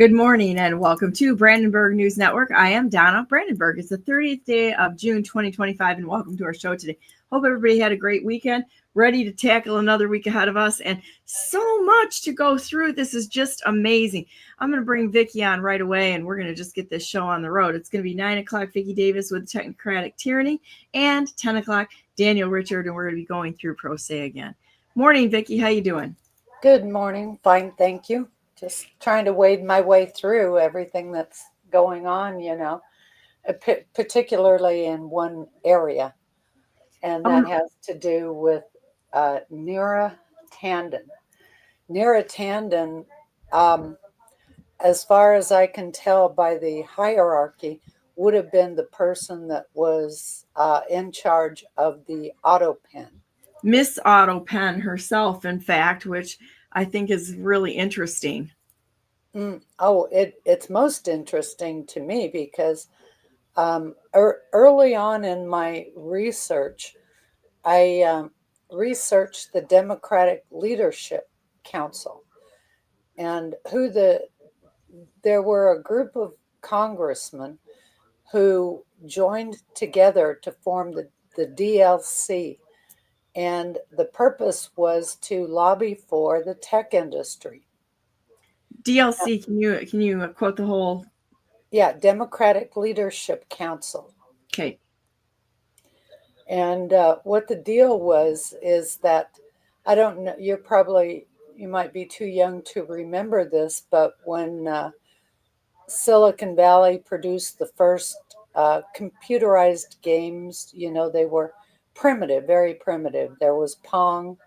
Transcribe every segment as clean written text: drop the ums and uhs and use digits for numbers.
Good morning and welcome to Brandenburg News Network. I am Donna Brandenburg. It's the 30th day of June 2025 and welcome to our show today. Hope everybody had a great weekend, ready to tackle another week ahead of us and so much to go through. This is just amazing. I'm going to bring Vicky on right away and we're going to just get this show on the road. It's going to be 9 o'clock, Vicky Davis with Technocratic Tyranny, and 10 o'clock, Daniel Richard, and we're going to be going through Pro Se again. Morning, Vicky. How you doing? Good morning. Fine, thank you. Just trying to wade my way through everything that's going on, particularly in one area. And that has to do with Neera Tanden. Neera Tanden, as far as I can tell by the hierarchy, would have been the person that was in charge of the auto pen. Miss Auto Pen herself, in fact, which I think is really interesting. It's most interesting to me because early on in my research, I researched the Democratic Leadership Council and there were a group of congressmen who joined together to form the DLC. And the purpose was to lobby for the tech industry. DLC, can you quote the whole? Yeah, Democratic Leadership Council. Okay. And what the deal was is that, I don't know, you might be too young to remember this, but when Silicon Valley produced the first computerized games, they were primitive, very primitive. There was Pong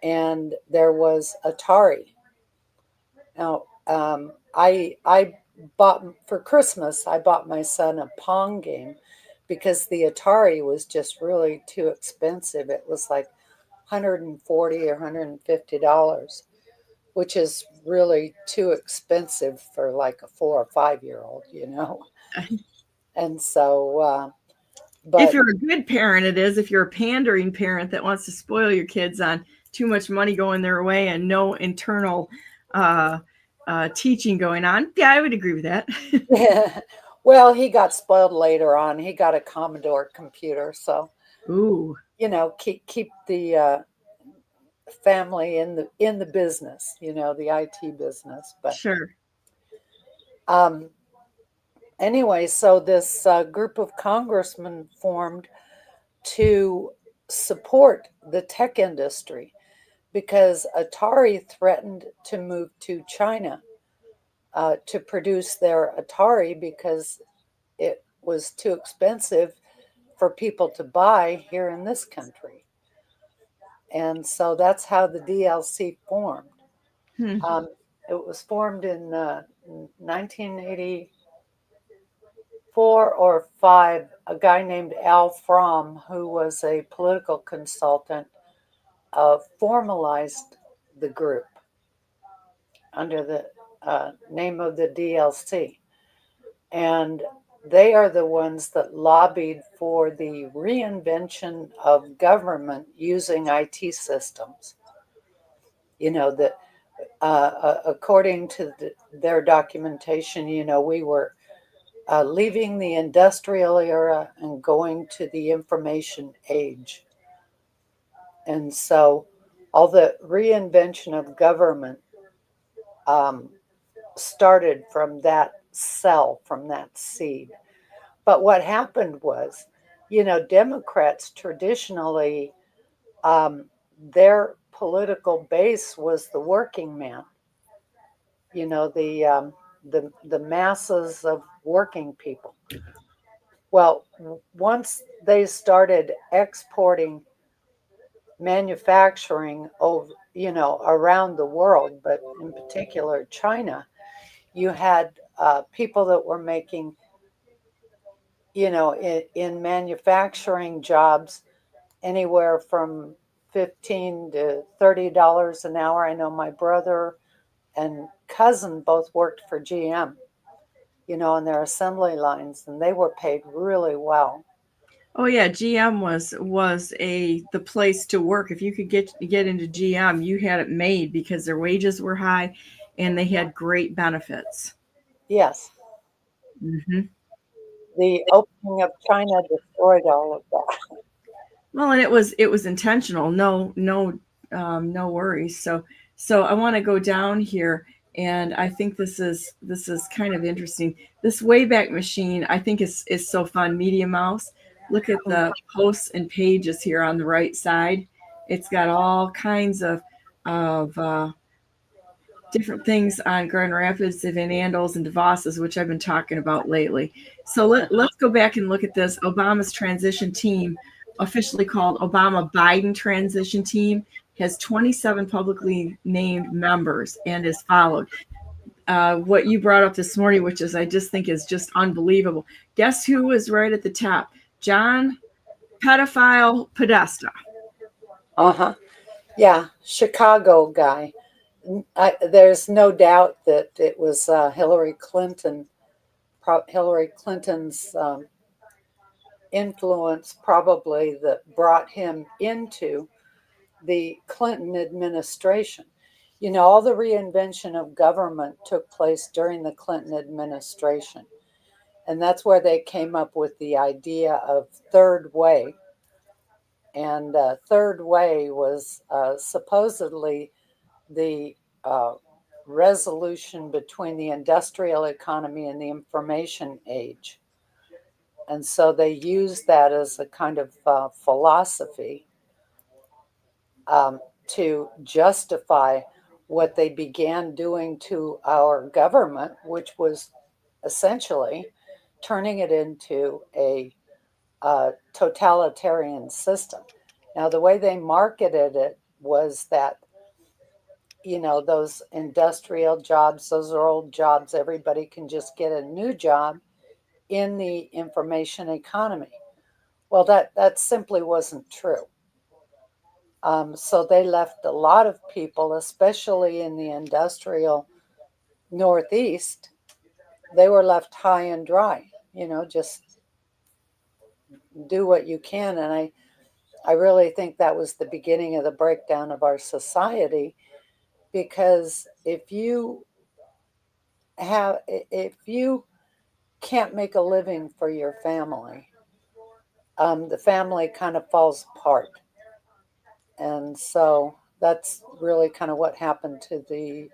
and there was Atari. Now, I bought for Christmas, I bought my son a Pong game because the Atari was just really too expensive. It was like $140 or $150, which is really too expensive for like a 4 or 5 year old, And so, but if you're a good parent, it is. If you're a pandering parent that wants to spoil your kids on too much money going their way and no internal teaching going on, yeah, I would agree with that. Yeah. Well, he got spoiled later on. He got a Commodore computer, so ooh, keep the family in the business, the IT business. But sure. Anyway, so this group of congressmen formed to support the tech industry because Atari threatened to move to China to produce their Atari because it was too expensive for people to buy here in this country. And so that's how the DLC formed. It was formed in 1984 or 5. A guy named Al Fromm, who was a political consultant, formalized the group under the name of the DLC. And they are the ones that lobbied for the reinvention of government using IT systems. That according to their documentation, we were leaving the industrial era and going to the information age. And so all the reinvention of government started from that cell, from that seed. But what happened was, Democrats traditionally, their political base was the working man, the masses of working people. Well, once they started exporting manufacturing over, around the world, but in particular China, you had people that were making, in manufacturing jobs anywhere from $15 to $30 an hour. I know my brother and cousin both worked for GM, on their assembly lines, and they were paid really well. Oh yeah, GM was the place to work. If you could get into GM, you had it made because their wages were high and they had great benefits. Yes. Mm-hmm. The opening of China destroyed all of that. Well, and it was intentional. No worries. So I want to go down here, and I think this is kind of interesting. This Wayback Machine, I think is so fun. Media Mouse. Look at the posts and pages here on the right side. It's got all kinds of different things on Grand Rapids, Van Andels, and DeVos's, which I've been talking about lately. So let's go back and look at this. Obama's transition team, officially called Obama Biden Transition Team, has 27 publicly named members and is followed. What you brought up this morning, which is I just think is just unbelievable. Guess who is right at the top? John Pedophile Podesta. Uh-huh. Yeah, Chicago guy. There's no doubt that it was Hillary Clinton's influence probably that brought him into the Clinton administration. You know, all the reinvention of government took place during the Clinton administration. And that's where they came up with the idea of third way. And third way was supposedly the resolution between the industrial economy and the information age. And so they used that as a kind of philosophy to justify what they began doing to our government, which was essentially turning it into a totalitarian system. Now, the way they marketed it was that, you know, those industrial jobs, those are old jobs, everybody can just get a new job in the information economy. Well, that simply wasn't true. So they left a lot of people, especially in the industrial Northeast, they were left high and dry, you know, just do what you can. And I really think that was the beginning of the breakdown of our society, because if you can't make a living for your family, the family kind of falls apart. And so that's really kind of what happened to the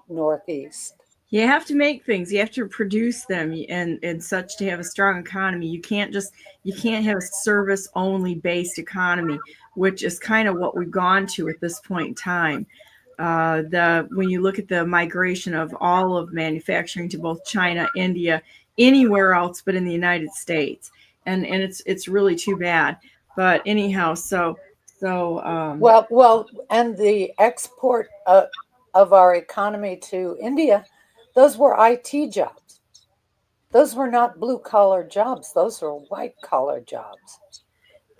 Northeast. You have to make things. You have to produce them and such to have a strong economy. You can't have a service only based economy, which is kind of what we've gone to at this point in time. The when you look at the migration of all of manufacturing to both China, India, anywhere else but in the United States, and it's really too bad. But anyhow, Well, and the export of our economy to India, those were IT jobs. Those were not blue collar jobs. Those were white collar jobs.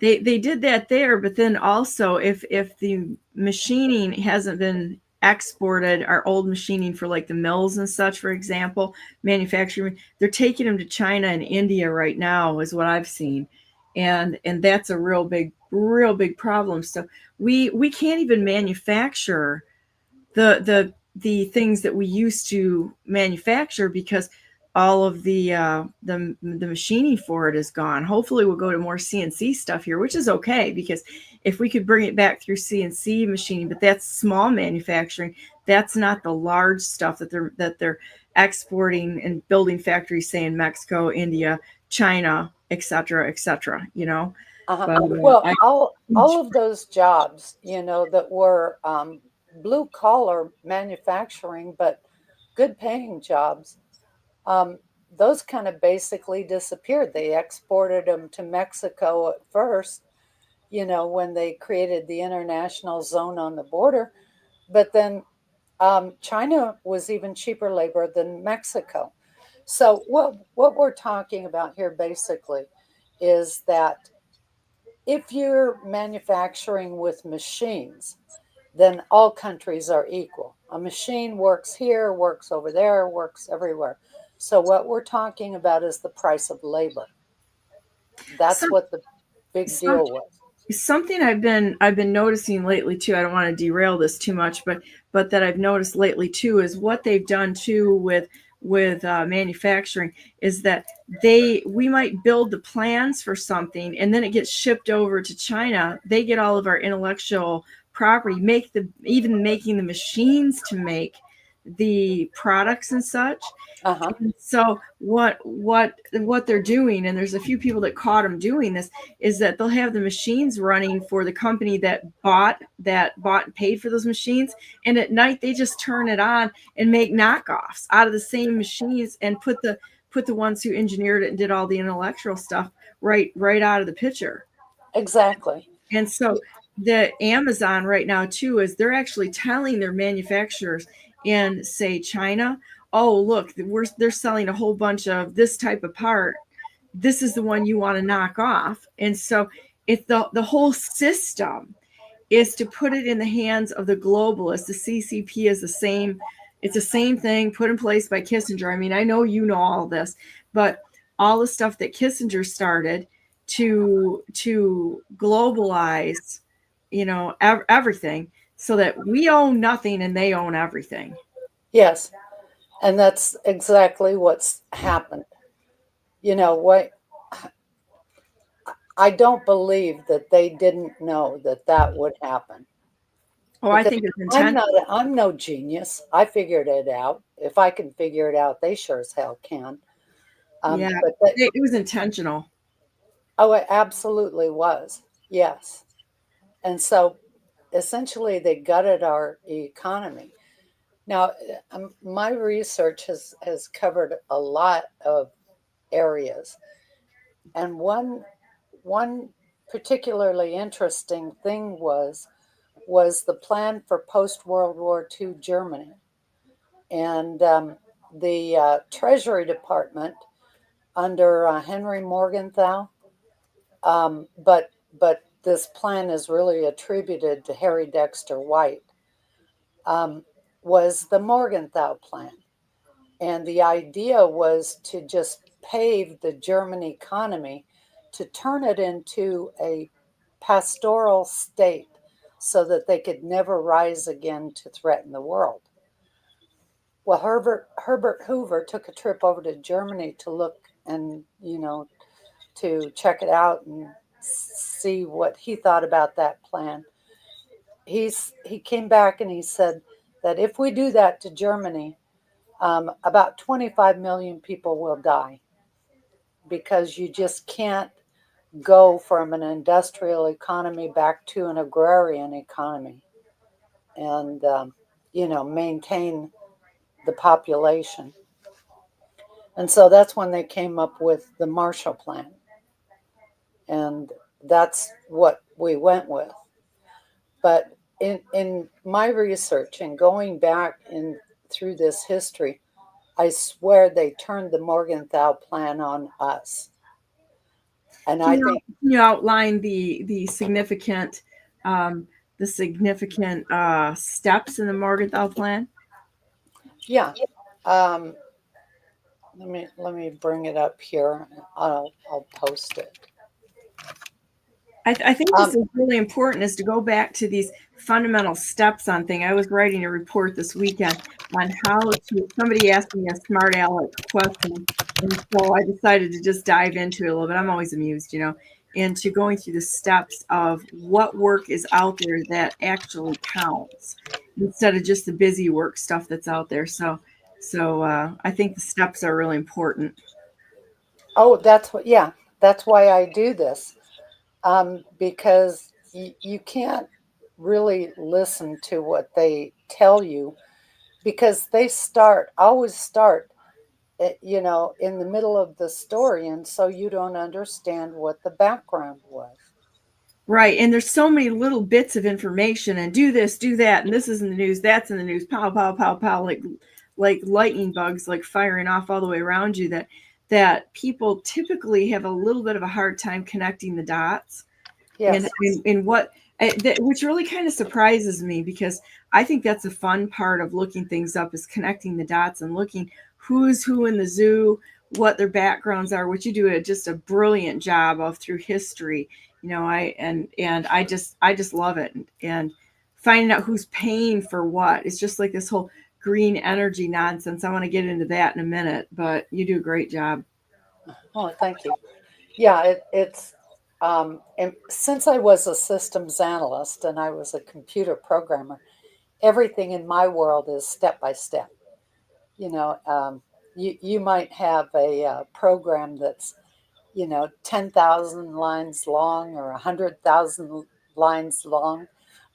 they did that there, but then also if the machining hasn't been exported, our old machining for like the mills and such, for example, manufacturing, they're taking them to China and India right now, is what I've seen, and that's a real big problem. So we can't even manufacture the things that we used to manufacture because all of the machining for it is gone. Hopefully, we'll go to more CNC stuff here, which is okay because if we could bring it back through CNC machining, but that's small manufacturing. That's not the large stuff that they're exporting and building factories, say in Mexico, India, China, et cetera, et cetera. You know, Uh-huh. but Well, all of those jobs, you know, that were blue collar manufacturing, but good paying jobs, um, those kind of basically disappeared. They exported them to Mexico at first, you know, when they created the international zone on the border. But then China was even cheaper labor than Mexico. So what we're talking about here basically is that if you're manufacturing with machines, then all countries are equal. A machine works here, works over there, works everywhere. So what we're talking about is the price of labor. That's some, what the big some deal was. something I've been noticing lately too. I don't want to derail this too much, but that I've noticed lately too is what they've done too with manufacturing is that we might build the plans for something and then it gets shipped over to China. They get all of our intellectual property, even making the machines to make the products and such. Uh-huh. So what they're doing, and there's a few people that caught them doing this, is that they'll have the machines running for the company that bought and paid for those machines, and at night they just turn it on and make knockoffs out of the same machines and put the ones who engineered it and did all the intellectual stuff right out of the picture. Exactly. And so the Amazon right now too is they're actually telling their manufacturers in, say, China, oh look, they're selling a whole bunch of this type of part. This is the one you want to knock off. And so it's the whole system is to put it in the hands of the globalists. The CCP is it's the same thing put in place by Kissinger. I mean, I know you know all this, but all the stuff that Kissinger started to globalize, everything, so that we own nothing and they own everything. Yes. And that's exactly what's happened. You know what? I don't believe that they didn't know that would happen. Oh, I Because think it's I'm no genius. I figured it out. If I can figure it out, they sure as hell can. Yeah, But it was intentional. oh, it absolutely was. Yes. And so essentially they gutted our economy. Now, my research has covered a lot of areas. And one particularly interesting thing was the plan for post World War II Germany, and the Treasury Department under Henry Morgenthau. But this plan is really attributed to Harry Dexter White. Was the Morgenthau plan, and the idea was to just pave the German economy to turn it into a pastoral state so that they could never rise again to threaten the world. Well, Herbert Hoover took a trip over to Germany to look and, to check it out and see what he thought about that plan. He came back and he said that if we do that to Germany, about 25 million people will die, because you just can't go from an industrial economy back to an agrarian economy and, maintain the population. And so that's when they came up with the Marshall Plan. And that's what we went with. But in my research and going back through this history, I swear they turned the Morgenthau Plan on us. And I think, Can you outline the significant steps in the Morgenthau Plan? yeah. Let me bring it up here. I'll post it. I think this is really important, is to go back to these fundamental steps on thing. I was writing a report this weekend on somebody asked me a smart aleck question, and so I decided to just dive into it a little bit. I'm always amused, into going through the steps of what work is out there that actually counts, instead of just the busy work stuff that's out there. So I think the steps are really important. Oh, that's why I do this. Because you can't really listen to what they tell you, because they always start, in the middle of the story, and so you don't understand what the background was. Right. And there's so many little bits of information, and do this, do that, and this is in the news, that's in the news, pow, pow, pow, pow, like lightning bugs, like firing off all the way around you, that people typically have a little bit of a hard time connecting the dots. Yes. And what, which really kind of surprises me, because I think that's a fun part of looking things up, is connecting the dots and looking who's who in the zoo, what their backgrounds are, which you do just a brilliant job of through history. I just love it, and finding out who's paying for what. It's just like this whole green energy nonsense. I want to get into that in a minute, but you do a great job. Oh, thank you. Yeah, it's and since I was a systems analyst and I was a computer programmer, everything in my world is step by step. You know, you might have a program that's 10,000 lines long or 100,000 lines long,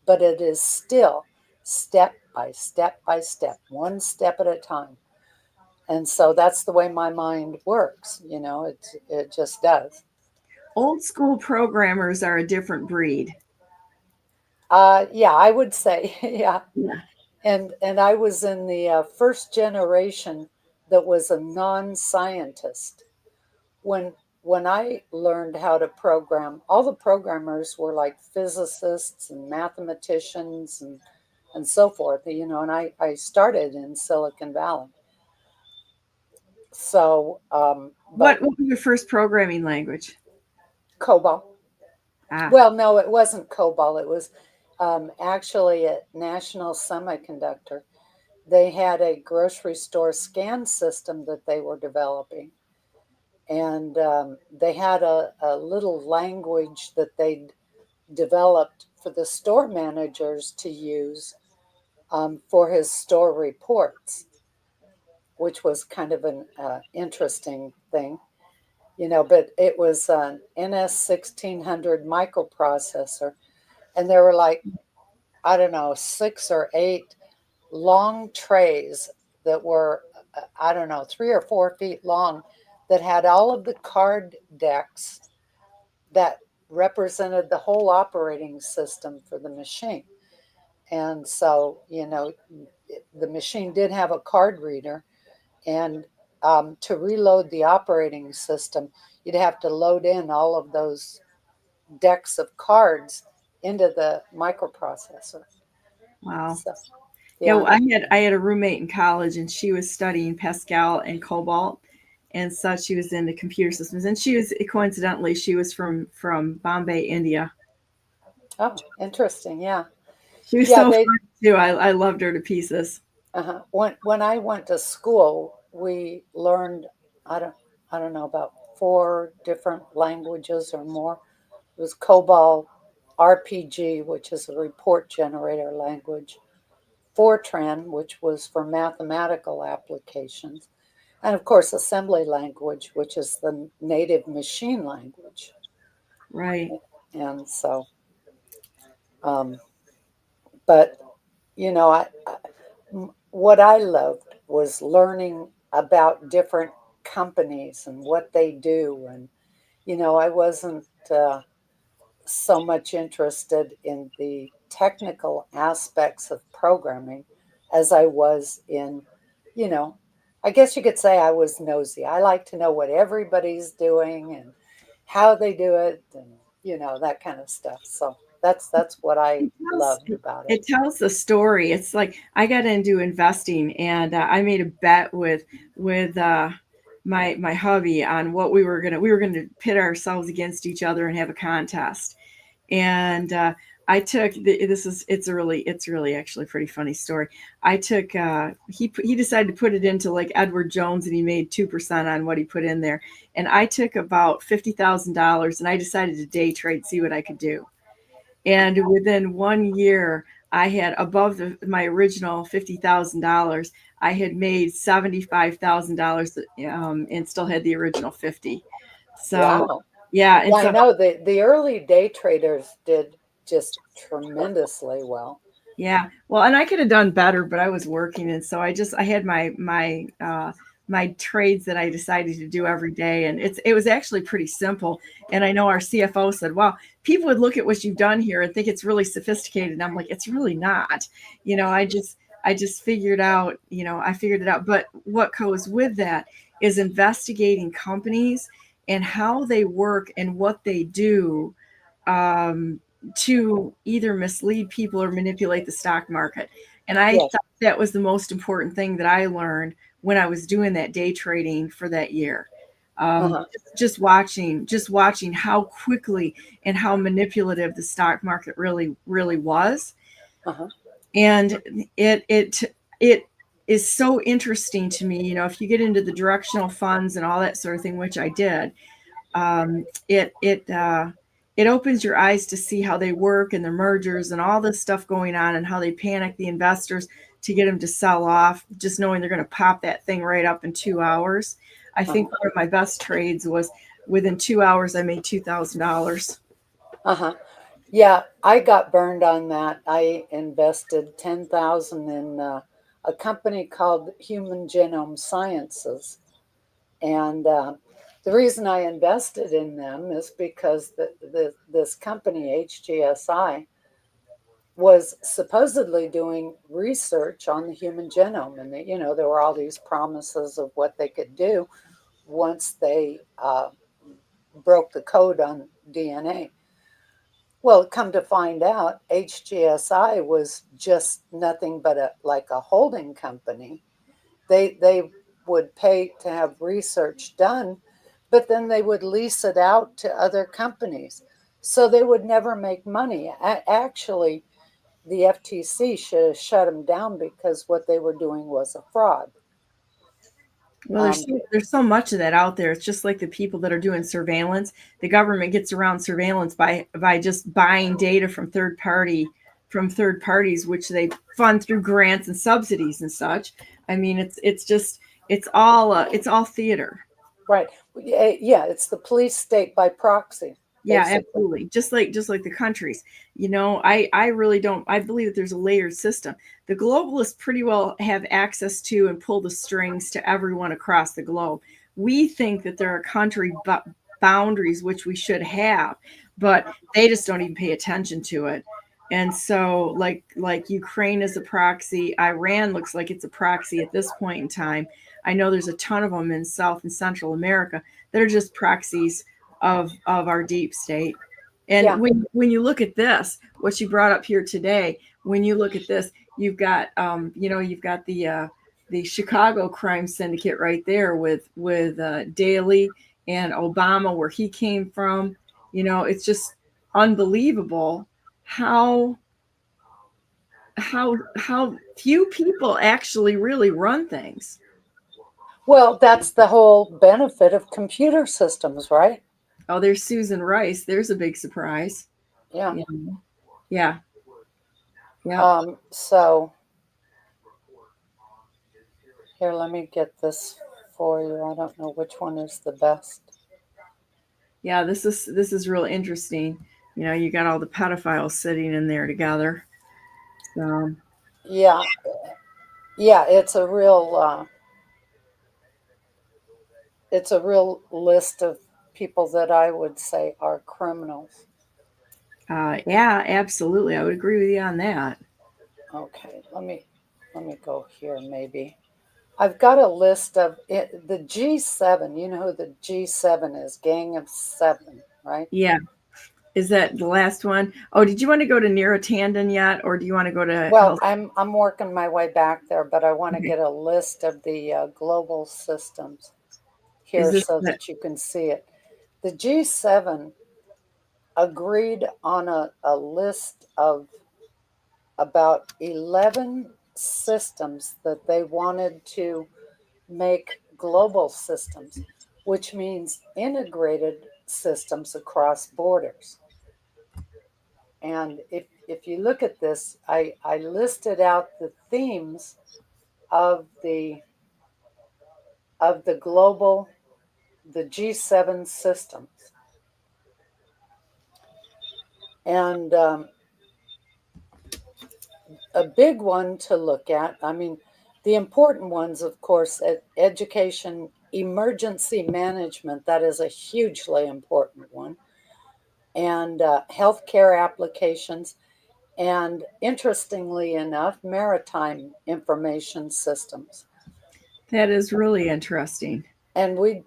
but it is still step by step by step, one step at a time. And so that's the way my mind works. It just does. Old school programmers are a different breed. Yeah, I would say, yeah. Yeah. And I was in the first generation that was a non-scientist. When I learned how to program, all the programmers were like physicists and mathematicians and so forth. And I started in Silicon Valley. So, but What was your first programming language? COBOL. Ah, Well, no, it wasn't COBOL. It was actually at National Semiconductor. They had a grocery store scan system that they were developing. And they had a little language that they developed for the store managers to use for his store reports, which was kind of an interesting thing. But it was an NS 1600 microprocessor, and there were like, I don't know, 6 or 8 long trays that were, I don't know, 3 or 4 feet long, that had all of the card decks that represented the whole operating system for the machine. And so, the machine did have a card reader, and to reload the operating system, you'd have to load in all of those decks of cards into the microprocessor. wow. So, Yeah, yeah. well, I had a roommate in college, and she was studying Pascal and Cobalt, and such. She was into computer systems, and she was from Bombay, India. Oh, interesting. Yeah. She was Yeah. so fun too. I loved her to pieces. When I went to school, we learned, I don't I don't know, about 4 different languages or more. It was COBOL, RPG, which is a report generator language, Fortran, which was for mathematical applications, and of course assembly language, which is the native machine language. Right. And so, um, but what I loved was learning about different companies and what they do. And, I wasn't so much interested in the technical aspects of programming as I was in, you know, I guess you could say I was nosy. I like to know what everybody's doing and how they do it, and, that kind of stuff. So that's what I It tells loved about it. it tells the story. It's like I got into investing, and I made a bet with my hubby on what we were gonna pit ourselves against each other and have a contest. And I took this is it's really actually a pretty funny story. I took he decided to put it into like Edward Jones, and he made 2% on what he put in there, and I took about $50,000, and I decided to day trade, see what I could do. And within 1 year, I had above my original $50,000. I had made $75,000, and still had the original 50. So Wow. yeah, and Yeah, I so know the early day traders did just tremendously well. yeah, well, and I could have done better, but I was working, and so I had my trades that I decided to do every day, and it was actually pretty simple. And I know our CFO said, "Wow, people would look at what you've done here and think it's really sophisticated." And I'm like, "It's really not." I just I figured it out. But what goes with that is investigating companies and how they work and what they do. Um, to either mislead people or manipulate the stock market. And I Yes. thought that was the most important thing that I learned when I was doing that day trading for that year. Uh-huh. Just watching how quickly and how manipulative the stock market really was. Uh-huh. And it is so interesting to me, if you get into the directional funds and all that sort of thing, which I did. It opens your eyes to see how they work and their mergers and all this stuff going on, and how they panic the investors to get them to sell off, just knowing they're going to pop that thing right up in 2 hours. I think one of my best trades was within 2 hours I made $2,000. Uh-huh. Yeah, I got burned on that. I invested 10,000 in a company called Human Genome Sciences. And the reason I invested in them is because this company, HGSI, was supposedly doing research on the human genome. And, there were all these promises of what they could do once they broke the code on DNA. Well, come to find out, HGSI was just nothing but a holding company. They would pay to have research done, but then they would lease it out to other companies. So they would never make money. Actually, the FTC should have shut them down because what they were doing was a fraud. Well, Um, there's so much of that out there. It's just like the people that are doing surveillance. The government gets around surveillance by just buying data from third parties, which they fund through grants and subsidies and such. I mean, it's all theater. right. Yeah, it's the police state by proxy, Yeah, basically. absolutely. Just like the countries. I really don't. I believe that there's a layered system. The globalists pretty well have access to and pull the strings to everyone across the globe. We think that there are country boundaries, which we should have, but they just don't even pay attention to it. And so, like Ukraine is a proxy. Iran looks like it's a proxy at this point in time. I know there's a ton of them in South and Central America that are just proxies of our deep state. And Yeah. when you look at this, what you brought up here today, when you look at this, you've got the Chicago crime syndicate right there with Daley and Obama, where he came from. It's just unbelievable how few people actually really run things. Well, that's the whole benefit of computer systems, right? Oh, there's Susan Rice. There's a big surprise. Yeah. Yeah, yeah, yeah. So here, let me get this for you. I don't know which one is the best. Yeah, this is real interesting. You got all the pedophiles sitting in there together. So Yeah. Yeah, it's a real list of people that I would say are criminals. yeah, absolutely. I would agree with you on that. Okay, let me go here maybe. I've got a list of it, the G7. You know who the G7 is? Gang of Seven, right? Yeah. Is that the last one? Oh, did you want to go to Neurotandon yet, or do you want to go to Well, health? I'm working my way back there, but I want to Okay. get a list of the global systems Is here this so that? that you can see it. The G7 agreed on a list of about 11 systems that they wanted to make global systems, which means integrated systems across borders. And if you look at this, I listed out the themes of the global, the G7 systems. And a big one to look at, I mean, the important ones, of course, education, emergency management, that is a hugely important one, and healthcare applications, and interestingly enough, maritime information systems. That is really interesting. And we'd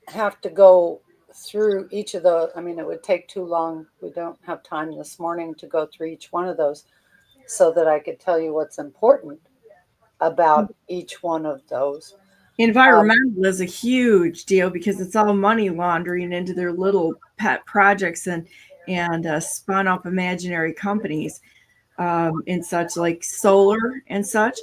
have to go through each of those. I mean, it would take too long. We don't have time this morning to go through each one of those so that I could tell you what's important about each one of those. Environmental is a huge deal because it's all money laundering into their little pet projects and spun up imaginary companies and such, like solar and such.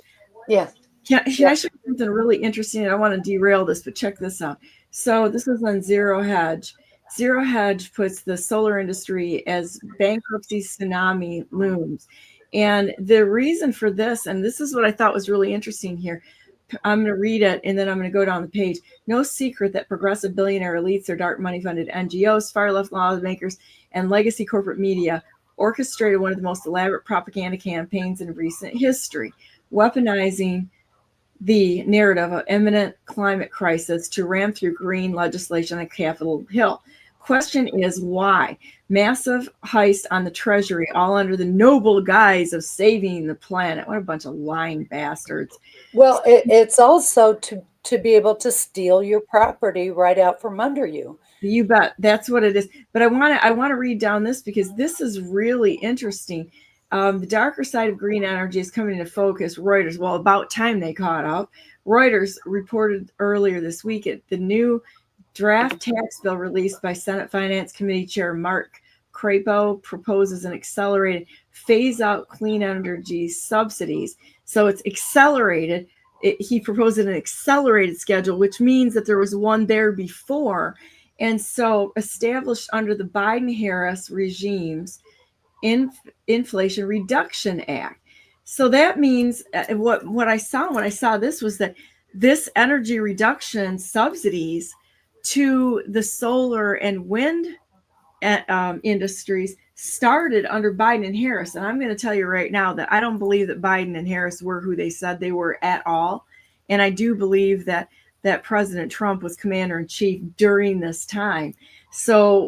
Yeah. Can I Yeah. show you something really interesting? I don't want to derail this, but check this out. So this is on Zero Hedge. Zero Hedge puts the solar industry as bankruptcy tsunami looms. And the reason for this, and this is what I thought was really interesting here. I'm going to read it and then I'm going to go down the page. No secret that progressive billionaire elites or dark money funded NGOs, far left lawmakers, and legacy corporate media orchestrated one of the most elaborate propaganda campaigns in recent history, weaponizing the narrative of imminent climate crisis to ram through green legislation on Capitol Hill. Question is why? Massive heist on the Treasury, all under the noble guise of saving the planet. What a bunch of lying bastards. Well, it's also to be able to steal your property right out from under you. You bet. That's what it is. But I want to read down this because this is really interesting. The darker side of green energy is coming into focus. Reuters, well, about time they caught up. Reuters reported earlier this week at the new draft tax bill released by Senate Finance Committee Chair Mark Crapo proposes an accelerated phase out clean energy subsidies. So it's accelerated. He proposed an accelerated schedule, which means that there was one there before. And so established under the Biden-Harris regime's Inflation Reduction Act. So that means what I saw when I saw this was that this energy reduction subsidies to the solar and wind industries started under Biden and Harris. And I'm going to tell you right now that I don't believe that Biden and Harris were who they said they were at all. And I do believe that President Trump was commander in chief during this time. So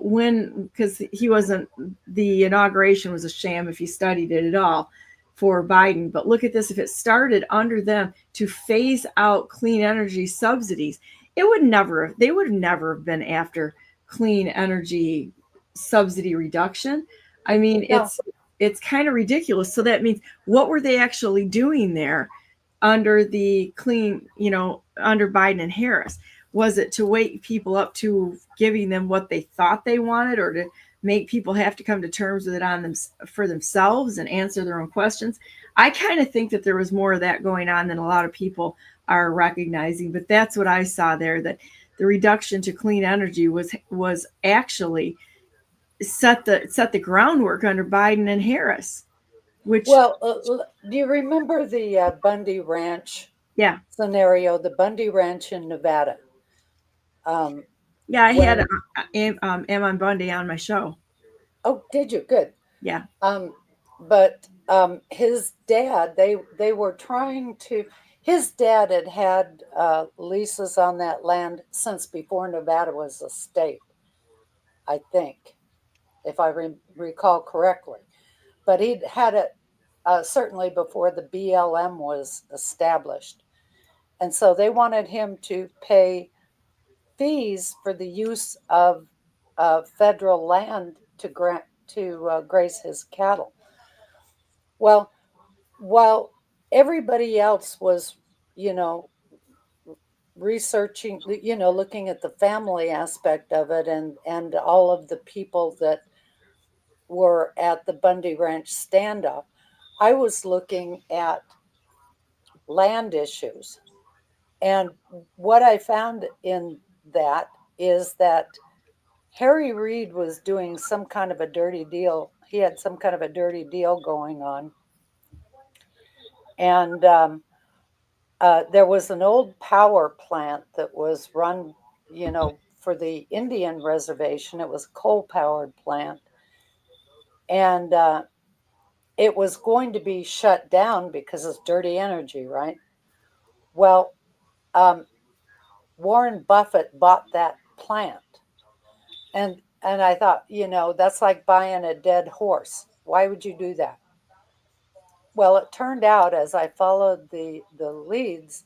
because he wasn't, the inauguration was a sham if you studied it at all for Biden. But look at this, if it started under them to phase out clean energy subsidies, they would never have been after clean energy subsidy reduction. I mean, No. it's kind of ridiculous. So that means what were they actually doing there under the clean, under Biden and Harris? Was it to wake people up to giving them what they thought they wanted, or to make people have to come to terms with it for themselves and answer their own questions? I kind of think that there was more of that going on than a lot of people are recognizing, but that's what I saw there, that the reduction to clean energy was actually set the groundwork under Biden and Harris. Which, well, do you remember the Bundy Ranch yeah, scenario? The Bundy Ranch in Nevada. yeah, I When had Ammon Bundy on my show. oh, did you? Good. Yeah, But his dad, they were trying to. His dad had leases on that land since before Nevada was a state, I think, if I recall correctly. But he'd had it certainly before the BLM was established. And so they wanted him to pay fees for the use of federal land to graze his cattle. Well, while everybody else was, you know, researching, looking at the family aspect of it and all of the people that were at the Bundy Ranch standoff, I was looking at land issues. And what I found in that is that Harry Reid was doing some kind of a dirty deal. He had some kind of a dirty deal going on. And there was an old power plant that was run, for the Indian reservation. It was a coal powered plant. And it was going to be shut down because it's dirty energy, right? Well, Warren Buffett bought that plant. And I thought, that's like buying a dead horse. Why would you do that? Well, it turned out as I followed the leads,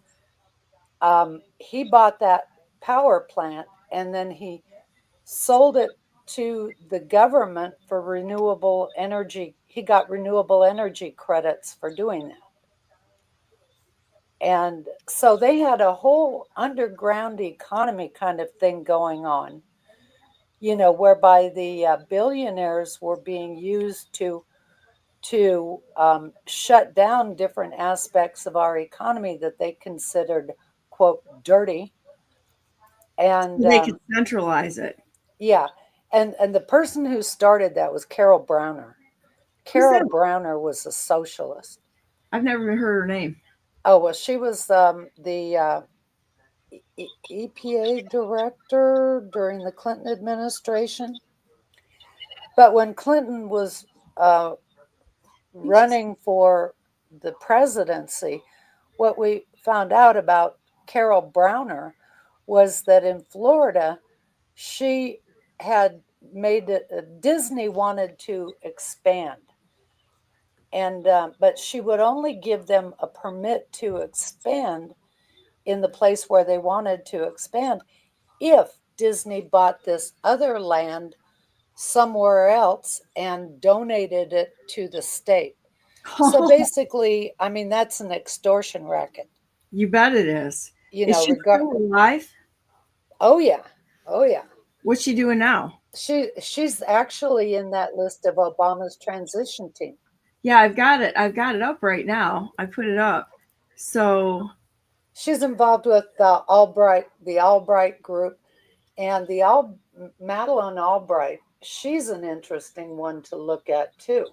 he bought that power plant and then he sold it to the government for renewable energy. He got renewable energy credits for doing that. And so they had a whole underground economy kind of thing going on, whereby the billionaires were being used to shut down different aspects of our economy that they considered, quote, dirty. And They could centralize it. yeah, and the person who started that was Carol Browner. Who's Carol that? Browner was a socialist. I've never even heard her name. Oh, well, she was the EPA director during the Clinton administration. But when Clinton was uh, Interesting. running for the presidency, what we found out about Carol Browner was that in Florida, she had made it, Disney wanted to expand. And but she would only give them a permit to expand in the place where they wanted to expand if Disney bought this other land somewhere else and donated it to the state. So basically, I mean, that's an extortion racket. You bet it is. You Is know, she regard. still alive? Oh yeah, oh yeah. What's she doing now? She's actually in that list of Obama's transition team. Yeah, I've got it. I've got it up right now. I put it up. So, She's involved with the Albright group, and Madeline Albright. She's an interesting one to look at too.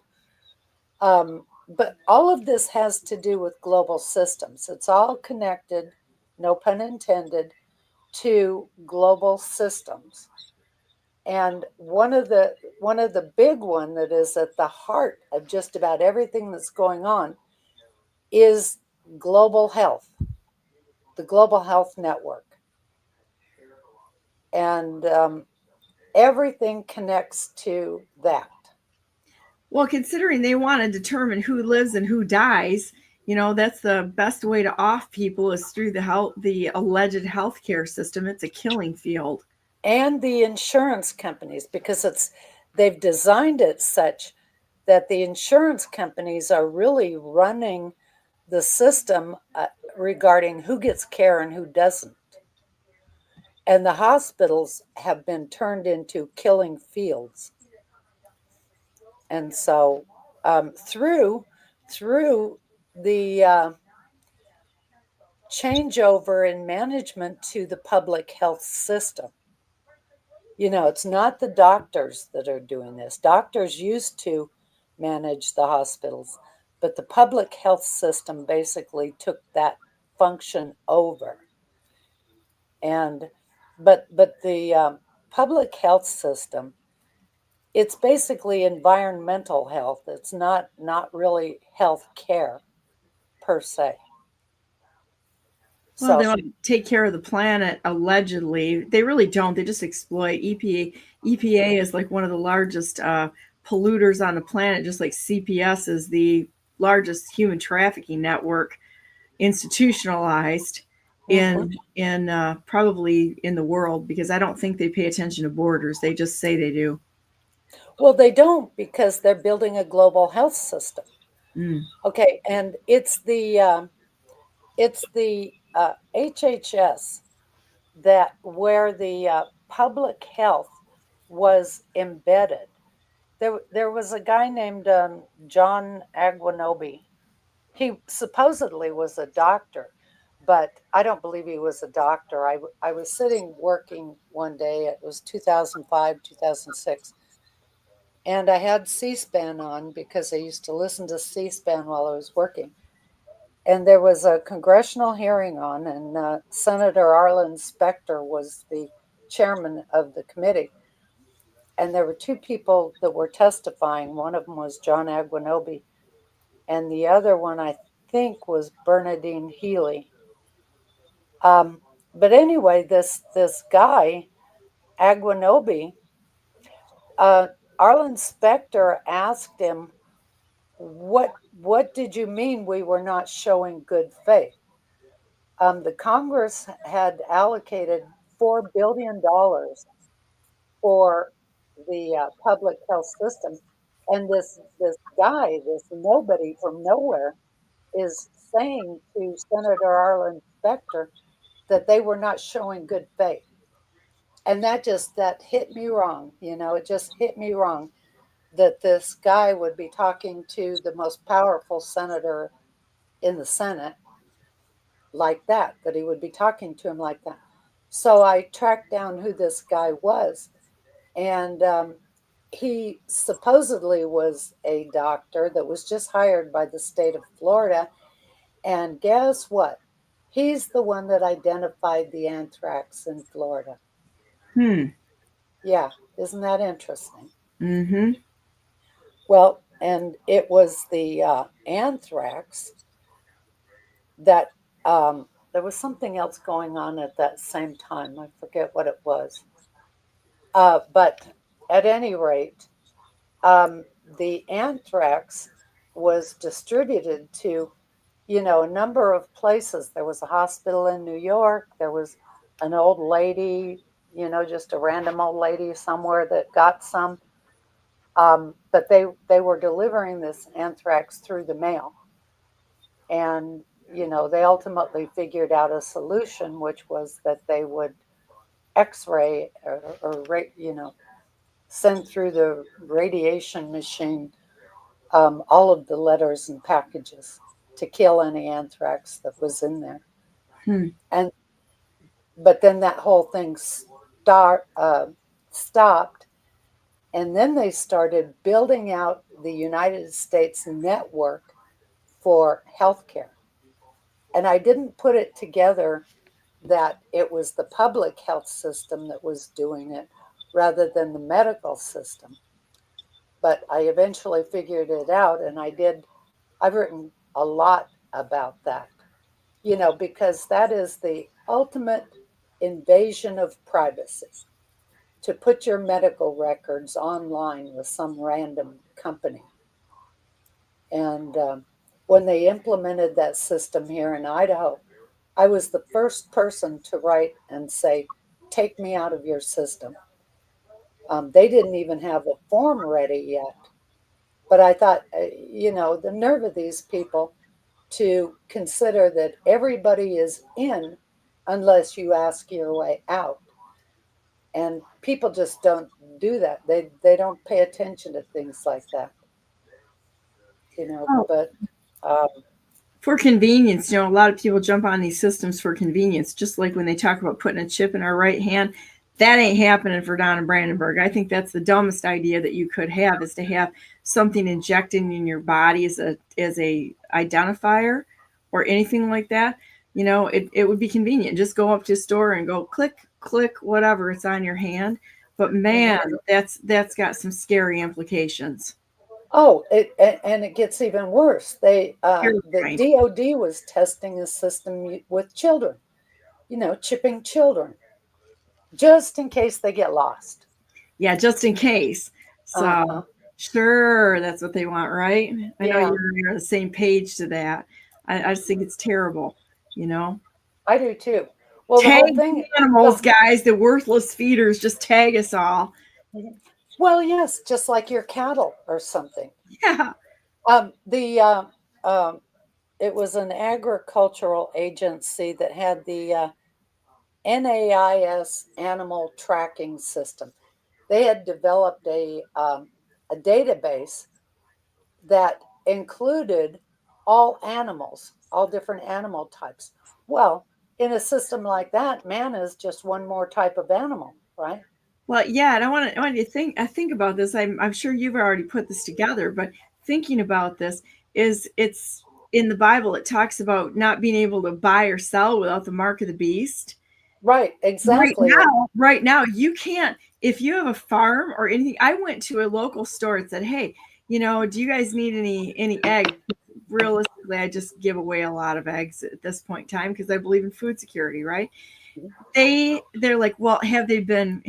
But all of this has to do with global systems. It's all connected, no pun intended, to global systems. And one of the big one that is at the heart of just about everything that's going on is global health, the global health network, and everything connects to that. well, considering they want to determine who lives and who dies, that's the best way to off people is through the alleged healthcare system. It's a killing field. And the insurance companies, because they've designed it such that the insurance companies are really running the system regarding who gets care and who doesn't. And the hospitals have been turned into killing fields. And so through the changeover in management to the public health system, it's not the doctors that are doing this. Doctors used to manage the hospitals, but the public health system basically took that function over. And but the public health system, it's basically environmental health. It's not really health care per se. Well, they So want to take care of the planet, allegedly. They really don't. They just exploit. EPA is like one of the largest polluters on the planet, just like CPS is the largest human trafficking network institutionalized mhm. in probably in the world, because I don't think they pay attention to borders. They just say they do. Well, they don't because they're building a global health system. Mm. Okay, and it's the HHS that where the public health was embedded. There was a guy named John Aguanobi. He supposedly was a doctor, but I don't believe he was a doctor. I was sitting working one day, it was 2005, 2006, and I had C SPAN on because I used to listen to C SPAN while I was working. And there was a congressional hearing on, and Senator Arlen Specter was the chairman of the committee. And there were two people that were testifying. One of them was John Aguanobi, and the other one, I think, was Bernadine Healy. But anyway, this guy, Aguanobi, Arlen Specter asked him, what did you mean we were not showing good faith? The Congress had allocated $4 billion for the public health system, and this guy, this nobody from nowhere, is saying to Senator Arlen Specter that they were not showing good faith. And that hit me wrong. It just hit me wrong that this guy would be talking to the most powerful senator in the Senate like that he would be talking to him like that. So I tracked down who this guy was. And he supposedly was a doctor that was just hired by the state of Florida. And guess what? He's the one that identified the anthrax in Florida. Yeah, isn't that interesting? Mm-hmm. Well, and it was the anthrax that there was something else going on at that same time. I forget what it was. But at any rate, the anthrax was distributed to, a number of places. There was a hospital in New York. There was an old lady, just a random old lady somewhere that got some. But they were delivering this anthrax through the mail. And, they ultimately figured out a solution, which was that they would X-ray or send through the radiation machine all of the letters and packages to kill any anthrax that was in there. And but then that whole thing stopped, and then they started building out the United States network for healthcare. And I didn't put it together that it was the public health system that was doing it rather than the medical system. But I eventually figured it out, and I've written a lot about that, because that is the ultimate invasion of privacy, to put your medical records online with some random company. And when they implemented that system here in Idaho, I was the first person to write and say, take me out of your system. They didn't even have a form ready yet. But I thought, the nerve of these people to consider that everybody is in unless you ask your way out. And people just don't do that. They don't pay attention to things like that. Oh, But for convenience, a lot of people jump on these systems for convenience, just like when they talk about putting a chip in our right hand. That ain't happening for Don and Brandenburg. I think that's the dumbest idea that you could have, is to have something injected in your body as a identifier or anything like that. It would be convenient. Just go up to a store and go click, click, whatever, it's on your hand. But man, that's got some scary implications. and it gets even worse. The DOD was testing a system with children, chipping children, just in case they get lost. Yeah, just in case. So sure, that's what they want, right? I know you're on the same page to that. I just think it's terrible, I do too. Well, tag the whole thing, animals, guys, the worthless feeders, just tag us all. Well, yes, just like your cattle or something. Yeah. It was an agricultural agency that had the NAIS animal tracking system. They had developed a database that included all animals, all different animal types. Well, in a system like that, man is just one more type of animal, right? Well, yeah, and I want you to think about this. I'm sure you've already put this together, but thinking about this it's in the Bible. It talks about not being able to buy or sell without the mark of the beast. Right, exactly. Right now, you can't, if you have a farm or anything. I went to a local store and said, hey, do you guys need any eggs? Realistically, I just give away a lot of eggs at this point in time because I believe in food security, right? They're like, well, have they been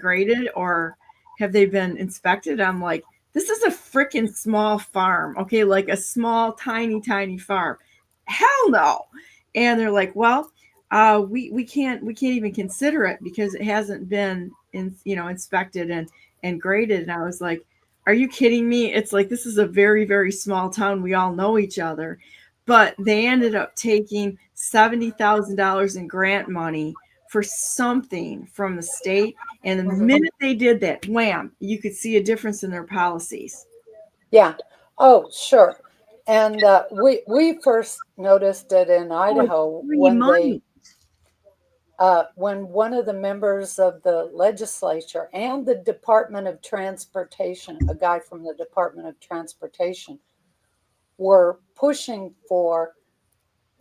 graded or have they been inspected? I'm like, this is a freaking small farm, okay, like a small, tiny farm. Hell no. And they're like, well, we can't even consider it because it hasn't been inspected and graded. And I was like, are you kidding me? It's like, this is a very, very small town. We all know each other. but they ended up taking $70,000 in grant money for something from the state. And the minute they did that, wham, you could see a difference in their policies. Yeah. Oh, sure. And we first noticed it in Idaho Free money. when one of the members of the legislature and the Department of Transportation, a guy from the Department of Transportation, were pushing for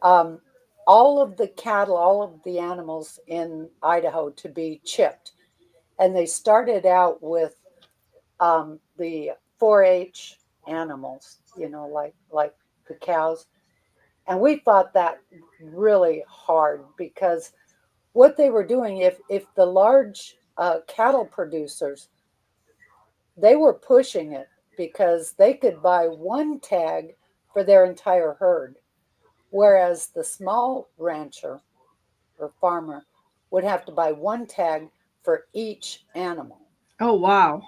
all of the cattle, all of the animals in Idaho to be chipped. And they started out with the 4-H animals, like the cows. And we thought that really hard because what they were doing, if the large cattle producers, they were pushing it because they could buy one tag for their entire herd, whereas the small rancher or farmer would have to buy one tag for each animal. Oh, wow.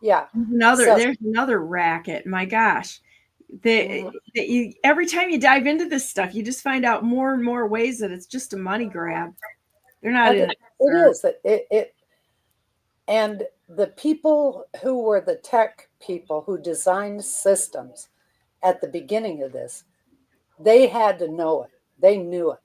Yeah. There's another racket. My gosh. Every time you dive into this stuff, you just find out more and more ways that it's just a money grab. They're not in it. It is. And the people who were the tech people who designed systems at the beginning of this, they had to know it. They knew it.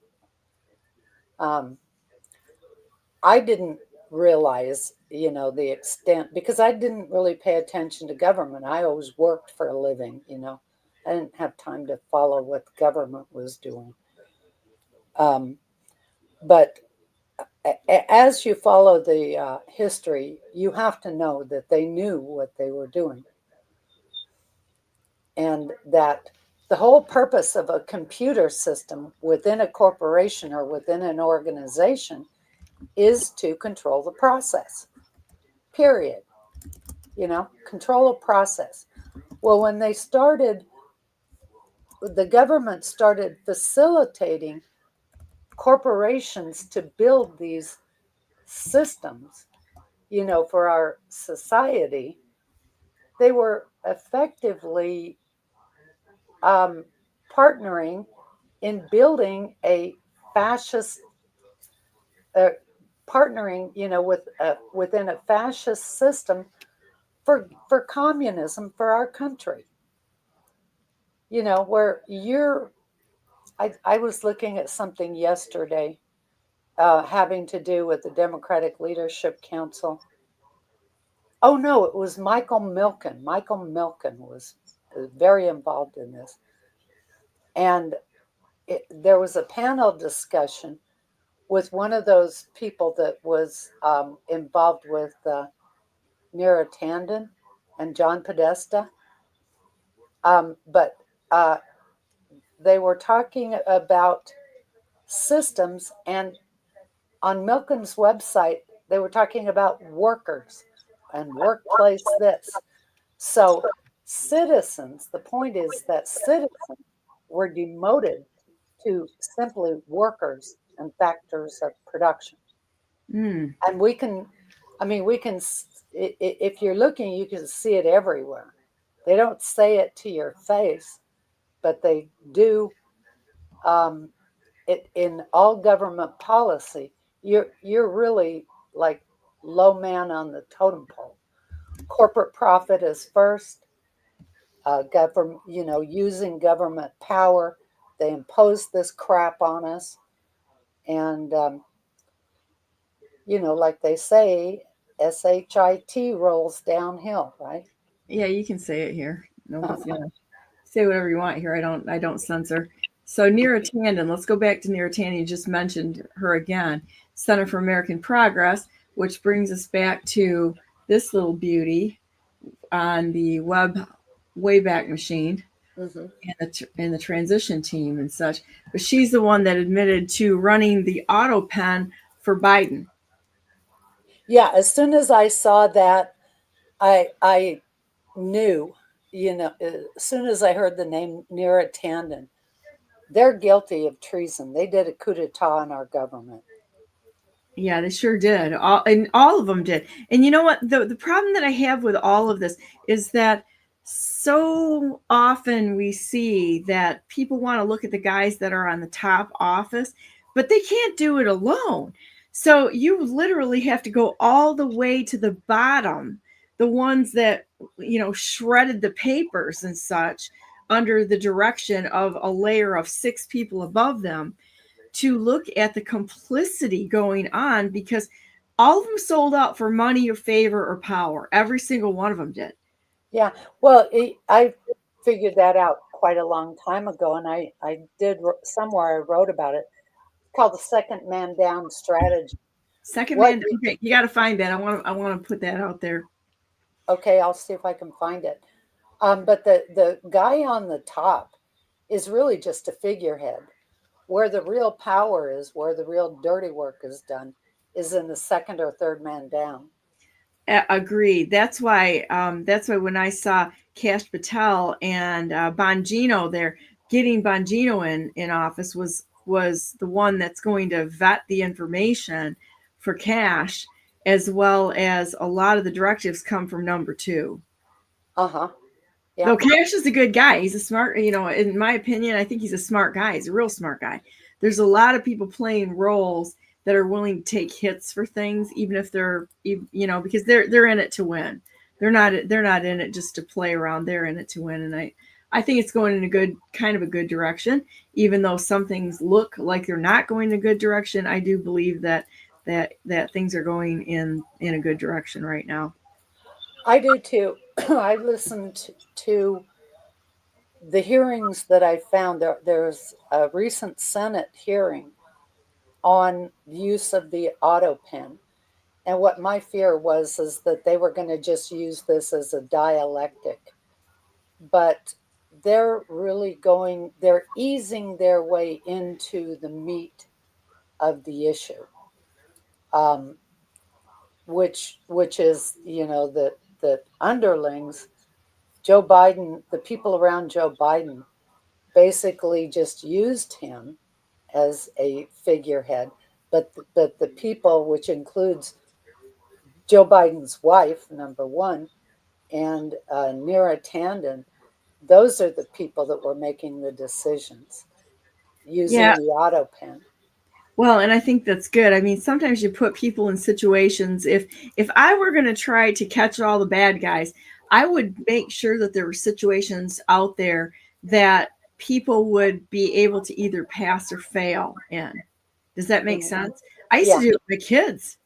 I didn't realize, the extent, because I didn't really pay attention to government. I always worked for a living, I didn't have time to follow what the government was doing. But as you follow the history, you have to know that they knew what they were doing. And that the whole purpose of a computer system within a corporation or within an organization is to control the process, period. Control a process. Well, when the government started facilitating corporations to build these systems, for our society, they were effectively partnering in building a fascist, partnering, within a fascist system for communism for our country. Where I was looking at something yesterday having to do with the Democratic Leadership Council. Oh, no, it was Michael Milken. Michael Milken was very involved in this. And there was a panel discussion with one of those people that was involved with Neera Tanden and John Podesta. But they were talking about systems, and on Milken's website, they were talking about workers and workplace this. So citizens, the point is that citizens were demoted to simply workers and factors of production. And if you're looking, you can see it everywhere. They don't say it to your face, but they do it in all government policy. You're really like low man on the totem pole. Corporate profit is first. Government, using government power, they impose this crap on us, and like they say, SHIT rolls downhill, right? Yeah, you can say it here. Nobody's gonna say whatever you want here. I don't censor. So Neera Tanden, let's go back to Neera Tanden. You just mentioned her again. Center for American Progress, which brings us back to this little beauty on the Wayback Machine and the transition team and such. But she's the one that admitted to running the auto pen for Biden. Yeah, as soon as I saw that, I knew, as soon as I heard the name Neera Tanden, they're guilty of treason. They did a coup d'etat in our government. Yeah, they sure did. All of them did. And you know what? The problem that I have with all of this is that so often we see that people want to look at the guys that are on the top office, but they can't do it alone. So you literally have to go all the way to the bottom, the ones that, shredded the papers and such under the direction of a layer of 6 people above them, to look at the complicity going on, because all of them sold out for money or favor or power. Every single one of them did. Yeah. Well, I figured that out quite a long time ago, and I did somewhere I wrote about it. It's called the second man down strategy. Second What? man, okay, you got to find that. I want to put that out there. Okay, I'll see if I can find it. But the guy on the top is really just a figurehead. Where the real power is, where the real dirty work is done, is in the second or third man down. Agreed. That's why. That's why when I saw Cash Patel and Bongino there, getting Bongino in office was the one that's going to vet the information for Cash, as well as a lot of the directives come from number 2. Uh-huh. Yeah. No, Cash is a good guy. He's a smart, in my opinion, I think he's a smart guy. He's a real smart guy. There's a lot of people playing roles that are willing to take hits for things, even if they're, because they're in it to win. They're not in it just to play around. They're in it to win. And I think it's going in a good direction, even though some things look like they're not going in a good direction. I do believe that things are going in a good direction right now. I do too. I listened to the hearings that I found. There's a recent Senate hearing on the use of the auto pen. And what my fear was is that they were going to just use this as a dialectic. But they're easing their way into the meat of the issue, um, which is, the underlings, Joe Biden, the people around Joe Biden basically just used him as a figurehead. But the people, which includes Joe Biden's wife, number one, and Neera Tanden, those are the people that were making the decisions using Yeah. the auto pen. Well, and I think that's good. I mean, sometimes you put people in situations. If I were going to try to catch all the bad guys, I would make sure that there were situations out there that people would be able to either pass or fail in. Does that make sense? I used to Yeah. do it with my kids.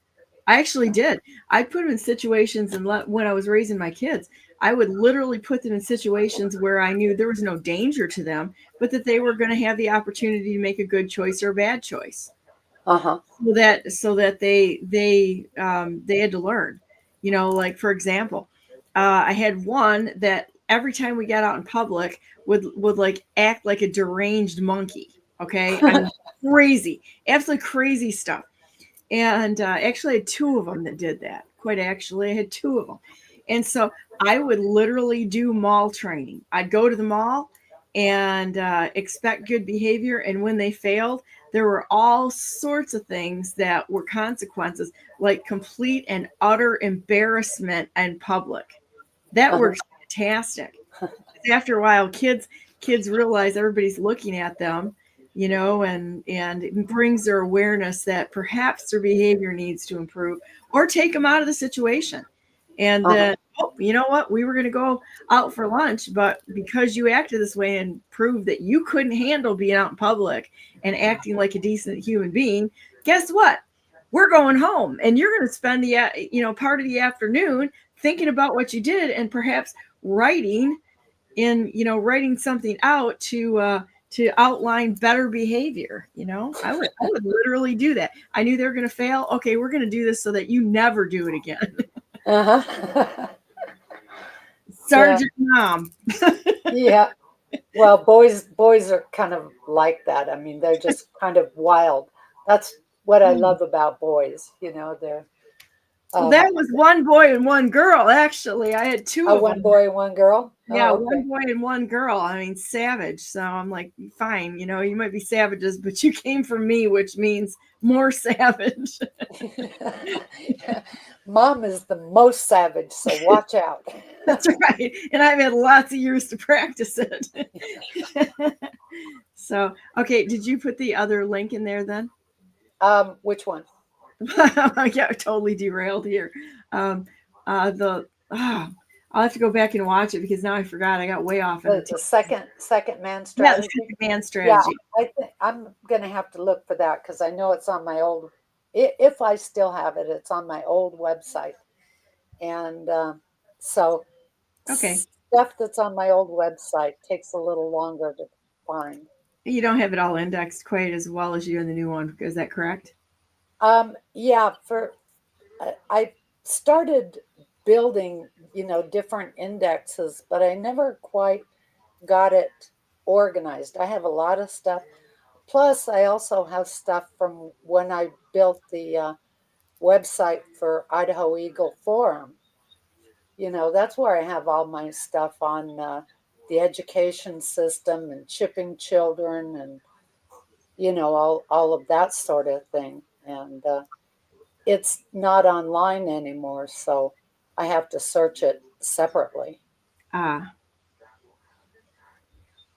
I actually did. I put them in situations, and when I was raising my kids, I would literally put them in situations where I knew there was no danger to them, but that they were going to have the opportunity to make a good choice or a bad choice. Uh-huh. So that they had to learn. Like, for example, I had one that every time we got out in public would like act like a deranged monkey. Okay, I mean, crazy, absolutely crazy stuff. And actually, I had 2 of them that did that. Quite actually, I had 2 of them. And so I would literally do mall training. I'd go to the mall and expect good behavior. And when they failed, there were all sorts of things that were consequences, like complete and utter embarrassment in public. That works fantastic. After a while, kids realize everybody's looking at them, and it brings their awareness that perhaps their behavior needs to improve, or take them out of the situation. And then, you know what? We were going to go out for lunch, but because you acted this way and proved that you couldn't handle being out in public and acting like a decent human being, guess what? We're going home, and you're going to spend the part of the afternoon thinking about what you did, and perhaps writing something out to outline better behavior. I would literally do that. I knew they were going to fail. Okay, we're going to do this so that you never do it again. Uh-huh. Sergeant Mom. Yeah. Well, boys are kind of like that. I mean, they're just kind of wild. That's what I love about boys. They're So that was one boy and one girl. Actually, I had two of one them. boy and one girl. Yeah, okay. one boy and one girl. I mean, savage. So I'm like, fine, you might be savages, but you came from me, which means more savage. Mom is the most savage, so watch out. That's right. And I've had lots of years to practice it. So, okay, did you put the other link in there then? Which one? Yeah, totally derailed here. I'll have to go back and watch it because now I forgot. I got way off. The second man strategy. Yeah, the second man strategy. Yeah, I think I'm gonna have to look for that because I know it's on my old. If I still have it, it's on my old website, and so Okay. Stuff that's on my old website takes a little longer to find. You don't have it all indexed quite as well as you in the new one. Is that correct? Yeah. I started building, different indexes, but I never quite got it organized. I have a lot of stuff. Plus, I also have stuff from when I built the website for Idaho Eagle Forum. That's where I have all my stuff on the education system and shipping children and, all of that sort of thing. And it's not online anymore, so I have to search it separately. Ah.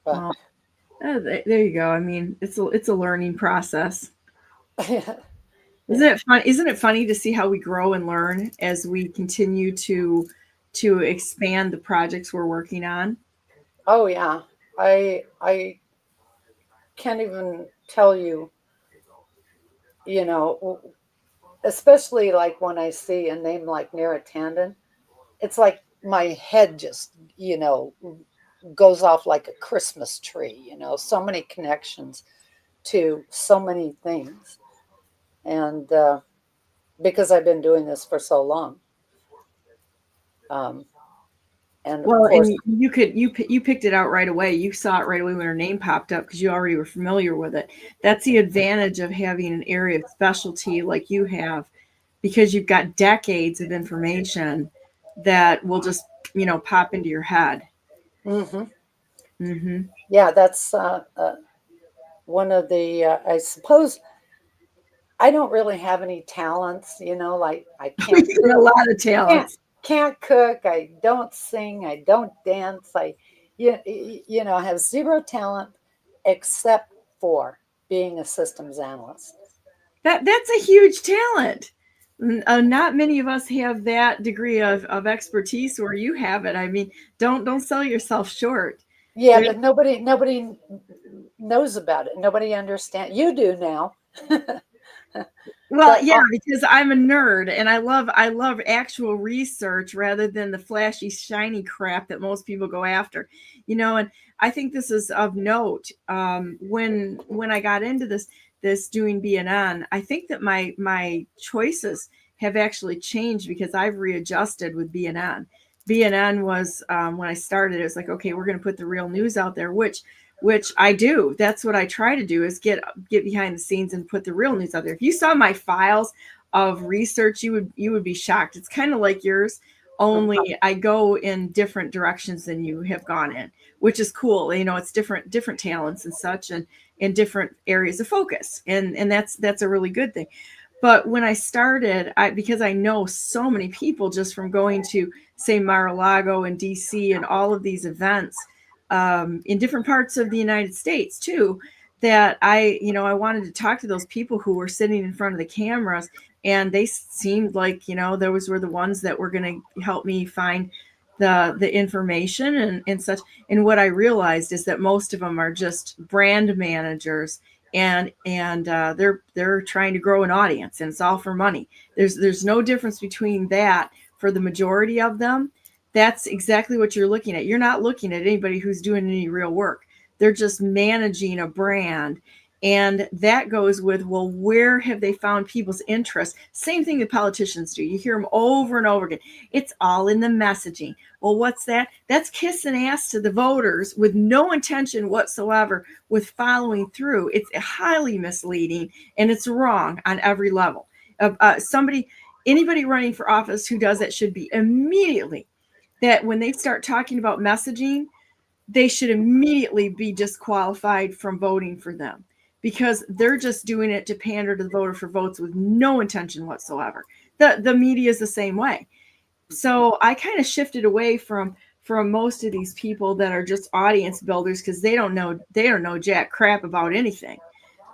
But there you go. I mean, it's a learning process. Isn't it funny to see how we grow and learn as we continue to expand the projects we're working on? Oh yeah. I can't even tell you, especially like when I see a name like Narragansett, it's like my head just, goes off like a Christmas tree, so many connections to so many things. And because I've been doing this for so long. And well, of course, and you picked it out right away. You saw it right away when her name popped up because you already were familiar with it. That's the advantage of having an area of specialty like you have, because you've got decades of information that will just pop into your head. Yeah, that's one of the. I suppose I don't really have any talents. Like I can't. A lot of talents. Can't cook. I don't sing. I don't dance. I have zero talent except for being a systems analyst. That's a huge talent. Not many of us have that degree of expertise where you have it. I mean, don't sell yourself short. Yeah, but nobody knows about it. Nobody understands. You do now. Well, yeah, because I'm a nerd and I love actual research rather than the flashy, shiny crap that most people go after. And I think this is of note. When I got into this doing BNN, I think that my choices have actually changed because I've readjusted with BNN. BNN was when I started, it was like, okay, we're going to put the real news out there, which I do. That's what I try to do, is get behind the scenes and put the real news out there. If you saw my files of research, you would be shocked. It's kind of like yours, only I go in different directions than you have gone in, which is cool. It's different talents and such, and in different areas of focus. And that's a really good thing. But when I started, because I know so many people just from going to, say, Mar-a-Lago and DC and all of these events, in different parts of the United States too, that I wanted to talk to those people who were sitting in front of the cameras, and they seemed like, those were the ones that were going to help me find the information and such. And what I realized is that most of them are just brand managers, and they're trying to grow an audience, and it's all for money. There's no difference between that for the majority of them. That's exactly what you're looking at. You're not looking at anybody who's doing any real work. They're just managing a brand. And that goes with, well, where have they found people's interest? Same thing that politicians do. You hear them over and over again. It's all in the messaging. Well, what's that? That's kissing ass to the voters with no intention whatsoever with following through. It's highly misleading, and it's wrong on every level. Somebody, anybody running for office who does that should be immediately, that when they start talking about messaging, they should immediately be disqualified from voting for them, because they're just doing it to pander to the voter for votes with no intention whatsoever. The media is the same way. So I kind of shifted away from most of these people that are just audience builders, because they don't know jack crap about anything.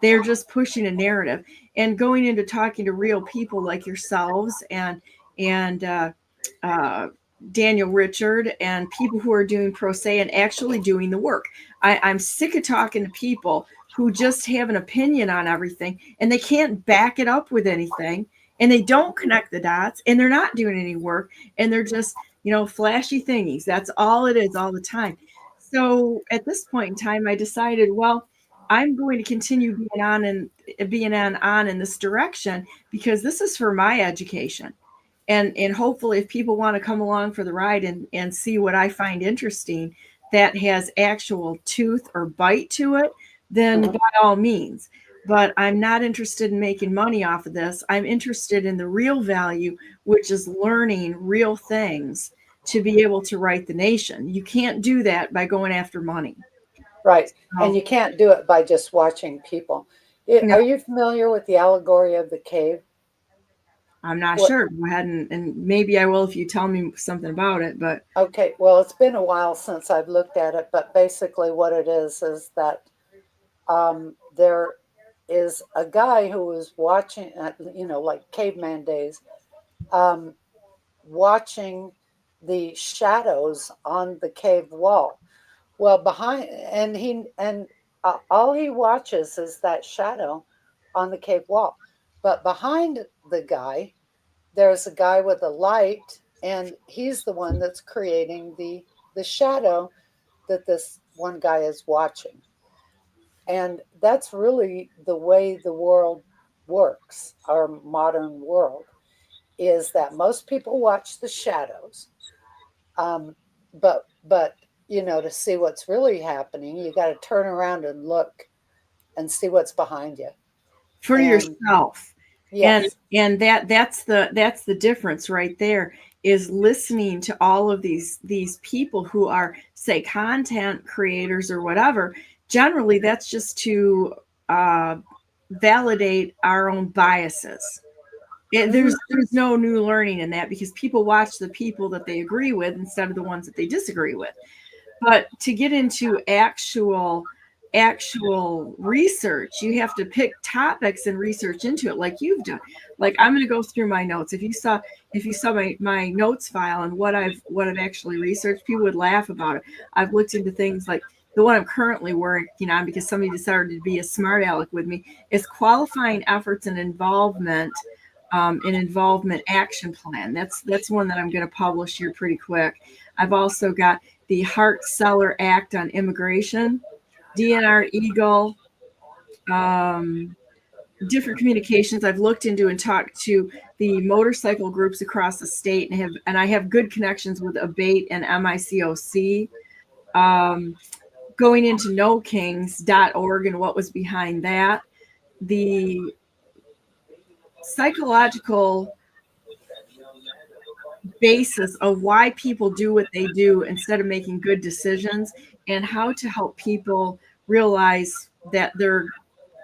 They're just pushing a narrative, and going into talking to real people like yourselves and Daniel Richard and people who are doing pro se and actually doing the work. I'm sick of talking to people who just have an opinion on everything and they can't back it up with anything, and they don't connect the dots, and they're not doing any work, and they're just, flashy thingies. That's all it is all the time. So at this point in time, I decided, well, I'm going to continue being on in this direction, because this is for my education. And hopefully if people want to come along for the ride and see what I find interesting that has actual tooth or bite to it, then by all means. But I'm not interested in making money off of this. I'm interested in the real value, which is learning real things to be able to right the nation. You can't do that by going after money. Right. So, And you can't do it by just watching people. no, Are you familiar with the allegory of the cave? I'm not What, sure. Go ahead and maybe I will if you tell me something about it. But okay, well, it's been a while since I've looked at it, but basically what it is that there is a guy who was watching, like caveman days, um, watching the shadows on the cave wall. Well, behind, and all he watches is that shadow on the cave wall. But behind the guy, there's a guy with a light, and he's the one that's creating the shadow that this one guy is watching. And that's really the way the world works, our modern world, is that most people watch the shadows. But to see what's really happening, you got to turn around and look and see what's behind you. for And yourself. yes, And that's the difference right there, is listening to all of these people who are, say, content creators or whatever. Generally that's just to validate our own biases. There's no new learning in that, because people watch the people that they agree with instead of the ones that they disagree with. But to get into actual research, you have to pick topics and research into it, like you've done. Like, I'm going to go through my notes. If you saw my notes file and what I've actually researched, people would laugh about it. I've looked into things like the one I'm currently working on, because somebody decided to be a smart aleck with me, is qualifying efforts and involvement. An involvement action plan. That's one that I'm going to publish here pretty quick. I've also got the Hart-Celler Act on Immigration, DNR Eagle, different communications. I've looked into and talked to the motorcycle groups across the state, and I have good connections with ABATE and MICOC. Going into knowkings.org and what was behind that. The psychological basis of why people do what they do instead of making good decisions, and how to help people realize that they're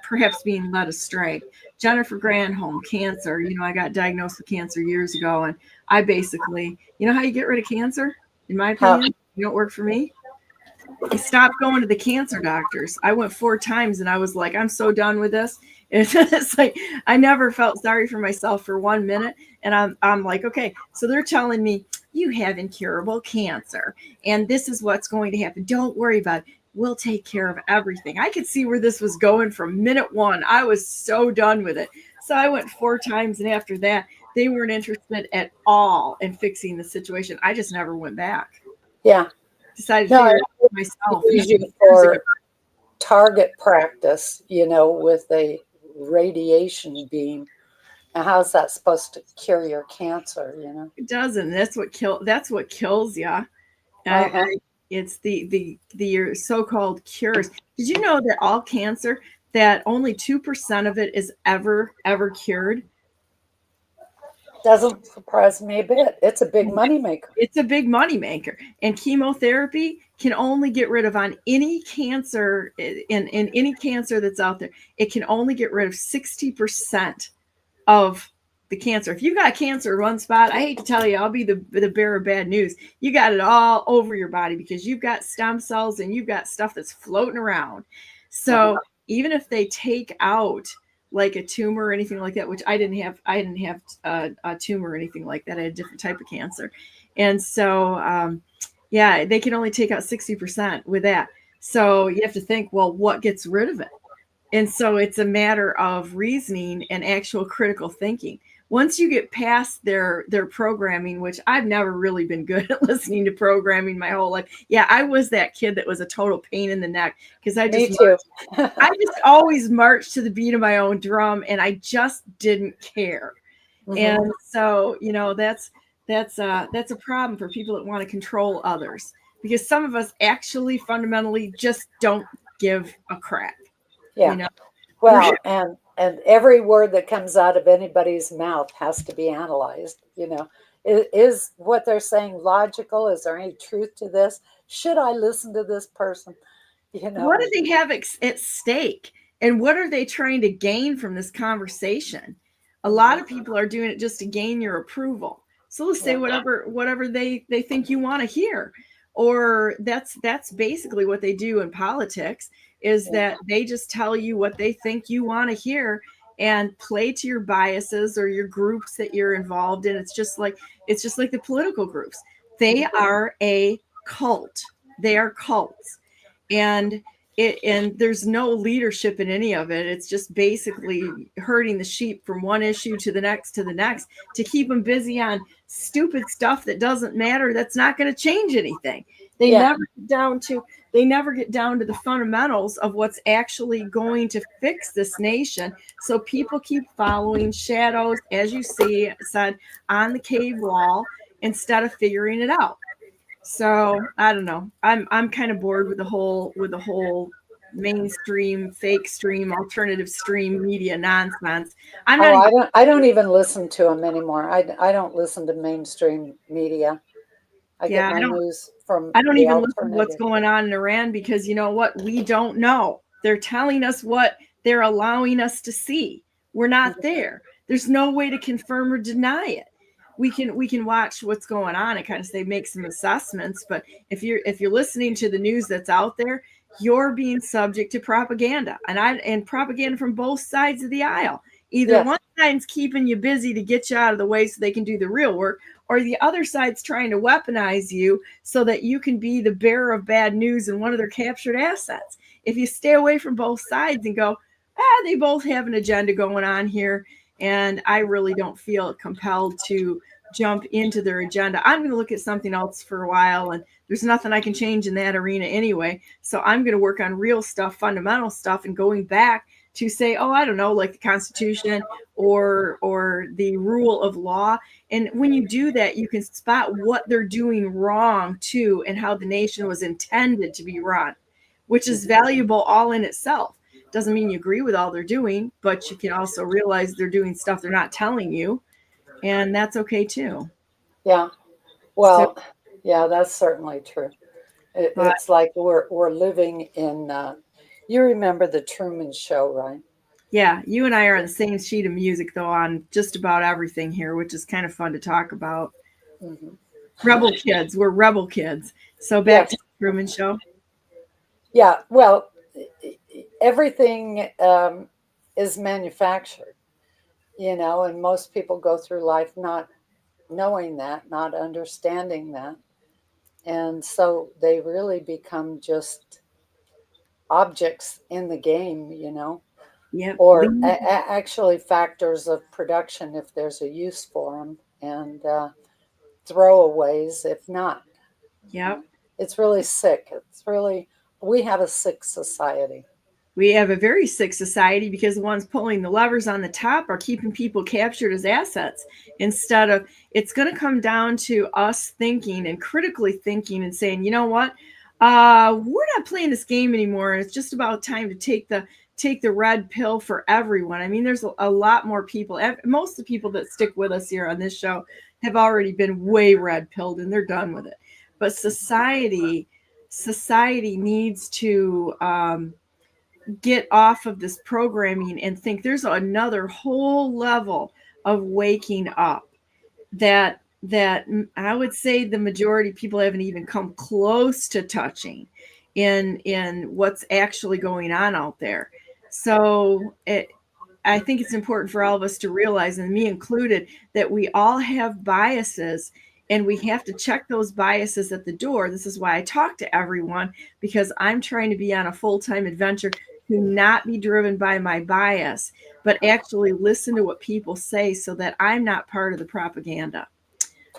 perhaps being led astray. Jennifer Granholm, cancer. I got diagnosed with cancer years ago, and I basically, how you get rid of cancer, in my opinion? You don't work for me. You stop going to the cancer doctors. I went 4 times and I was like, I'm so done with this. It's like, I never felt sorry for myself for 1 minute. And I'm like, okay, so they're telling me you have incurable cancer and this is what's going to happen. Don't worry about it. We'll take care of everything. I could see where this was going from minute 1. I was so done with it. So I went 4 times, and after that, they weren't interested at all in fixing the situation. I just never went back. yeah. Decided to figure it out myself. Usually for target practice, with a radiation beam. And how's that supposed to cure your cancer? It doesn't. That's what kills you. It's the your so-called cures. Did you know that all cancer, that only 2% of it is ever cured? Doesn't surprise me a bit. It's a big moneymaker. It's a big moneymaker. And chemotherapy can only get rid of on any cancer, in any cancer that's out there, it can only get rid of 60% of the cancer. If you've got cancer in one spot, I hate to tell you, I'll be the bearer of bad news. You got it all over your body because you've got stem cells and you've got stuff that's floating around. So even if they take out like a tumor or anything like that, which I didn't have a tumor or anything like that. I had a different type of cancer. And so, yeah, they can only take out 60% with that. So you have to think, well, what gets rid of it? And so it's a matter of reasoning and actual critical thinking. Once you get past their programming, which I've never really been good at listening to programming my whole life. Yeah, I was that kid that was a total pain in the neck because I just always marched to the beat of my own drum and I just didn't care. And so, you know, that's a problem for people that want to control others, because some of us actually fundamentally just don't give a crap. Yeah. You know? Well, and every word that comes out of anybody's mouth has to be analyzed. You know, is what they're saying logical? Is there any truth to this? Should I listen to this person? You know, what do they have at stake, and what are they trying to gain from this conversation? A lot of people are doing it just to gain your approval. So let's say whatever they think you want to hear, or that's basically what they do in politics. Is that they just tell you what they think you want to hear and play to your biases or your groups that you're involved in. It's just like the political groups. They are a cult. They are cults. And there's no leadership in any of it. It's just basically herding the sheep from one issue to the next to keep them busy on stupid stuff that doesn't matter. That's not going to change anything. They never get down to the fundamentals of what's actually going to fix this nation. So people keep following shadows, as you said, on the cave wall instead of figuring it out. So I don't know. I'm kind of bored with the whole mainstream, fake stream, alternative stream media nonsense. I don't even listen to them anymore. I don't listen to mainstream media. I get my news from. I don't even listen to what's going on in Iran, because you know what? We don't know. They're telling us what they're allowing us to see. We're not there. There's no way to confirm or deny it. We can watch what's going on and kind of say, make some assessments. But if you're listening to the news that's out there, you're being subject to propaganda and propaganda from both sides of the aisle. Either one side's keeping you busy to get you out of the way so they can do the real work, or the other side's trying to weaponize you so that you can be the bearer of bad news and one of their captured assets. If you stay away from both sides and go, they both have an agenda going on here, and I really don't feel compelled to jump into their agenda. I'm going to look at something else for a while, and there's nothing I can change in that arena anyway. So I'm going to work on real stuff, fundamental stuff, and going back to say, I don't know, like the Constitution or the rule of law. And when you do that, you can spot what they're doing wrong too, and how the nation was intended to be run, which is valuable all in itself. Doesn't mean you agree with all they're doing, but you can also realize they're doing stuff they're not telling you, and that's okay too. Yeah. Well, that's certainly true. It's like we're living in, you remember the Truman Show, right? Yeah, you and I are on the same sheet of music, though, on just about everything here, which is kind of fun to talk about. Rebel kids. We're rebel kids. So back to the Truman Show. Yeah, well, everything is manufactured, and most people go through life not knowing that, not understanding that. And so they really become just objects in the game, or actually factors of production if there's a use for them, and throwaways if not. Yep. It's really sick. We have a sick society. We have a very sick society because the ones pulling the levers on the top are keeping people captured as assets, instead of, it's going to come down to us thinking and critically thinking and saying, you know what, we're not playing this game anymore. And it's just about time to take take the red pill for everyone. I mean, there's a lot more people. Most of the people that stick with us here on this show have already been way red pilled and they're done with it. But society needs to get off of this programming and think there's another whole level of waking up that I would say the majority of people haven't even come close to touching in what's actually going on out there. So I think it's important for all of us to realize, and me included, that we all have biases and we have to check those biases at the door. This is why I talk to everyone, because I'm trying to be on a full-time adventure to not be driven by my bias, but actually listen to what people say so that I'm not part of the propaganda.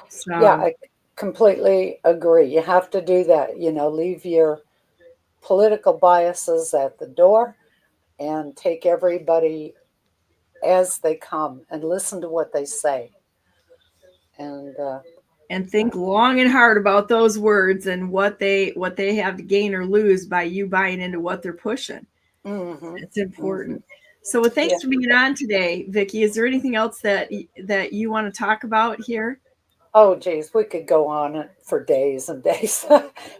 So, yeah, I completely agree. You have to do that. Leave your political biases at the door and take everybody as they come and listen to what they say. And think long and hard about those words and what they have to gain or lose by you buying into what they're pushing. Mm-hmm. It's important. So, well, thanks for being on today, Vicky. Is there anything else that you want to talk about here? Oh, geez, we could go on for days and days.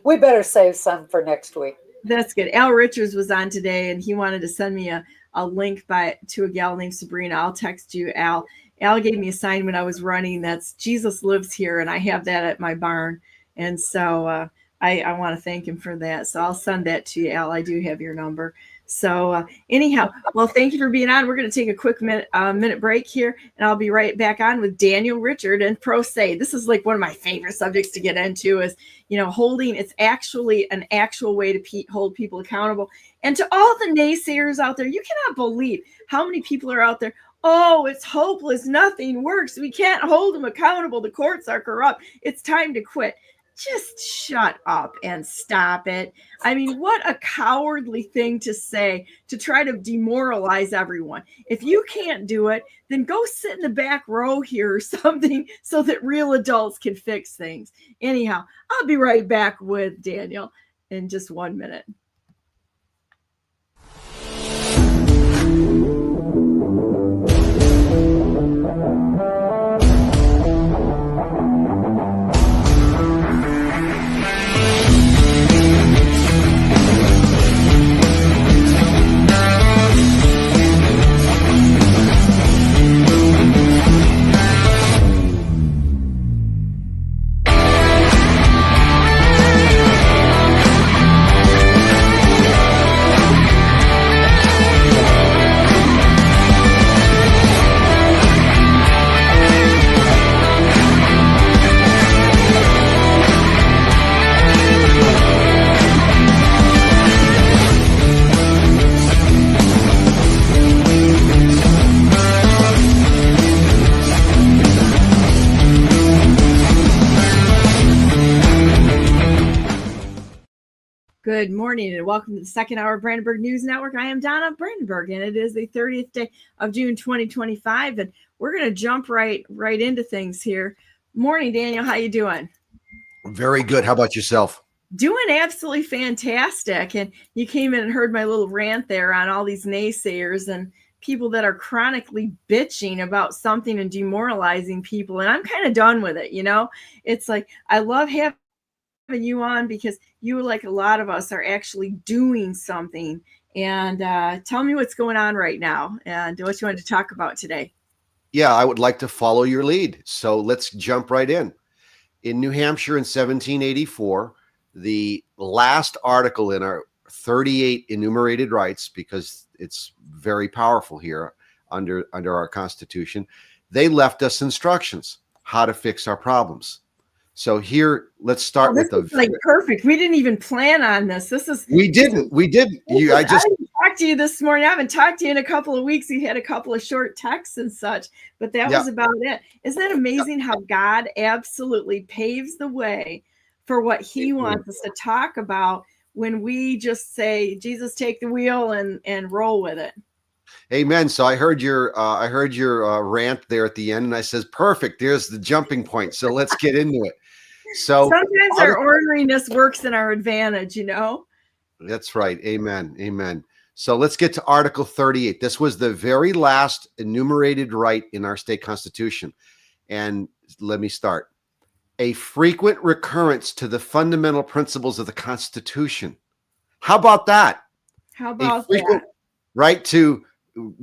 We better save some for next week. That's good. Al Richards was on today, and he wanted to send me a link to a gal named Sabrina. I'll text you, Al. Al gave me a sign when I was running that's Jesus Lives Here, and I have that at my barn. And so I want to thank him for that. So I'll send that to you, Al. I do have your number. So anyhow, well, thank you for being on. We're going to take a quick minute break here, and I'll be right back on with Daniel Richard and Pro Se. This is like one of my favorite subjects to get into is, holding. It's actually an actual way to hold people accountable. And to all the naysayers out there, you cannot believe how many people are out there. Oh, it's hopeless. Nothing works. We can't hold them accountable. The courts are corrupt. It's time to quit. Just shut up and stop it. I mean, what a cowardly thing to say, to try to demoralize everyone. If you can't do it, then go sit in the back row here or something so that real adults can fix things. Anyhow, I'll be right back with Daniel in just 1 minute. Good morning and welcome to the second hour of Brandenburg News Network. I am Donna Brandenburg and it is the 30th day of June 2025 and we're going to jump right into things here. Morning, Daniel. How you doing? Very good. How about yourself? Doing absolutely fantastic. And you came in and heard my little rant there on all these naysayers and people that are chronically bitching about something and demoralizing people. And I'm kind of done with it. It's like, I love having you on because you, like a lot of us, are actually doing something. And tell me what's going on right now and what you wanted to talk about today. Yeah, I would like to follow your lead. So let's jump right in. In New Hampshire in 1784, the last article in our 38 enumerated rights, because it's very powerful here under our Constitution, they left us instructions how to fix our problems. So here, let's start with the perfect. We didn't even plan on this. We didn't. I didn't talk to you this morning. I haven't talked to you in a couple of weeks. We had a couple of short texts and such, but that was about it. Isn't that amazing how God absolutely paves the way for what He wants us to talk about when we just say, "Jesus, take the wheel and roll with it." Amen. So I heard your rant there at the end, and I says, "Perfect. There's the jumping point. So let's get into it." So sometimes our orderliness works in our advantage, That's right. Amen. Amen. So let's get to Article 38. This was the very last enumerated right in our state constitution. And let me start. A frequent recurrence to the fundamental principles of the Constitution. How about that? How about frequent that? Right to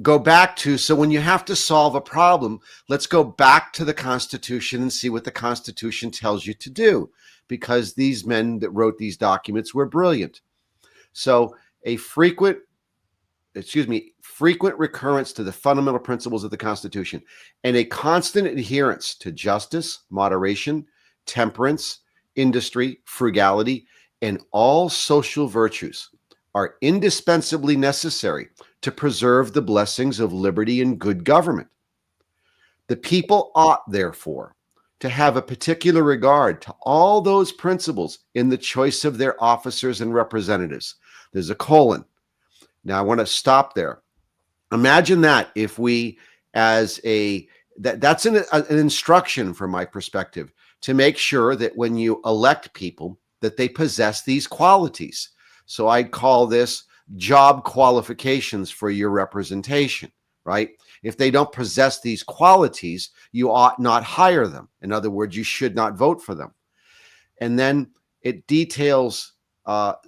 go back to. So when you have to solve a problem, let's go back to the Constitution and see what the Constitution tells you to do, because these men that wrote these documents were brilliant. So a frequent recurrence to the fundamental principles of the Constitution and a constant adherence to justice, moderation, temperance, industry, frugality, and all social virtues are indispensably necessary to preserve the blessings of liberty and good government. The people ought, therefore, to have a particular regard to all those principles in the choice of their officers and representatives. There's a colon. Now, I want to stop there. Imagine that if we, that's an instruction from my perspective, to make sure that when you elect people, that they possess these qualities. So I'd call this job qualifications for your representation, right? If they don't possess these qualities, you ought not hire them. In other words, you should not vote for them. And then it details,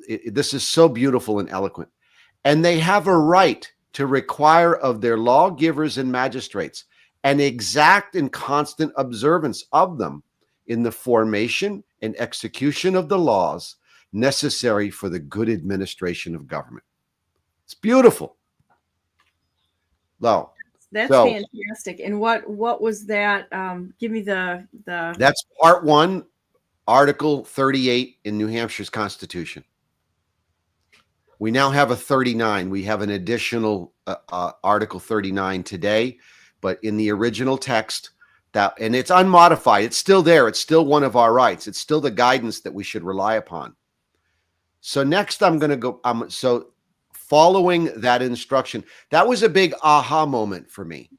this is so beautiful and eloquent. And they have a right to require of their lawgivers and magistrates an exact and constant observance of them in the formation and execution of the laws necessary for the good administration of government. It's beautiful. Well, that's fantastic. And what was that? Give me the. That's part 1, Article 38 in New Hampshire's Constitution. We now have a 39. We have an additional Article 39 today, but in the original text, and it's unmodified. It's still there. It's still one of our rights. It's still the guidance that we should rely upon. So next I'm going to go. So following that instruction, that was a big aha moment for me.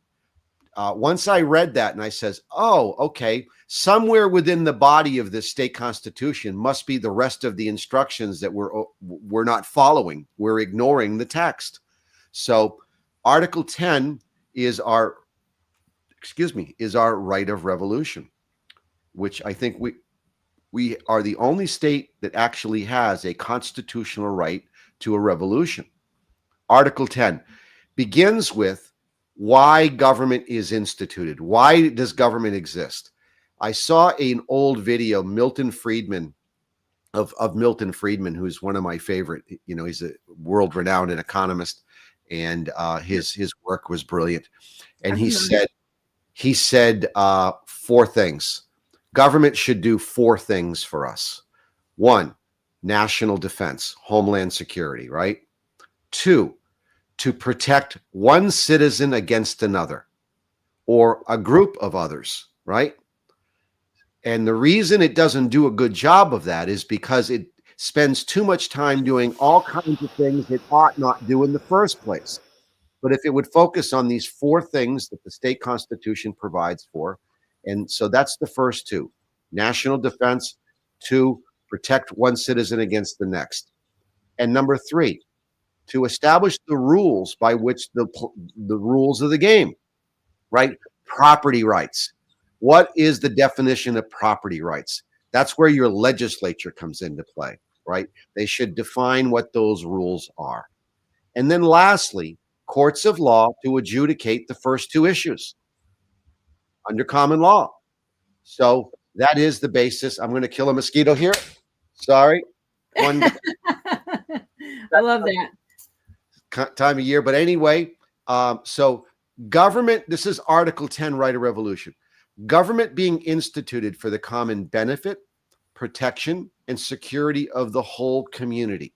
Once I read that and I says, oh, okay, somewhere within the body of this state constitution must be the rest of the instructions that we're not following. We're ignoring the text. So Article 10 is our right of revolution, which I think we are the only state that actually has a constitutional right to a revolution. Article 10 begins with why government is instituted. Why does government exist? I saw an old video, Milton Friedman, of Milton Friedman, who's one of my favorite. You know, he's a world-renowned economist, and his work was brilliant. And he said 4 things. Government should do 4 things for us. 1, national defense, homeland security, right? 2, to protect one citizen against another or a group of others, right? And the reason it doesn't do a good job of that is because it spends too much time doing all kinds of things it ought not do in the first place. But if it would focus on these 4 things that the state constitution provides for, and so that's the first 2, national defense, 2, protect one citizen against the next. And number 3, to establish the rules by which the rules of the game, right? Property rights. What is the definition of property rights? That's where your legislature comes into play, right? They should define what those rules are. And then lastly, courts of law to adjudicate the first 2 issues under common law. So that is the basis. I'm going to kill a mosquito here. Sorry. I love that. Time of year. But anyway, so government, this is Article 10, right of revolution. Government being instituted for the common benefit, protection, and security of the whole community.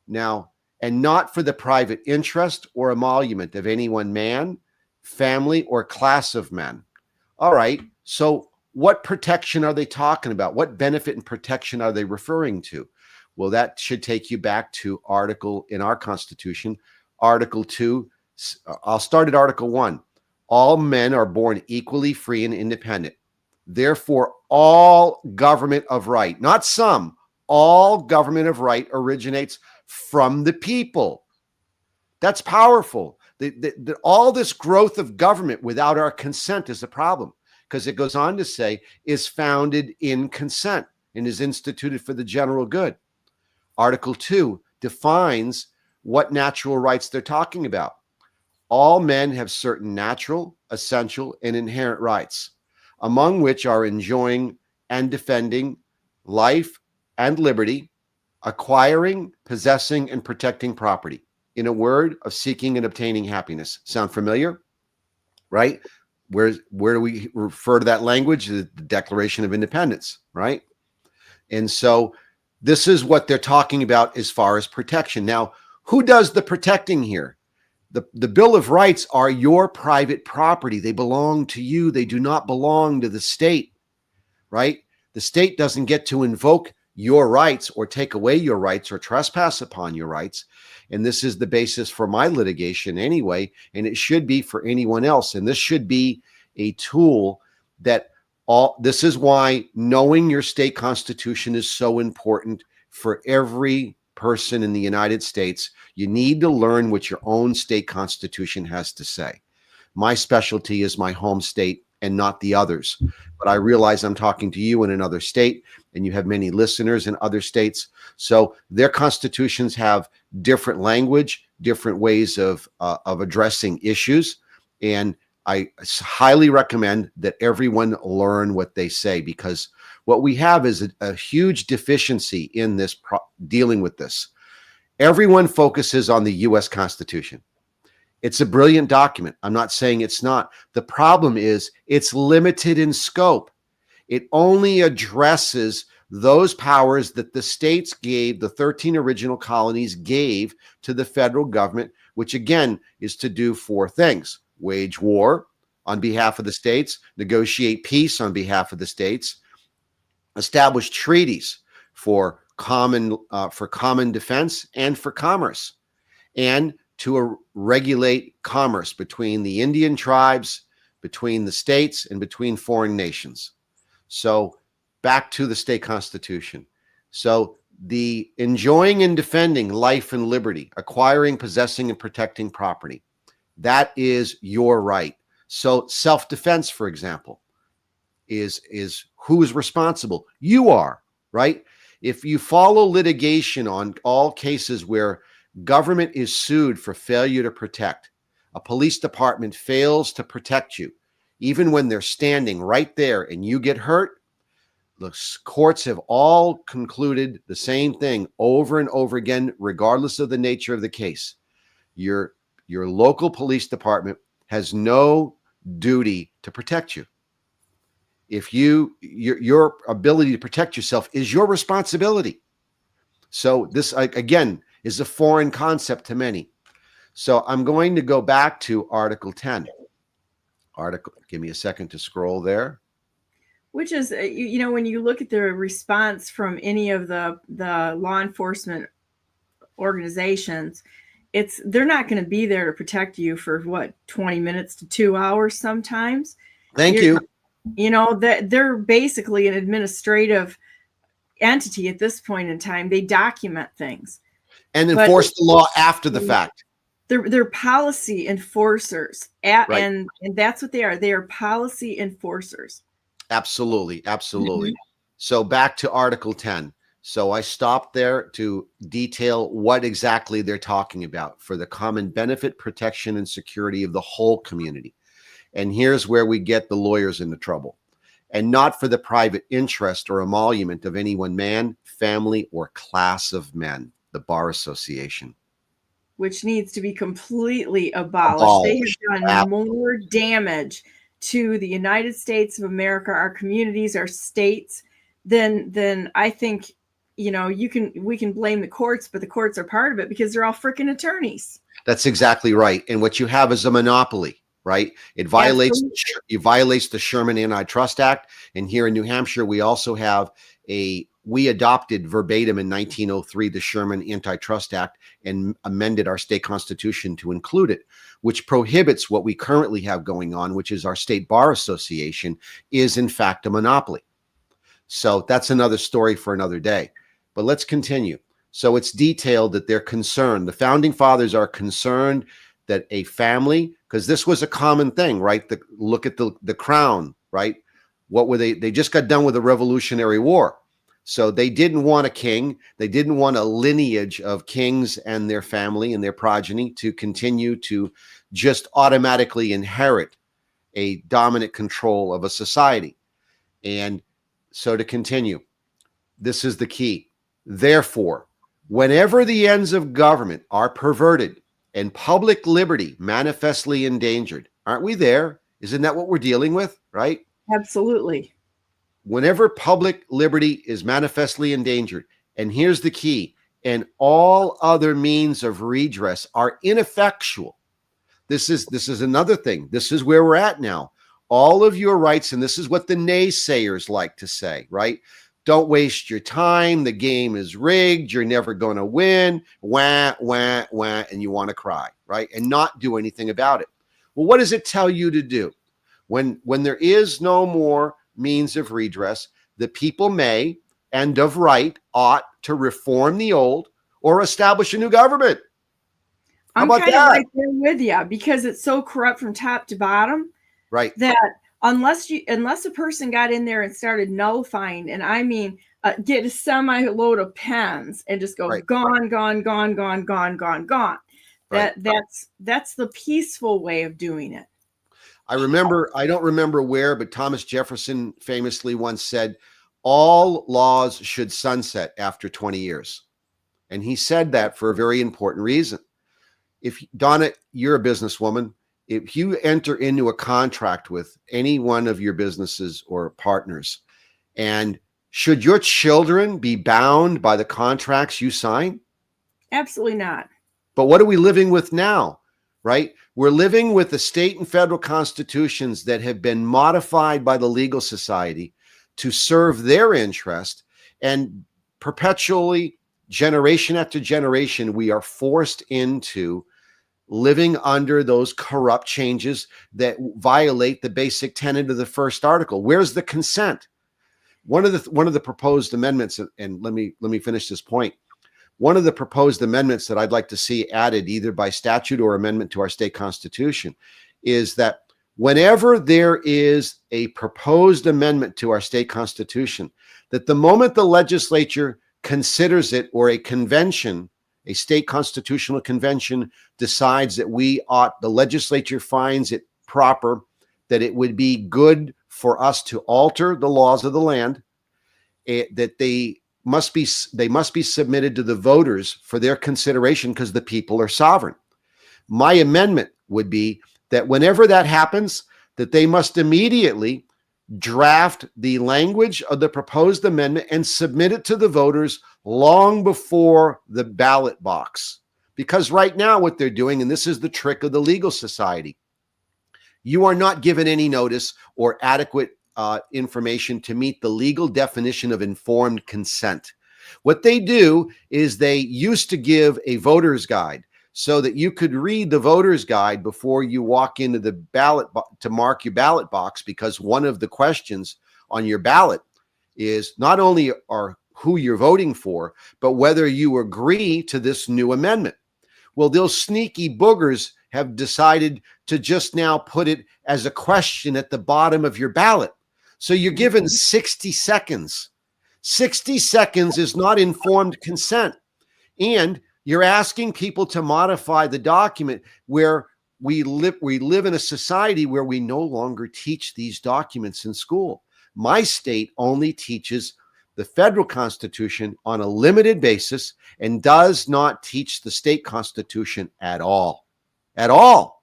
Now, and not for the private interest or emolument of any one man, family, or class of men. All right, so what protection are they talking about? What benefit and protection are they referring to? Well, that should take you back to article in our Constitution, Article 2. I'll start at Article 1. All men are born equally free and independent. Therefore, all government of right, not some, all government of right originates from the people. That's powerful. All this growth of government without our consent is a problem, because it goes on to say is founded in consent and is instituted for the general good. Article 2 defines what natural rights they're talking about. All men have certain natural, essential, and inherent rights, among which are enjoying and defending life and liberty, acquiring, possessing, and protecting property. In a word, of seeking and obtaining happiness. Sound familiar? Right? Where do we refer to that language? The Declaration of Independence, right? And so this is what they're talking about as far as protection. Now, who does the protecting here? The Bill of Rights are your private property. They belong to you. They do not belong to the state, right? The state doesn't get to invoke your rights or take away your rights or trespass upon your rights. And this is the basis for my litigation anyway, and it should be for anyone else. And this should be a tool that this is why knowing your state constitution is so important for every person in the United States. You need to learn what your own state constitution has to say. My specialty is my home state and not the others. But I realize I'm talking to you in another state, and you have many listeners in other states. So their constitutions have different language, different ways of addressing issues. And I highly recommend that everyone learn what they say, because what we have is a huge deficiency in this dealing with this. Everyone focuses on the U.S. Constitution. It's a brilliant document. I'm not saying it's not. The problem is it's limited in scope. It only addresses those powers that the states gave, the 13 original colonies gave to the federal government, which again is to do 4 things: wage war on behalf of the states, negotiate peace on behalf of the states, establish treaties for common defense and for commerce, and to regulate commerce between the Indian tribes, between the states, and between foreign nations. So back to the state constitution. So the enjoying and defending life and liberty, acquiring, possessing, and protecting property, that is your right. So self-defense, for example, is who is responsible? You are, right? If you follow litigation on all cases where government is sued for failure to protect, a police department fails to protect you, even when they're standing right there and you get hurt, the courts have all concluded the same thing over and over again, regardless of the nature of the case. Your local police department has no duty to protect you. If your ability to protect yourself is your responsibility. So this, again, is a foreign concept to many. So I'm going to go back to Article 10. Give me a second to scroll there. Which is, when you look at the response from any of the law enforcement organizations, they're not going to be there to protect you for 20 minutes to 2 hours sometimes. Thank you. They're basically an administrative entity at this point in time. They document things and enforce the law after the fact. They're policy enforcers, Right. and that's what they are. They are policy enforcers. Absolutely. So back to Article 10. So I stopped there to detail what exactly they're talking about for the common benefit, protection, and security of the whole community. And here's where we get the lawyers into trouble. And not for the private interest or emolument of any one man, family, or class of men, the Bar Association. Which needs to be completely abolished. They have done more damage to the United States of America, our communities, our states, than I think, we can blame the courts, but the courts are part of it because they're all freaking attorneys. That's exactly right. And what you have is a monopoly. Right? It violates the Sherman Antitrust Act. And here in New Hampshire, we also have we adopted verbatim in 1903 the Sherman Antitrust Act and amended our state constitution to include it, which prohibits what we currently have going on, which is our state bar association is in fact a monopoly. So that's another story for another day. But let's continue. So it's detailed that they're concerned. The founding fathers are concerned that a family, because this was a common thing, right? Look at the crown, right? What were they? They just got done with the Revolutionary War. So they didn't want a king. They didn't want a lineage of kings and their family and their progeny to continue to just automatically inherit a dominant control of a society. And so to continue, this is the key. Therefore, whenever the ends of government are perverted and public liberty manifestly endangered, aren't we there? Isn't that what we're dealing with, right? Absolutely. Whenever public liberty is manifestly endangered, and here's the key, and all other means of redress are ineffectual. This is another thing. This is where we're at now. All of your rights, and this is what the naysayers like to say, right? Don't waste your time. The game is rigged. You're never going to win. Wah, wah, wah, and you want to cry, right? And not do anything about it. Well, what does it tell you to do? When there is no more means of redress, the people may, and of right, ought to reform the old or establish a new government. How I'm about kind that? of right there with you, because it's so corrupt from top to bottom, Right. that unless a person got in there and started nullifying, and I mean get a semi load of pens and just go Right. gone, gone, gone, gone, gone, gone, gone. Right. That's the peaceful way of doing it. I don't remember where, but Thomas Jefferson famously once said, all laws should sunset after 20 years. And he said that for a very important reason. If Donna, you're a businesswoman, if you enter into a contract with any one of your businesses or partners, and should your children be bound by the contracts you sign? Absolutely not. But what are we living with now, right? We're living with the state and federal constitutions that have been modified by the legal society to serve their interest, and perpetually, generation after generation, we are forced into living under those corrupt changes that violate the basic tenet of the first article. Where's the consent? One of the proposed amendments, and let me finish this point. One of the proposed amendments that I'd like to see added either by statute or amendment to our state constitution is that whenever there is a proposed amendment to our state constitution, that the moment the legislature considers it, or a convention, a state constitutional convention decides that the legislature finds it proper, that it would be good for us to alter the laws of the land, that they must be submitted to the voters for their consideration, because the people are sovereign. My amendment would be that whenever that happens, that they must immediately draft the language of the proposed amendment and submit it to the voters long before the ballot box. Because right now what they're doing, and this is the trick of the legal society, you are not given any notice or adequate information to meet the legal definition of informed consent. What they do is they used to give a voter's guide so that you could read the voter's guide before you walk into the ballot to mark your ballot box, because one of the questions on your ballot is not only who you're voting for, but whether you agree to this new amendment. Well, those sneaky boogers have decided to just now put it as a question at the bottom of your ballot. So you're given 60 seconds. 60 seconds is not informed consent. And you're asking people to modify the document where we live in a society where we no longer teach these documents in school. My state only teaches the federal constitution on a limited basis and does not teach the state constitution at all. At all.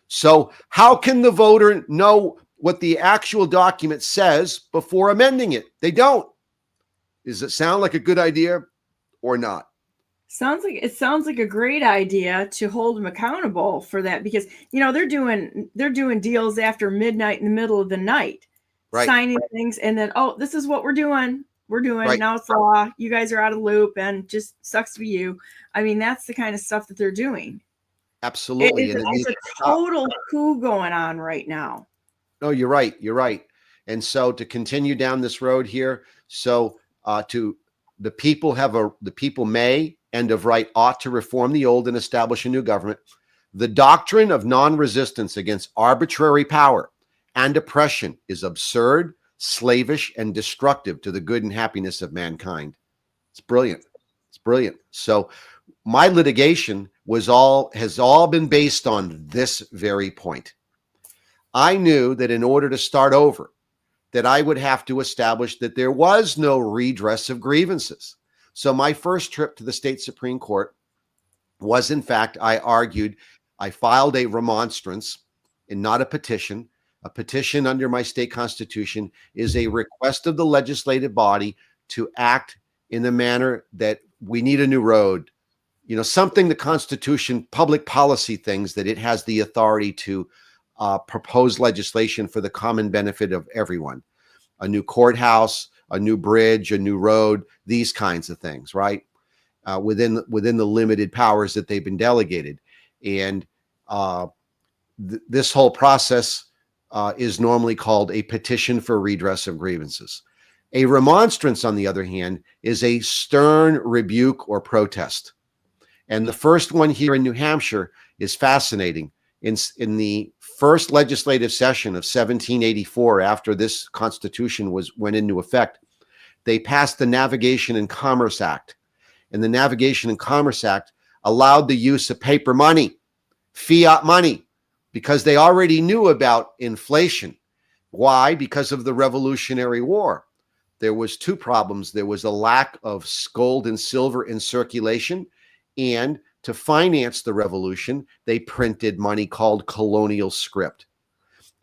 So how can the voter know what the actual document says before amending it? They don't. Does it sound like a good idea or not? Sounds like a great idea to hold them accountable for that, because they're doing deals after midnight in the middle of the night, right, signing things, and then this is what we're doing right now, it's law, you guys are out of loop, and just sucks to be you. I mean, that's the kind of stuff that they're doing. Absolutely. It's a total coup going on right now. No, you're right. And so to continue down this road here, so to the people may and of right ought to reform the old and establish a new government. The doctrine of non-resistance against arbitrary power and oppression is absurd, slavish, and destructive to the good and happiness of mankind. It's brilliant. It's brilliant. So my litigation has all been based on this very point. I knew that in order to start over, that I would have to establish that there was no redress of grievances. So my first trip to the state Supreme Court was, in fact, I filed a remonstrance and not a petition. A petition under my state constitution is a request of the legislative body to act in the manner that we need a new road. You know, something the Constitution, public policy things that it has the authority to propose legislation for the common benefit of everyone. A new courthouse, a new bridge, a new road, these kinds of things, right? Within the limited powers that they've been delegated. And this whole process is normally called a petition for redress of grievances. A remonstrance, on the other hand, is a stern rebuke or protest. And the first one here in New Hampshire is fascinating. In the first legislative session of 1784, after this Constitution went into effect, they passed the Navigation and Commerce Act. And the Navigation and Commerce Act allowed the use of paper money, fiat money, because they already knew about inflation. Why? Because of the Revolutionary War. There was two problems. There was a lack of gold and silver in circulation, and to finance the revolution, they printed money called colonial script.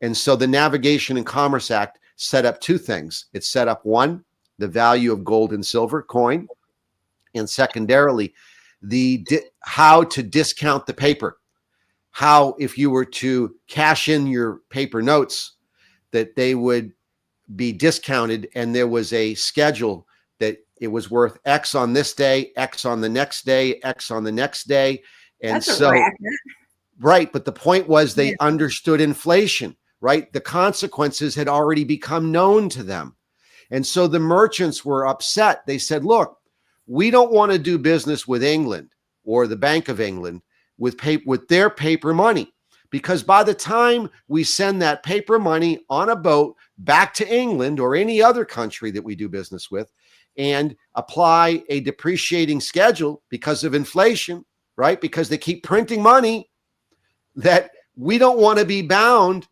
And so the Navigation and Commerce Act set up two things. It set up, one, the value of gold and silver coin, and secondarily, how to discount the paper. How, if you were to cash in your paper notes, that they would be discounted, and there was a schedule that it was worth X on this day, X on the next day, X on the next day. And That's so, a racket. right. But the point was they understood inflation, right? The consequences had already become known to them. And so the merchants were upset. They said, look, we don't want to do business with England or the Bank of England with their paper money, because by the time we send that paper money on a boat back to England or any other country that we do business with, and apply a depreciating schedule because of inflation, right? Because they keep printing money, that we don't want to be bound.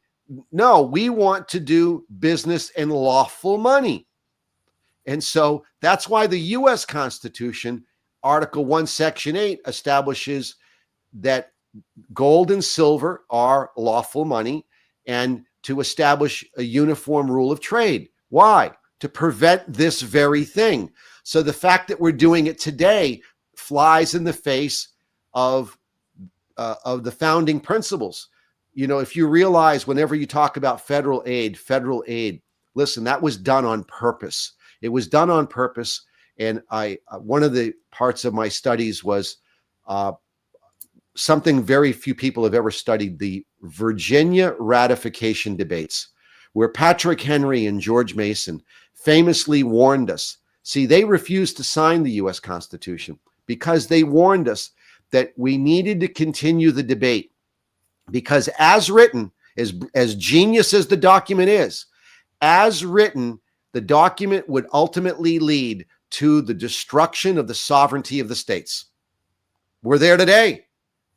No, we want to do business in lawful money. And so that's why the U.S. Constitution, Article 1, Section 8, establishes that gold and silver are lawful money, and to establish a uniform rule of trade. Why? To prevent this very thing. So the fact that we're doing it today flies in the face of the founding principles. You know, if you realize whenever you talk about federal aid, listen, that was done on purpose. It was done on purpose. And one of the parts of my studies was something very few people have ever studied, the Virginia ratification debates, where Patrick Henry and George Mason famously warned us. See, they refused to sign the U.S. Constitution because they warned us that we needed to continue the debate, because as written, as genius as the document is, as written, the document would ultimately lead to the destruction of the sovereignty of the states. We're there today.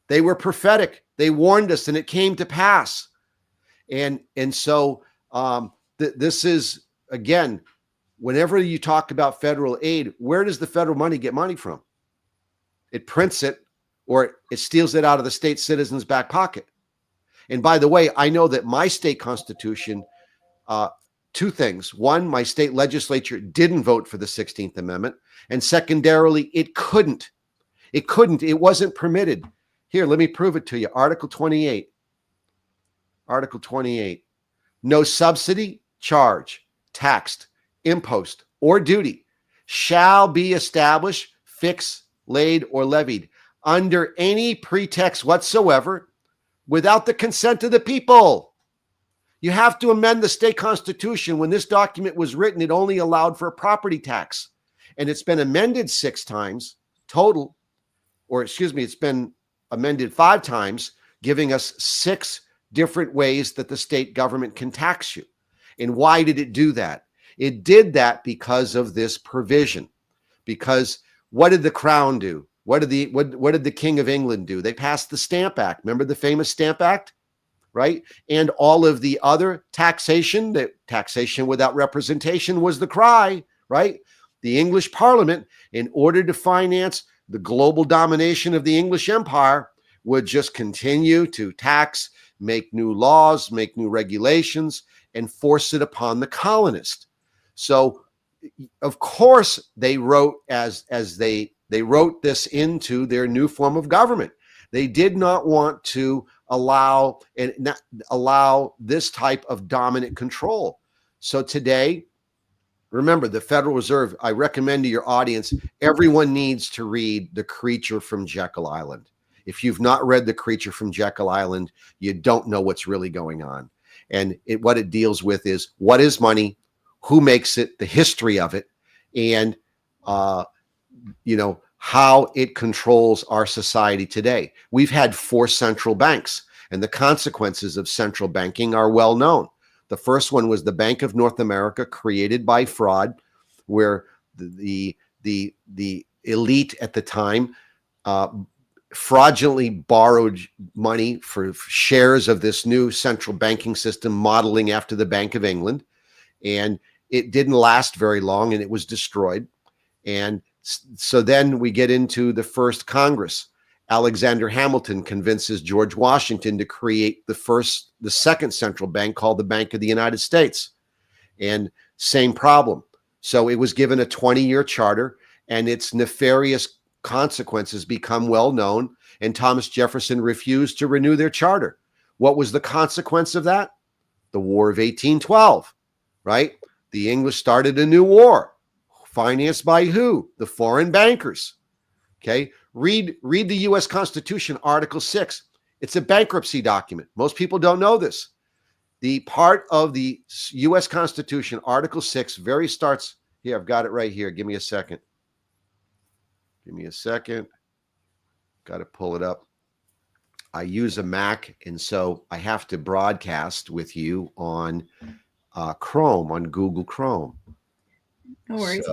They were prophetic. They warned us, and it came to pass. And so this is, again, whenever you talk about federal aid, where does the federal money get money from? It prints it, or it steals it out of the state citizens' back pocket. And by the way, I know that my state constitution, two things. One, my state legislature didn't vote for the 16th Amendment. And secondarily, it couldn't. It couldn't. It wasn't permitted. Here, let me prove it to you. Article 28. Article 28. No subsidy, charge, taxed, impost, or duty shall be established, fixed, laid, or levied under any pretext whatsoever without the consent of the people. You have to amend the state constitution. When this document was written, it only allowed for a property tax. And it's been amended 6 times total, or excuse me, it's been amended 5 times, giving us 6 different ways that the state government can tax you. And why did it do that? It did that because of this provision. Because what did the Crown do? What did the King of England do? They passed the Stamp Act. Remember the famous Stamp Act, right? And all of the other taxation, that taxation without representation was the cry, right? The English Parliament, in order to finance the global domination of the English Empire, would just continue to tax, make new laws, make new regulations, and force it upon the colonist. So, of course, they wrote they wrote this into their new form of government. They did not want to allow this type of dominant control. So today, remember, the Federal Reserve, I recommend to your audience, everyone needs to read The Creature from Jekyll Island. If you've not read The Creature from Jekyll Island, you don't know what's really going on. And what it deals with is, what is money, who makes it, the history of it, and how it controls our society today. We've had 4 central banks, and the consequences of central banking are well known. The first one was the Bank of North America, created by fraud, where the elite at the time fraudulently borrowed money for shares of this new central banking system modeling after the Bank of England. And it didn't last very long, and it was destroyed. And so then we get into the first Congress. Alexander Hamilton convinces George Washington to create the second central bank, called the Bank of the United States. And same problem. So it was given a 20-year charter, and its nefarious consequences become well known. And Thomas Jefferson refused to renew their charter. What was the consequence of that? The War of 1812, right? The English started a new war. Financed by who? The foreign bankers. Okay. Read the U.S. Constitution, Article 6. It's a bankruptcy document. Most people don't know this. The part of the U.S. Constitution, Article 6, starts here. I've got it right here. Give me a second. Got to pull it up. I use a Mac, and so I have to broadcast with you on Chrome, on Google Chrome. No worries.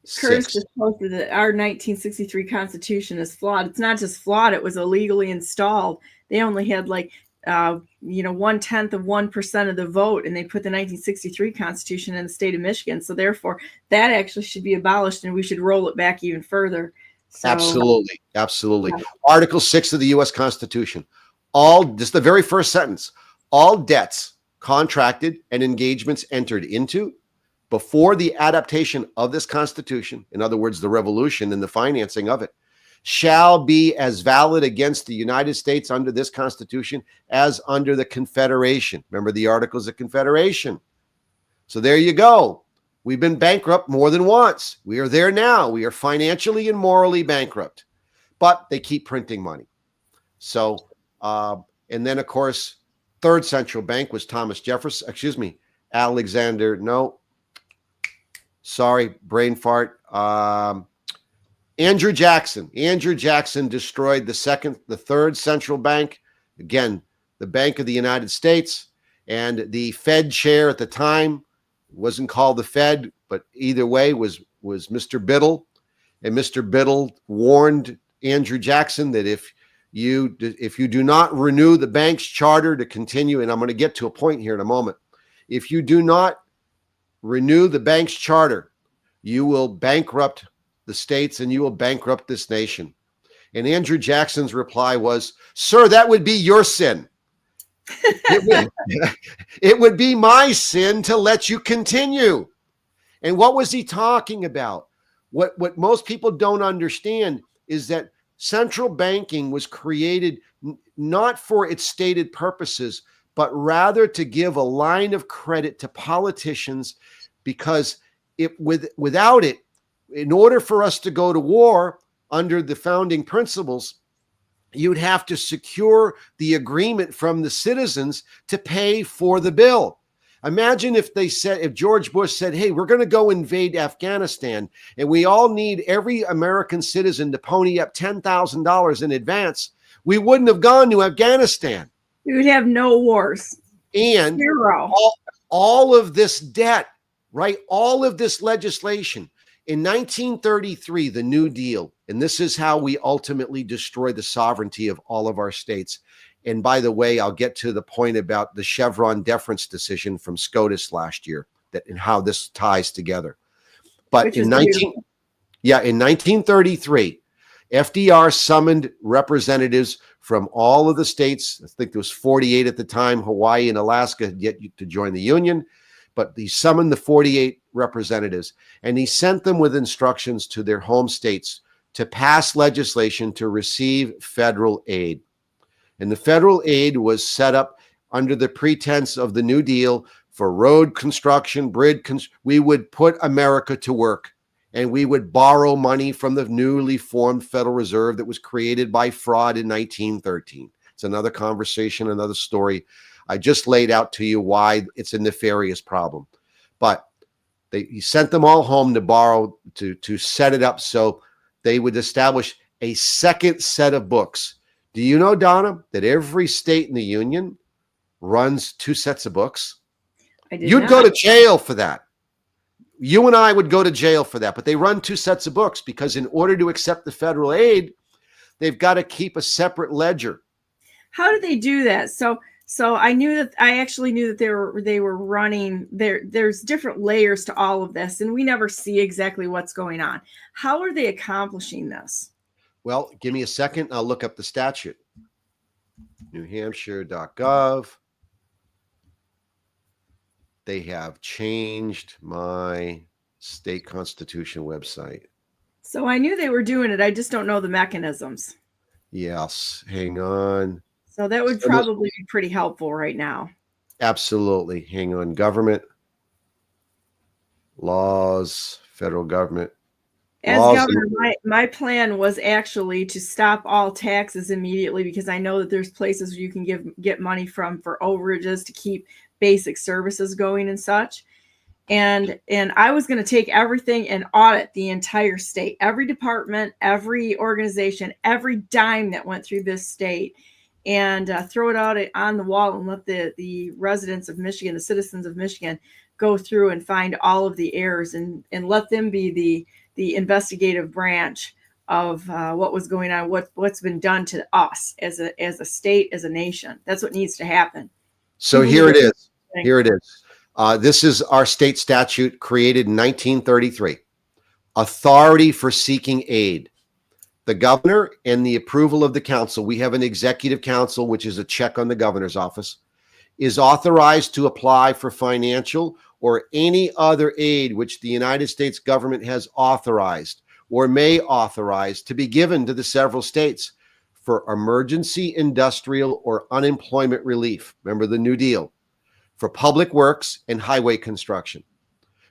So, Curtis just posted that our 1963 Constitution is flawed. It's not just flawed; it was illegally installed. They only had 1/10 of 1% of the vote, and they put the 1963 Constitution in the state of Michigan. So therefore, that actually should be abolished, and we should roll it back even further. So, absolutely. Yeah. Article 6 of the U.S. Constitution. Just the very first sentence: all debts contracted and engagements entered into before the adaptation of this Constitution, in other words, the revolution and the financing of it, shall be as valid against the United States under this Constitution as under the Confederation. Remember the Articles of Confederation. So there you go. We've been bankrupt more than once. We are there now. We are financially and morally bankrupt, but they keep printing money. So, and then of course, third central bank was brain fart. Andrew Jackson. Andrew Jackson destroyed the third central bank. Again, the Bank of the United States, and the Fed chair at the time wasn't called the Fed, but either way was Mr. Biddle. And Mr. Biddle warned Andrew Jackson that if you do not renew the bank's charter to continue, and I'm going to get to a point here in a moment, if you do not renew the bank's charter, you will bankrupt the states and you will bankrupt this nation. And Andrew Jackson's reply was, "Sir, that would be your sin. It would be my sin to let you continue." And what was he talking about? What most people don't understand is that central banking was created not for its stated purposes, but rather to give a line of credit to politicians, because without it, in order for us to go to war under the founding principles, you'd have to secure the agreement from the citizens to pay for the bill. Imagine if if George Bush said, hey, we're going to go invade Afghanistan and we all need every American citizen to pony up $10,000 in advance. We wouldn't have gone to Afghanistan. We would have no wars. And Zero. all of this debt, right? All of this legislation. In 1933, the New Deal, and this is how we ultimately destroy the sovereignty of all of our states. And by the way, I'll get to the point about the Chevron deference decision from SCOTUS last year and how this ties together. But in 1933, FDR summoned representatives from all of the states. I think there was 48 at the time. Hawaii and Alaska had yet to join the Union, but he summoned the 48 representatives and he sent them with instructions to their home states to pass legislation to receive federal aid. And the federal aid was set up under the pretense of the New Deal for road construction, we would put America to work, and we would borrow money from the newly formed Federal Reserve that was created by fraud in 1913. It's another conversation, another story. I just laid out to you why it's a nefarious problem. But he sent them all home to borrow, to set it up so they would establish a second set of books. Do you know, Donna, that every state in the Union runs two sets of books? You'd go to jail for that. You and I would go to jail for that. But they run two sets of books because in order to accept the federal aid, they've got to keep a separate ledger. How do they do that? So I actually knew that they were running there's different layers to all of this, and we never see exactly what's going on. How are they accomplishing this? Well, give me a second. I'll look up the statute. NewHampshire.gov. They have changed my state constitution website. So I knew they were doing it. I just don't know the mechanisms. Yes. Hang on. So that would probably be pretty helpful right now. Absolutely. Hang on. Government. Laws. Federal government. As governor, my plan was actually to stop all taxes immediately, because I know that there's places where you can get money from for overages to keep basic services going and such. And I was going to take everything and audit the entire state, every department, every organization, every dime that went through this state, and throw it out on the wall and let the residents of Michigan, the citizens of Michigan, go through and find all of the errors and let them be the investigative branch of what was going on, what's been done to us as a state, as a nation. That's what needs to happen. So here it is. Here it is. This is our state statute created in 1933. Authority for seeking aid. The governor and the approval of the council, we have an executive council, which is a check on the governor's office, is authorized to apply for financial or any other aid which the United States government has authorized or may authorize to be given to the several states for emergency industrial or unemployment relief. Remember the New Deal. For public works and highway construction,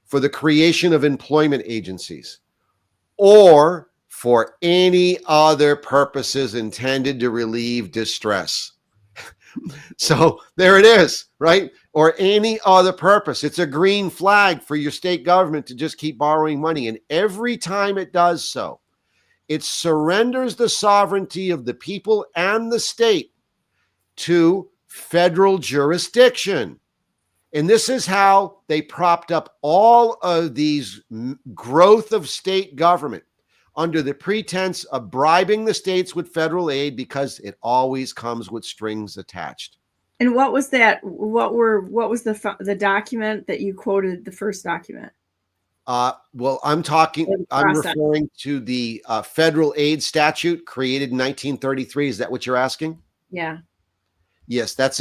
for the creation of employment agencies, or for any other purposes intended to relieve distress. So there it is, right? Or any other purpose. It's a green flag for your state government to just keep borrowing money. And every time it does so, it surrenders the sovereignty of the people and the state to federal jurisdiction. And this is how they propped up all of these growth of state government under the pretense of bribing the states with federal aid, because it always comes with strings attached. And what was that? What was the document that you quoted, the first document? Well, I'm referring to the federal aid statute created in 1933. Is that what you're asking? Yeah. Yes, that's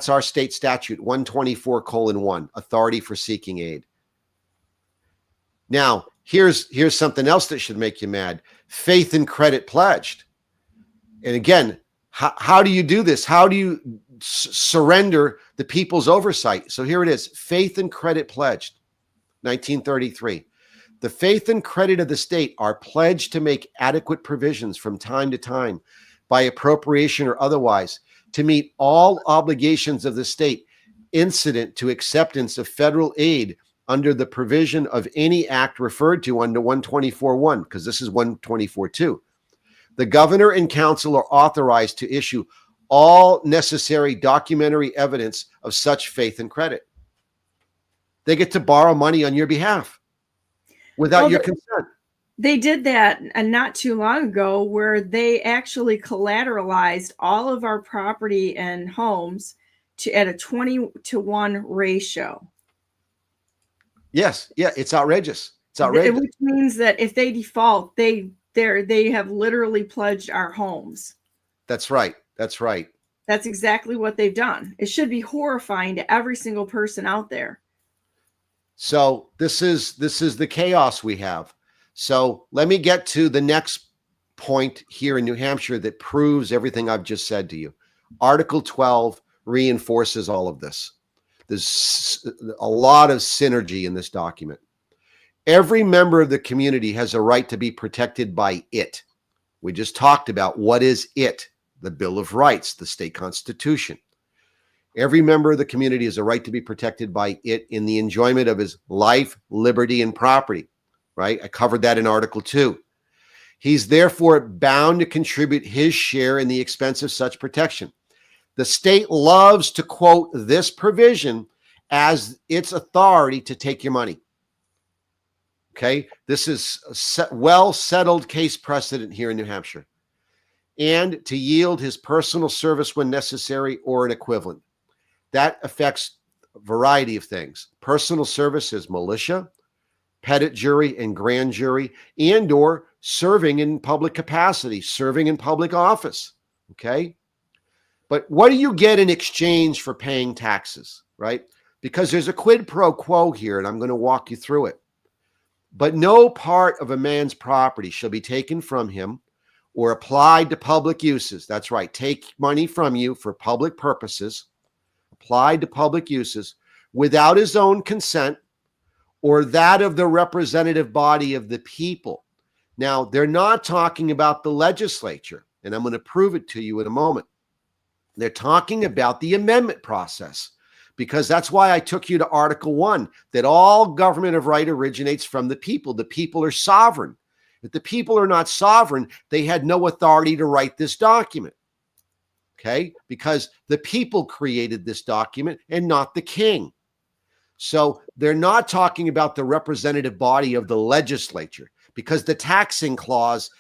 our state statute, 124:1, authority for seeking aid. Now, here's something else that should make you mad. Faith and credit pledged. And again, how do you do this? How do you surrender the people's oversight? So here it is, faith and credit pledged, 1933. The faith and credit of the state are pledged to make adequate provisions from time to time by appropriation or otherwise to meet all obligations of the state incident to acceptance of federal aid under the provision of any act referred to under 124.1, because this is 124.2. The governor and council are authorized to issue all necessary documentary evidence of such faith and credit. They get to borrow money on your behalf without your consent. They did that not too long ago, where they actually collateralized all of our property and homes at a 20-to-1 ratio. Yes, yeah, it's outrageous. It's outrageous. Which means that if they default, they have literally pledged our homes. That's right. That's right. That's exactly what they've done. It should be horrifying to every single person out there. So this is the chaos we have. So let me get to the next point here in New Hampshire that proves everything I've just said to you. Article 12 reinforces all of this. There's a lot of synergy in this document. Every member of the community has a right to be protected by it. We just talked about what is it, the Bill of Rights, the state constitution. Every member of the community has a right to be protected by it in the enjoyment of his life, liberty, and property, right? I covered that in Article 2. He's therefore bound to contribute his share in the expense of such protection. The state loves to quote this provision as its authority to take your money. Okay, this is a well-settled case precedent here in New Hampshire. And to yield his personal service when necessary or an equivalent. That affects a variety of things. Personal service is militia, petit jury and grand jury, and or serving in public capacity, serving in public office, okay? But what do you get in exchange for paying taxes, right? Because there's a quid pro quo here, and I'm going to walk you through it. But no part of a man's property shall be taken from him or applied to public uses. That's right. Take money from you for public purposes, applied to public uses, without his own consent or that of the representative body of the people. Now, they're not talking about the legislature, and I'm going to prove it to you in a moment. They're talking about the amendment process, because that's why I took you to Article 1, that all government of right originates from the people. The people are sovereign. If the people are not sovereign, they had no authority to write this document, okay? Because the people created this document and not the king. So they're not talking about the representative body of the legislature, because the taxing clause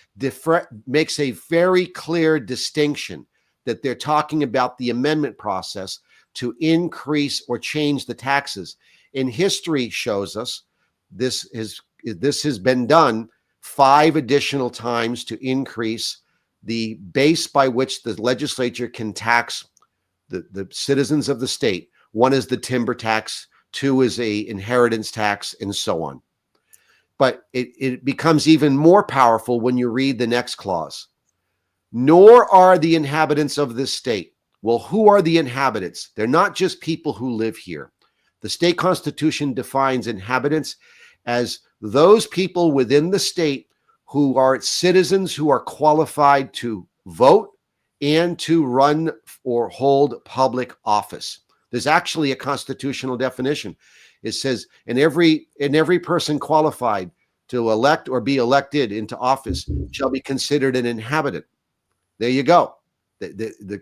makes a very clear distinction that they're talking about the amendment process to increase or change the taxes. And history shows us this has been done 5 additional times to increase the base by which the legislature can tax the citizens of the state. 1 is the timber tax, 2 is a inheritance tax, and so on. But it becomes even more powerful when you read the next clause. Nor are the inhabitants of this state. Well, who are the inhabitants? They're not just people who live here. The state constitution defines inhabitants as those people within the state who are citizens who are qualified to vote and to run or hold public office. There's actually a constitutional definition. It says, and every person qualified to elect or be elected into office shall be considered an inhabitant. There you go.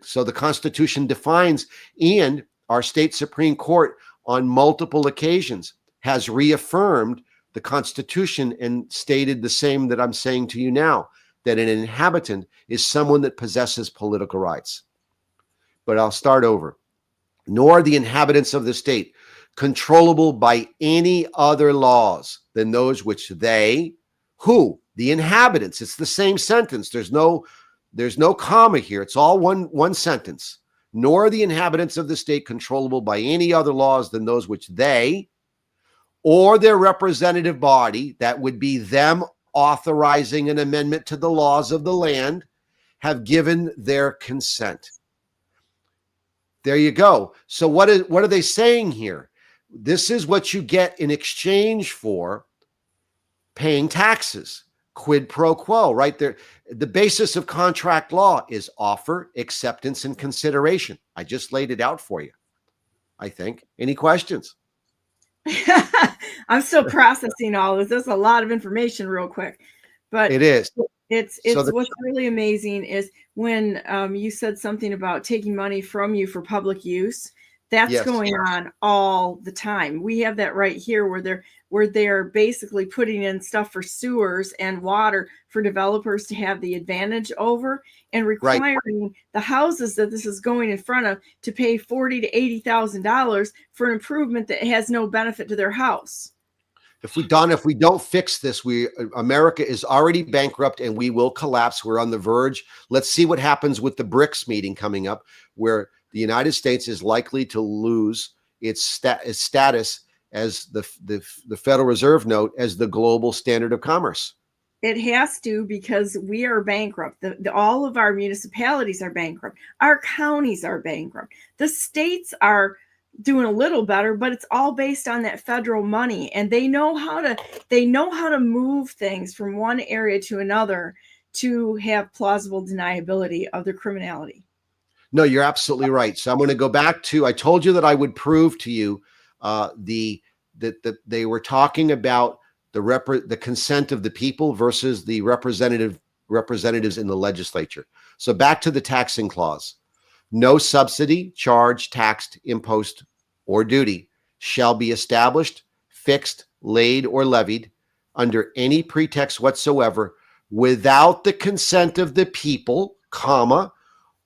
So the Constitution defines, and our state Supreme Court on multiple occasions has reaffirmed the Constitution and stated the same that I'm saying to you now, that an inhabitant is someone that possesses political rights. But I'll start over. Nor the inhabitants of the state controllable by any other laws than those which they, who? The inhabitants. It's the same sentence. There's no comma here. It's all one sentence. Nor are the inhabitants of the state controllable by any other laws than those which they or their representative body, that would be them authorizing an amendment to the laws of the land, have given their consent. There you go. So what are they saying here? This is what you get in exchange for paying taxes. Quid pro quo, right there. The basis of contract law is offer, acceptance, and consideration. I just laid it out for you. I think. Any questions? I'm still processing all this. There's a lot of information real quick, but It is. it's what's really amazing is when you said something about taking money from you for public use. That's going on all the time. We have that right here where they're basically putting in stuff for sewers and water for developers to have the advantage over, and requiring the houses that this is going in front of to pay $40,000 to $80,000 for an improvement that has no benefit to their house. If we don't fix this, America is already bankrupt and we will collapse. We're on the verge. Let's see what happens with the BRICS meeting coming up, where the United States is likely to lose its status as the Federal Reserve note as the global standard of commerce. It has to, because we are bankrupt. All of our municipalities are bankrupt. Our counties are bankrupt. The states are doing a little better, but it's all based on that federal money, and they know how to move things from one area to another to have plausible deniability of their criminality. No, you're absolutely right. So I'm going to go back to, I told you that I would prove to you that they were talking about the consent of the people versus the representatives in the legislature. So back to the taxing clause. No subsidy, charge, taxed, impost, or duty shall be established, fixed, laid, or levied under any pretext whatsoever without the consent of the people, comma,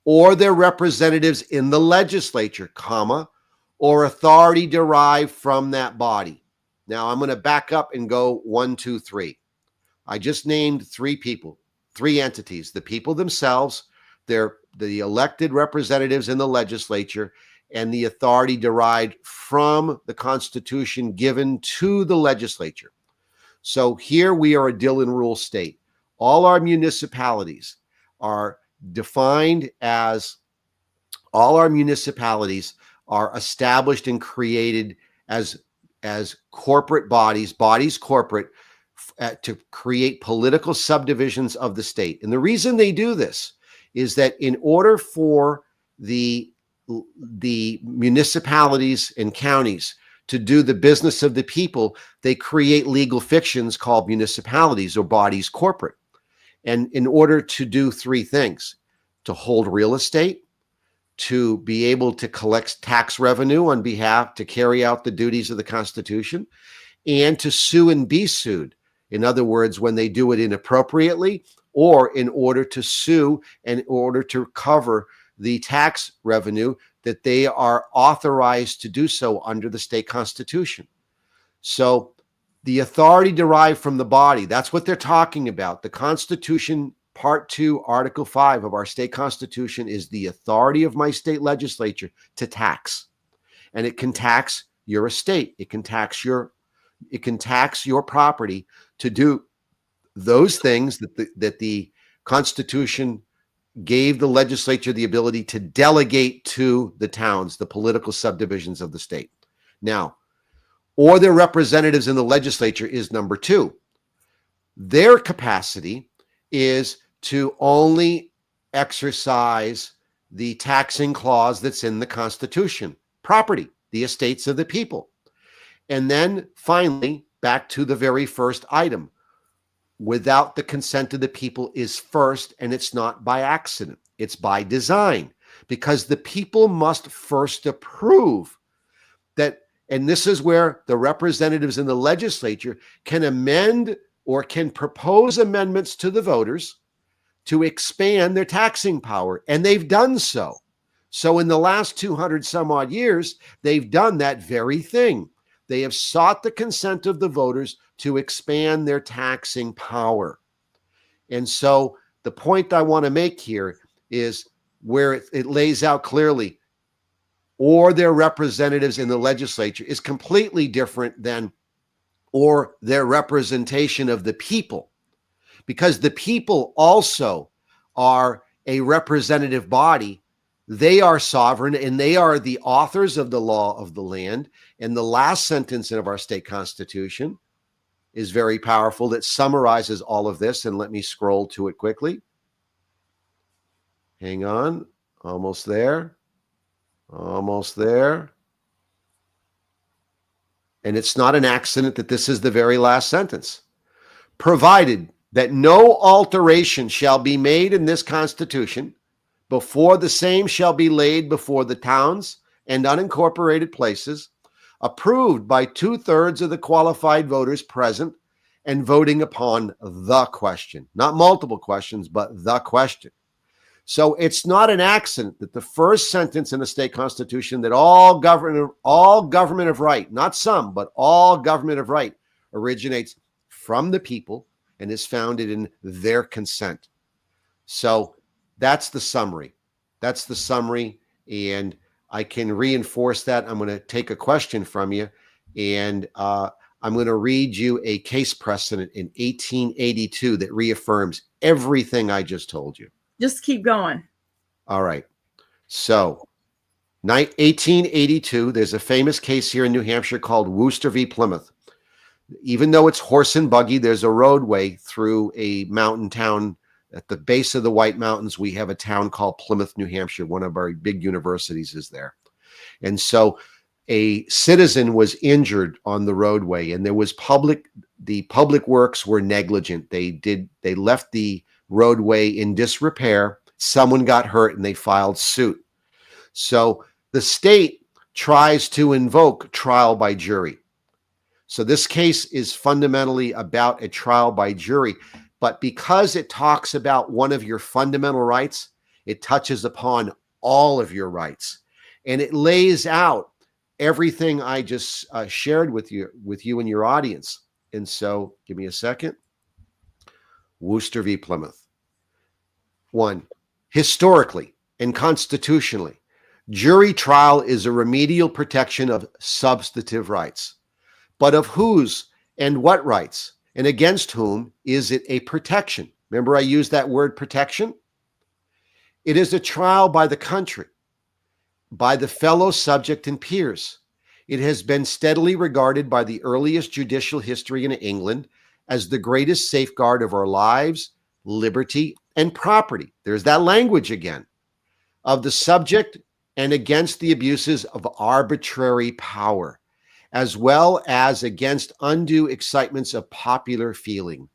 or their representatives in the legislature, comma, or authority derived from that body. Now I'm going to back up and go 1, 2, 3. I just named 3 people, 3 entities: the people themselves, the elected representatives in the legislature, and the authority derived from the Constitution given to the legislature. So here we are a Dillon rule state. All our municipalities are defined as, all our municipalities are established and created as corporate bodies corporate to create political subdivisions of the state. And the reason they do this is that in order for the municipalities and counties to do the business of the people, they create legal fictions called municipalities or bodies corporate. And in order to do 3 things: to hold real estate, to be able to collect tax revenue on behalf, to carry out the duties of the Constitution, and to sue and be sued. In other words, when they do it inappropriately, or in order to sue and in order to recover the tax revenue that they are authorized to do so under the state constitution. So the authority derived from the body, that's what they're talking about. The Constitution, Part 2, Article 5 of our state constitution is the authority of my state legislature to tax. And it can tax your estate. It can tax your property to do those things that the Constitution gave the legislature the ability to delegate to the towns, the political subdivisions of the state. Now, or their representatives in the legislature is number 2. Their capacity is to only exercise the taxing clause that's in the Constitution, property, the estates of the people. And then finally, back to the very first item, without the consent of the people is first, and it's not by accident. It's by design, because the people must first approve that. And this is where the representatives in the legislature can amend or can propose amendments to the voters to expand their taxing power. And they've done so. So in the last 200 some odd years, they've done that very thing. They have sought the consent of the voters to expand their taxing power. And so the point I want to make here is where it lays out clearly, or their representatives in the legislature, is completely different than or their representation of the people, because the people also are a representative body. They are sovereign and they are the authors of the law of the land. And the last sentence of our state constitution is very powerful. That summarizes all of this. And let me scroll to it quickly. Hang on. Almost there. Almost there. and it's not an accident that this is the very last sentence, provided that no alteration shall be made in this Constitution before the same shall be laid before the towns and unincorporated places, approved by 2/3 of the qualified voters present and voting upon the question, not multiple questions, but the question. So it's not an accident that the first sentence in the state constitution that all government of right, not some, but all government of right, originates from the people and is founded in their consent. So that's the summary. That's the summary. And I can reinforce that. I'm going to take a question from you, and I'm going to read you a case precedent in 1882 that reaffirms everything I just told you. Just keep going. All right. So 1882, there's a famous case here in New Hampshire called Worcester v. Plymouth. Even though it's horse and buggy, there's a roadway through a mountain town. At the base of the White Mountains, we have a town called Plymouth, New Hampshire. One of our big universities is there. And so a citizen was injured on the roadway, and there was the public works were negligent. They left the roadway in disrepair. Someone got hurt and they filed suit. So the state tries to invoke trial by jury. So this case is fundamentally about a trial by jury, but because it talks about one of your fundamental rights, it touches upon all of your rights, and it lays out everything I just shared with you and your audience. And so give me a second. Worcester v. Plymouth. 1, historically and constitutionally, jury trial is a remedial protection of substantive rights. But of whose and what rights and against whom is it a protection? Remember, I used that word protection? It is a trial by the country, by the fellow subject and peers. It has been steadily regarded by the earliest judicial history in England as the greatest safeguard of our lives, liberty, and property. There's that language again, of the subject and against the abuses of arbitrary power, as well as against undue excitements of popular feeling.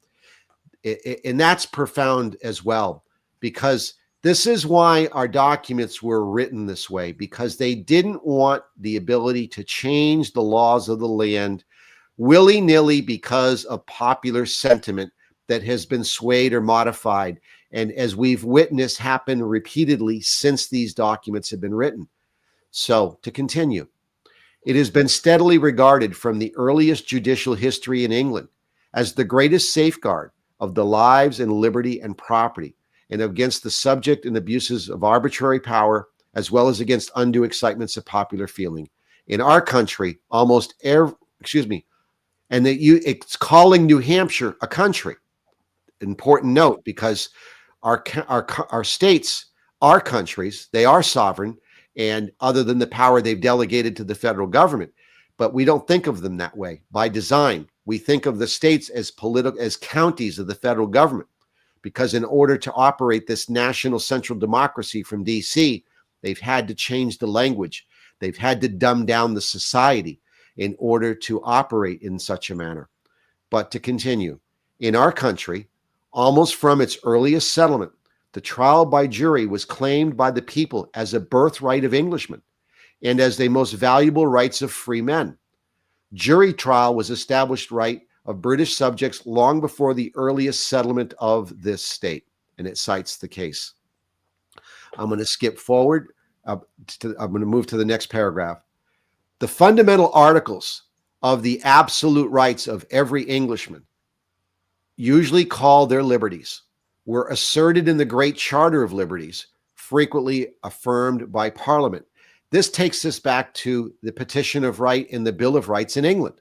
And that's profound as well, because this is why our documents were written this way, because they didn't want the ability to change the laws of the land willy-nilly because of popular sentiment that has been swayed or modified. And as we've witnessed happen repeatedly since these documents have been written. So to continue, it has been steadily regarded from the earliest judicial history in England as the greatest safeguard of the lives and liberty and property, and against the subject and abuses of arbitrary power, as well as against undue excitements of popular feeling. In our country, and that it's calling New Hampshire a country. Important note, because our states are countries, they are sovereign, and other than the power they've delegated to the federal government, but we don't think of them that way by design. We think of the states as counties of the federal government, because in order to operate this national central democracy from DC, they've had to change the language. They've had to dumb down the society in order to operate in such a manner. But to continue, in our country, almost from its earliest settlement, the trial by jury was claimed by the people as a birthright of Englishmen and as the most valuable rights of free men. Jury trial was established right of British subjects long before the earliest settlement of this state, and it cites the case. I'm going to skip forward. I'm going to move to the next paragraph. The fundamental articles of the absolute rights of every Englishman, usually called their liberties, were asserted in the Great Charter of Liberties, frequently affirmed by Parliament. This takes us back to the Petition of Right and the Bill of Rights in England.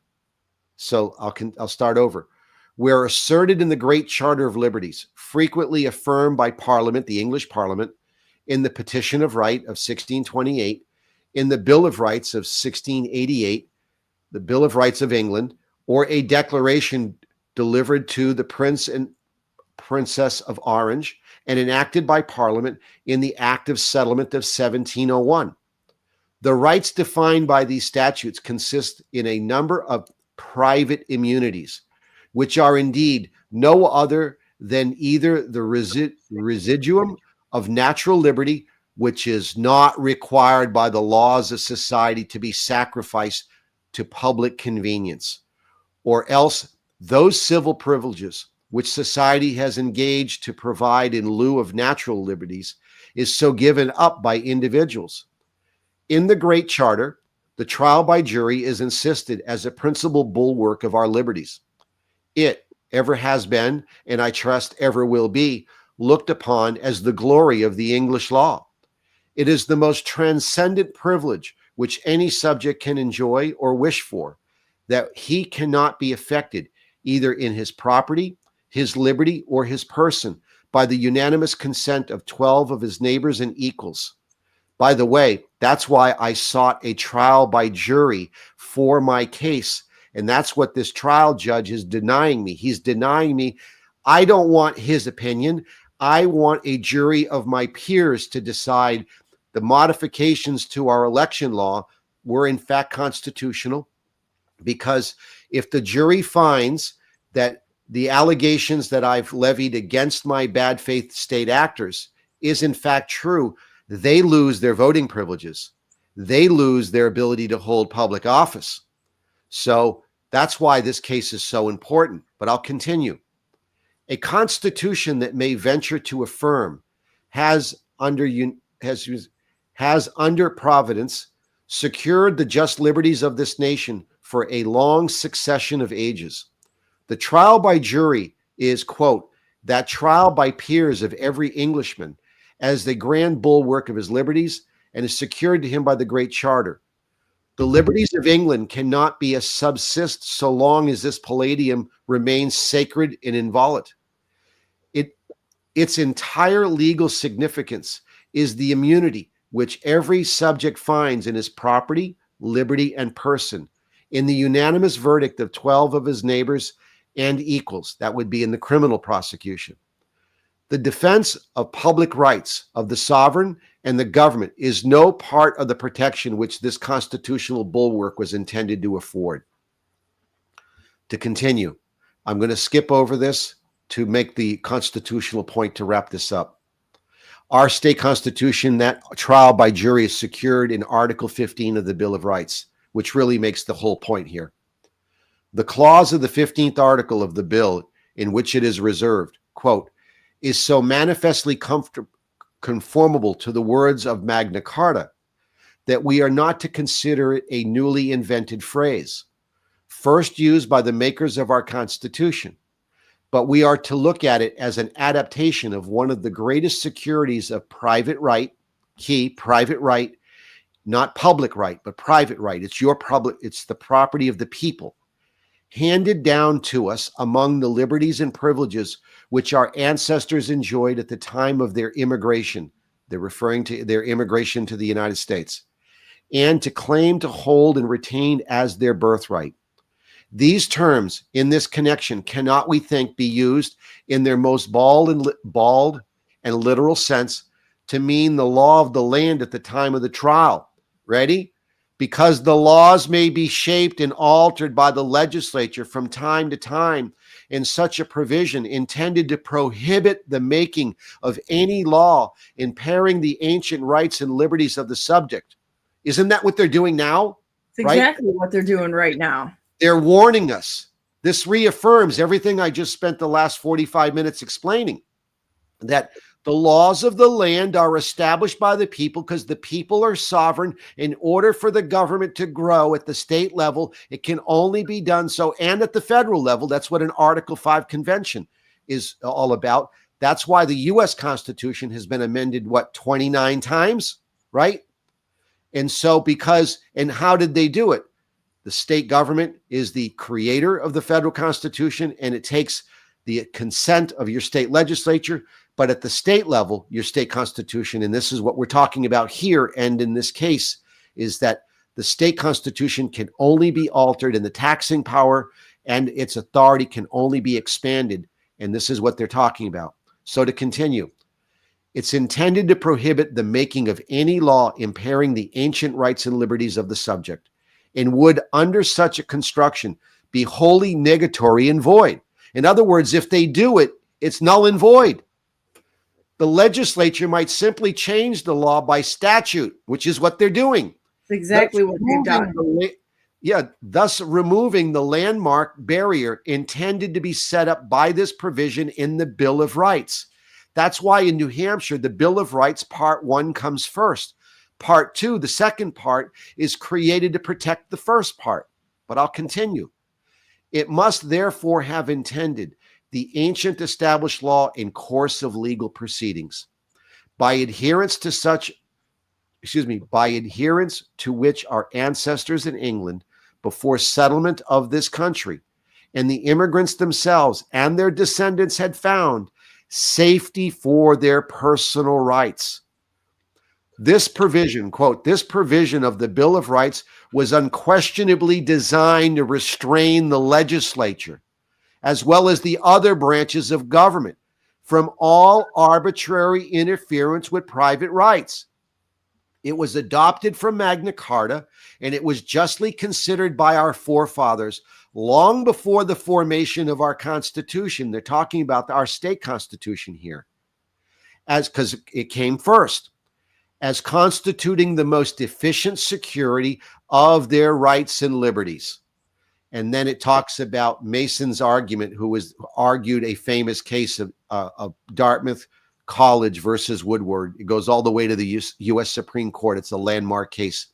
So I'll start over. Were asserted in the Great Charter of Liberties, frequently affirmed by Parliament, the English Parliament, in the Petition of Right of 1628, in the Bill of Rights of 1688, the Bill of Rights of England, or a declaration delivered to the Prince and Princess of Orange and enacted by Parliament in the Act of Settlement of 1701. The rights defined by these statutes consist in a number of private immunities, which are indeed no other than either the residuum of natural liberty, which is not required by the laws of society to be sacrificed to public convenience, or else those civil privileges which society has engaged to provide in lieu of natural liberties is so given up by individuals. In the Great Charter, the trial by jury is insisted as a principal bulwark of our liberties. It ever has been, and I trust ever will be, looked upon as the glory of the English law. It is the most transcendent privilege which any subject can enjoy or wish for, that he cannot be affected either in his property, his liberty, or his person by the unanimous consent of 12 of his neighbors and equals. By the way, that's why I sought a trial by jury for my case. And that's what this trial judge is denying me. He's denying me. I don't want his opinion. I want a jury of my peers to decide the modifications to our election law were in fact constitutional. Because if the jury finds that the allegations that I've levied against my bad faith state actors is in fact true, they lose their voting privileges. They lose their ability to hold public office. So that's why this case is so important. But I'll continue. A constitution that may venture to affirm has under providence secured the just liberties of this nation for a long succession of ages. The trial by jury is, quote, that trial by peers of every Englishman as the grand bulwark of his liberties, and is secured to him by the Great Charter. The liberties of England cannot be a subsist so long as this palladium remains sacred and inviolate. Its entire legal significance is the immunity which every subject finds in his property, liberty, and person, in the unanimous verdict of 12 of his neighbors and equals. That would be in the criminal prosecution. The defense of public rights of the sovereign and the government is no part of the protection which this constitutional bulwark was intended to afford. To continue, I'm going to skip over this to make the constitutional point to wrap this up. Our state constitution, that trial by jury, is secured in Article 15 of the Bill of Rights, which really makes the whole point here. The clause of the 15th article of the bill in which it is reserved, quote, is so manifestly conformable to the words of Magna Carta that we are not to consider it a newly invented phrase, first used by the makers of our Constitution, but we are to look at it as an adaptation of one of the greatest securities of private right, private right, not public right, but private right. It's the property of the people, handed down to us among the liberties and privileges which our ancestors enjoyed at the time of their immigration. They're referring to their immigration to the United States, and to claim to hold and retain as their birthright. These terms in this connection cannot, we think, be used in their most bald and literal sense to mean the law of the land at the time of the trial. Ready? Because the laws may be shaped and altered by the legislature from time to time, and such a provision intended to prohibit the making of any law impairing the ancient rights and liberties of the subject. Isn't that what they're doing now? It's exactly what they're doing right now. They're warning us. This reaffirms everything I just spent the last 45 minutes explaining, that the laws of the land are established by the people because the people are sovereign. In order for the government to grow at the state level, it can only be done so, and at the federal level. That's what an Article 5 convention is all about. That's why the U.S. Constitution has been amended, 29 times, right? And so and how did they do it? The state government is the creator of the federal Constitution, and it takes the consent of your state legislature. But at the state level, your state constitution, and this is what we're talking about here, and in this case, is that the state constitution can only be altered, and the taxing power and its authority can only be expanded. And this is what they're talking about. So to continue, It's intended to prohibit the making of any law impairing the ancient rights and liberties of the subject, and would, under such a construction, be wholly negatory and void. In other words, if they do it, it's null and void. The legislature might simply change the law by statute, which is what they're doing. That's exactly what they've done. Thus removing the landmark barrier intended to be set up by this provision in the Bill of Rights. That's why in New Hampshire, the Bill of Rights, Part 1 comes first. Part 2, the second part, is created to protect the first part. But I'll continue. It must therefore have intended the ancient established law in course of legal proceedings. By adherence to which our ancestors in England, before settlement of this country, and the immigrants themselves and their descendants had found safety for their personal rights. This provision, quote, this provision of the Bill of Rights was unquestionably designed to restrain the legislature, as well as the other branches of government, from all arbitrary interference with private rights. It was adopted from Magna Carta, and it was justly considered by our forefathers long before the formation of our Constitution. They're talking about our state constitution here, because it came first, as constituting the most efficient security of their rights and liberties. And then it talks about Mason's argument, who argued a famous case of Dartmouth College versus Woodward. It goes all the way to the U.S. Supreme Court. It's a landmark case.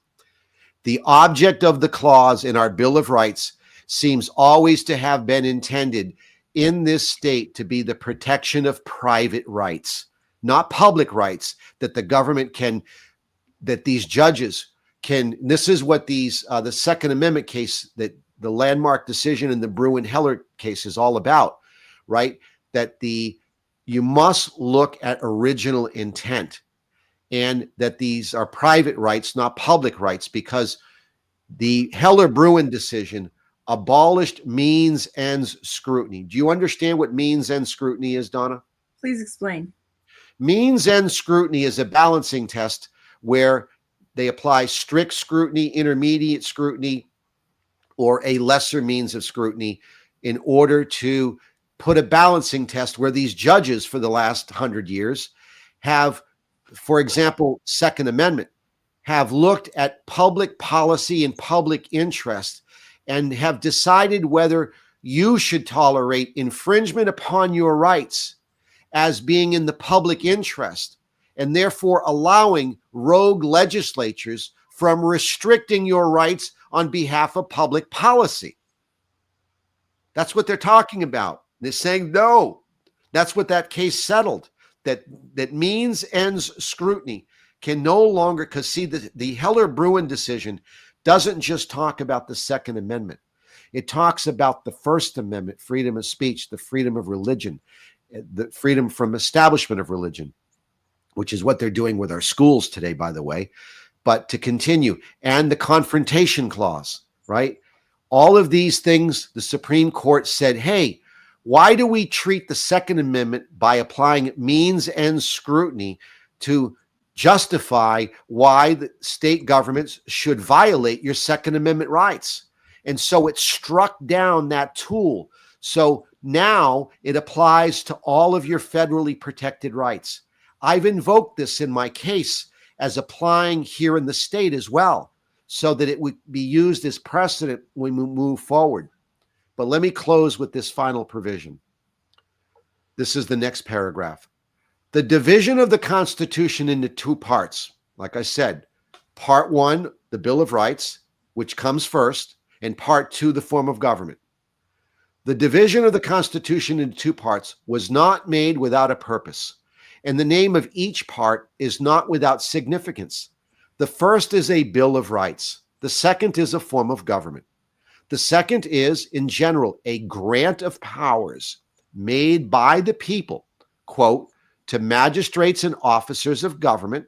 The object of the clause in our Bill of Rights seems always to have been intended in this state to be the protection of private rights, not public rights, that the government can, that these judges can. This is what these, the Second Amendment case, that the landmark decision in the Bruin-Heller case is all about, right? That you must look at original intent, and that these are private rights, not public rights, because the Heller-Bruin decision abolished means-ends scrutiny. Do you understand what means-ends scrutiny is, Donna? Please explain. Means-ends scrutiny is a balancing test where they apply strict scrutiny, intermediate scrutiny, or a lesser means of scrutiny in order to put a balancing test where these judges for the last 100 years have, for example, Second Amendment, have looked at public policy and public interest and have decided whether you should tolerate infringement upon your rights as being in the public interest, and therefore allowing rogue legislatures from restricting your rights on behalf of public policy. That's what they're talking about. They're saying no. That's what that case settled, that means ends scrutiny can no longer, because see, the Heller-Bruin decision doesn't just talk about the Second Amendment. It talks about the First Amendment, freedom of speech, the freedom of religion, the freedom from establishment of religion, which is what they're doing with our schools today, by the way. But to continue, and the Confrontation Clause, right? All of these things, the Supreme Court said, hey, why do we treat the Second Amendment by applying means-end scrutiny to justify why the state governments should violate your Second Amendment rights? And so it struck down that tool. So now it applies to all of your federally protected rights. I've invoked this in my case as applying here in the state as well, so that it would be used as precedent when we move forward. But let me close with this final provision. This is the next paragraph. The division of the Constitution into two parts, like I said, Part 1, the Bill of Rights, which comes first, and Part 2, the form of government. The division of the Constitution into two parts was not made without a purpose, and the name of each part is not without significance. The first is a Bill of Rights. The second is a form of government. The second is, in general, a grant of powers made by the people, quote, to magistrates and officers of government.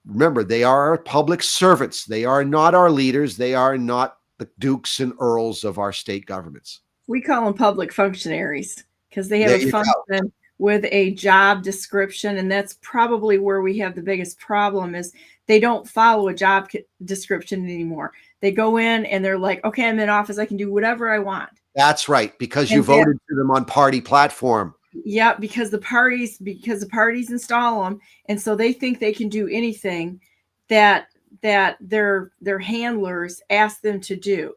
Remember, they are our public servants. They are not our leaders. They are not the dukes and earls of our state governments. We call them public functionaries because they have a function with a job description, and that's probably where we have the biggest problem is they don't follow a job description anymore. They go in and they're like, okay, I'm in office, I can do whatever I want. That's right, because you voted for them on party platform. Yeah, because the parties install them, and so they think they can do anything that their handlers ask them to do.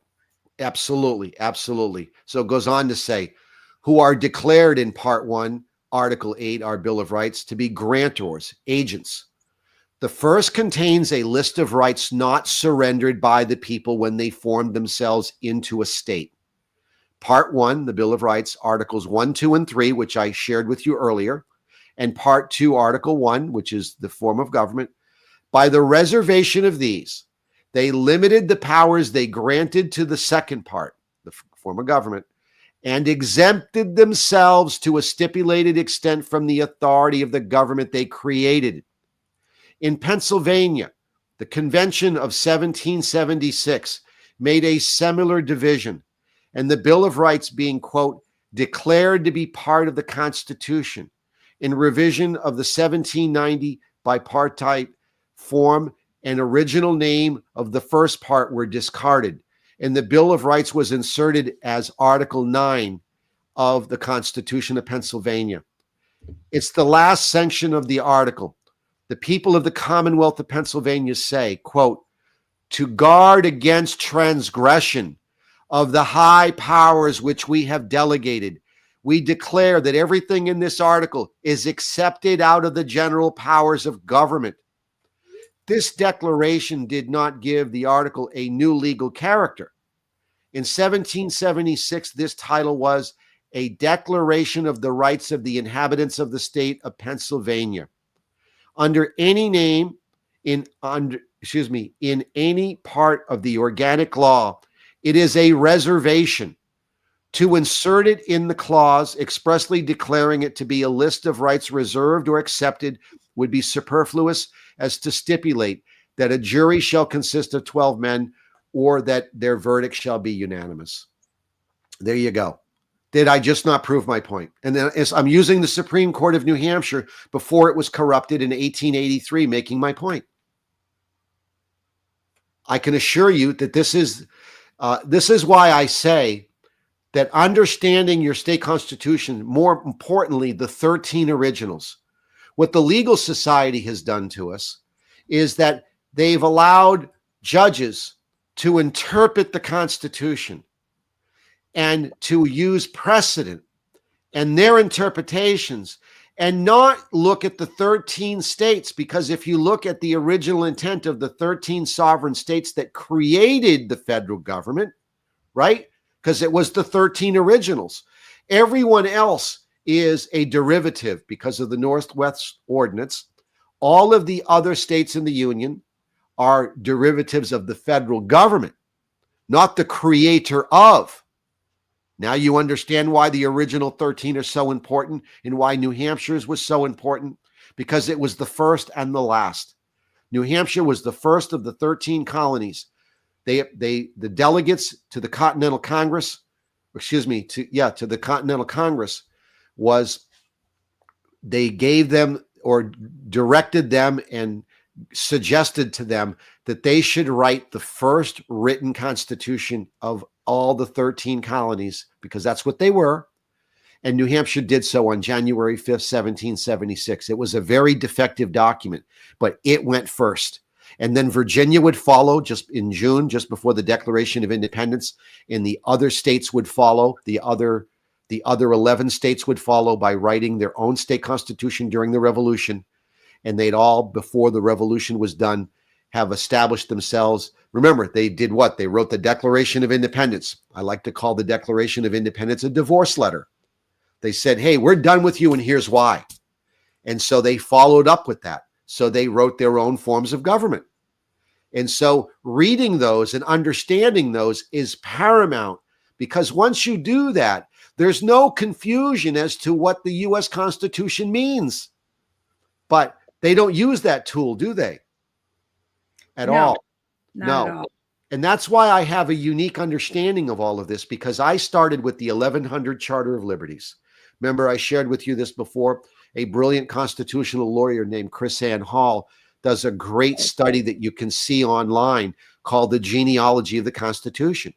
Absolutely, absolutely. So it goes on to say, who are declared in Part 1, Article 8, our Bill of Rights, to be grantors, agents. The first contains a list of rights not surrendered by the people when they formed themselves into a state. Part 1, the Bill of Rights, Articles 1, 2, and 3, which I shared with you earlier, and Part 2, Article 1, which is the form of government. By the reservation of these, they limited the powers they granted to the second part, the form of government, and exempted themselves to a stipulated extent from the authority of the government they created. In Pennsylvania, the Convention of 1776 made a similar division, and the Bill of Rights being, quote, declared to be part of the Constitution in revision of the 1790 bipartite form and original name of the first part were discarded, and the Bill of Rights was inserted as Article 9 of the Constitution of Pennsylvania. It's the last section of the article. The people of the Commonwealth of Pennsylvania say, quote, to guard against transgression of the high powers which we have delegated, we declare that everything in this article is accepted out of the general powers of government. This declaration did not give the article a new legal character. In 1776, this title was a Declaration of the Rights of the Inhabitants of the State of Pennsylvania. Under any name, in any part of the organic law, it is a reservation. To insert it in the clause expressly declaring it to be a list of rights reserved or accepted would be superfluous as to stipulate that a jury shall consist of 12 men or that their verdict shall be unanimous. There you go. Did I just not prove my point? And then I'm using the Supreme Court of New Hampshire before it was corrupted in 1883, making my point. I can assure you that this is why I say that understanding your state constitution, more importantly, the 13 originals, what the legal society has done to us is that they've allowed judges to interpret the Constitution and to use precedent and their interpretations and not look at the 13 states, because if you look at the original intent of the 13 sovereign states that created the federal government, right? Because it was the 13 originals. Everyone else is a derivative because of the Northwest Ordinance. All of the other states in the Union are derivatives of the federal government, not the creator of. Now you understand why the original 13 are so important and why New Hampshire's was so important, because it was the first and the last. New Hampshire was the first of the 13 colonies. The delegates to the Continental Congress, to the Continental Congress was they gave them or directed them and suggested to them that they should write the first written constitution of all the 13 colonies, because that's what they were. And New Hampshire did so on January 5th, 1776. It was a very defective document, but it went first. And then Virginia would follow just in June, just before the Declaration of Independence, and the other states would follow. The other 11 states would follow by writing their own state constitution during the Revolution. And they'd all, before the Revolution was done, have established themselves. Remember, they did what? They wrote the Declaration of Independence. I like to call the Declaration of Independence a divorce letter. They said, hey, we're done with you, and here's why. And so they followed up with that. So they wrote their own forms of government. And so reading those and understanding those is paramount, because once you do that, there's no confusion as to what the U.S. Constitution means. But they don't use that tool, do they? At all. Not at all. And that's why I have a unique understanding of all of this, because I started with the 1100 Charter of Liberties, Remember, I shared with you this before. A brilliant constitutional lawyer named Chris Ann Hall does a great study that you can see online called The Genealogy of the Constitution.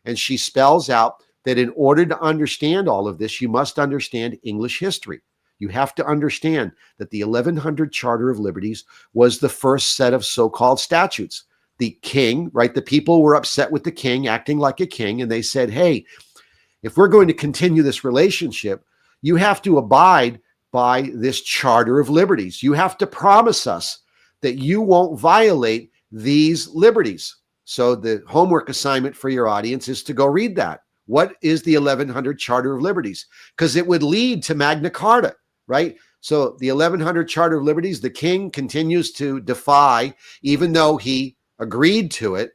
And she spells out that in order to understand all of this, you must understand English history. You have to understand that the 1100 Charter of Liberties was the first set of so-called statutes. The king, right? The people were upset with the king acting like a king, and they said, hey, if we're going to continue this relationship, you have to abide by this Charter of Liberties. You have to promise us that you won't violate these liberties. So the homework assignment for your audience is to go read that. What is the 1100 Charter of Liberties? Because it would lead to Magna Carta, right? So the 1100 Charter of Liberties, the king continues to defy, even though he agreed to it.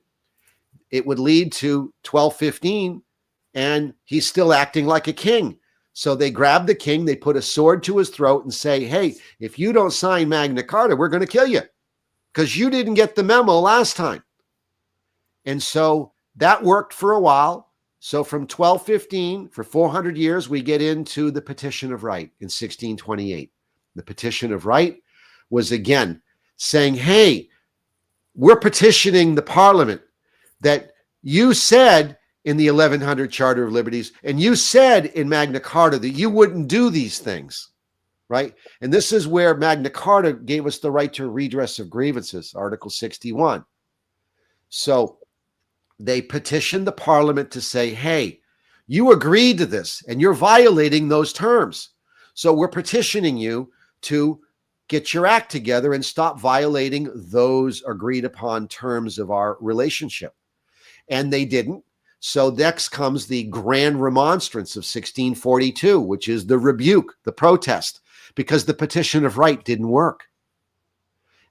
It would lead to 1215, and he's still acting like a king. So they grab the king, they put a sword to his throat and say, hey, if you don't sign Magna Carta, we're going to kill you because you didn't get the memo last time. And so that worked for a while. So from 1215, for 400 years, we get into the Petition of Right in 1628. The Petition of Right was, again, saying, hey, we're petitioning the Parliament that you said in the 1100 Charter of Liberties, and you said in Magna Carta that you wouldn't do these things, right? And this is where Magna Carta gave us the right to redress of grievances, Article 61. So they petitioned the Parliament to say, hey, you agreed to this, and you're violating those terms. So we're petitioning you to get your act together and stop violating those agreed upon terms of our relationship. And they didn't. So next comes the Grand Remonstrance of 1642, which is the rebuke, the protest, because the Petition of Right didn't work.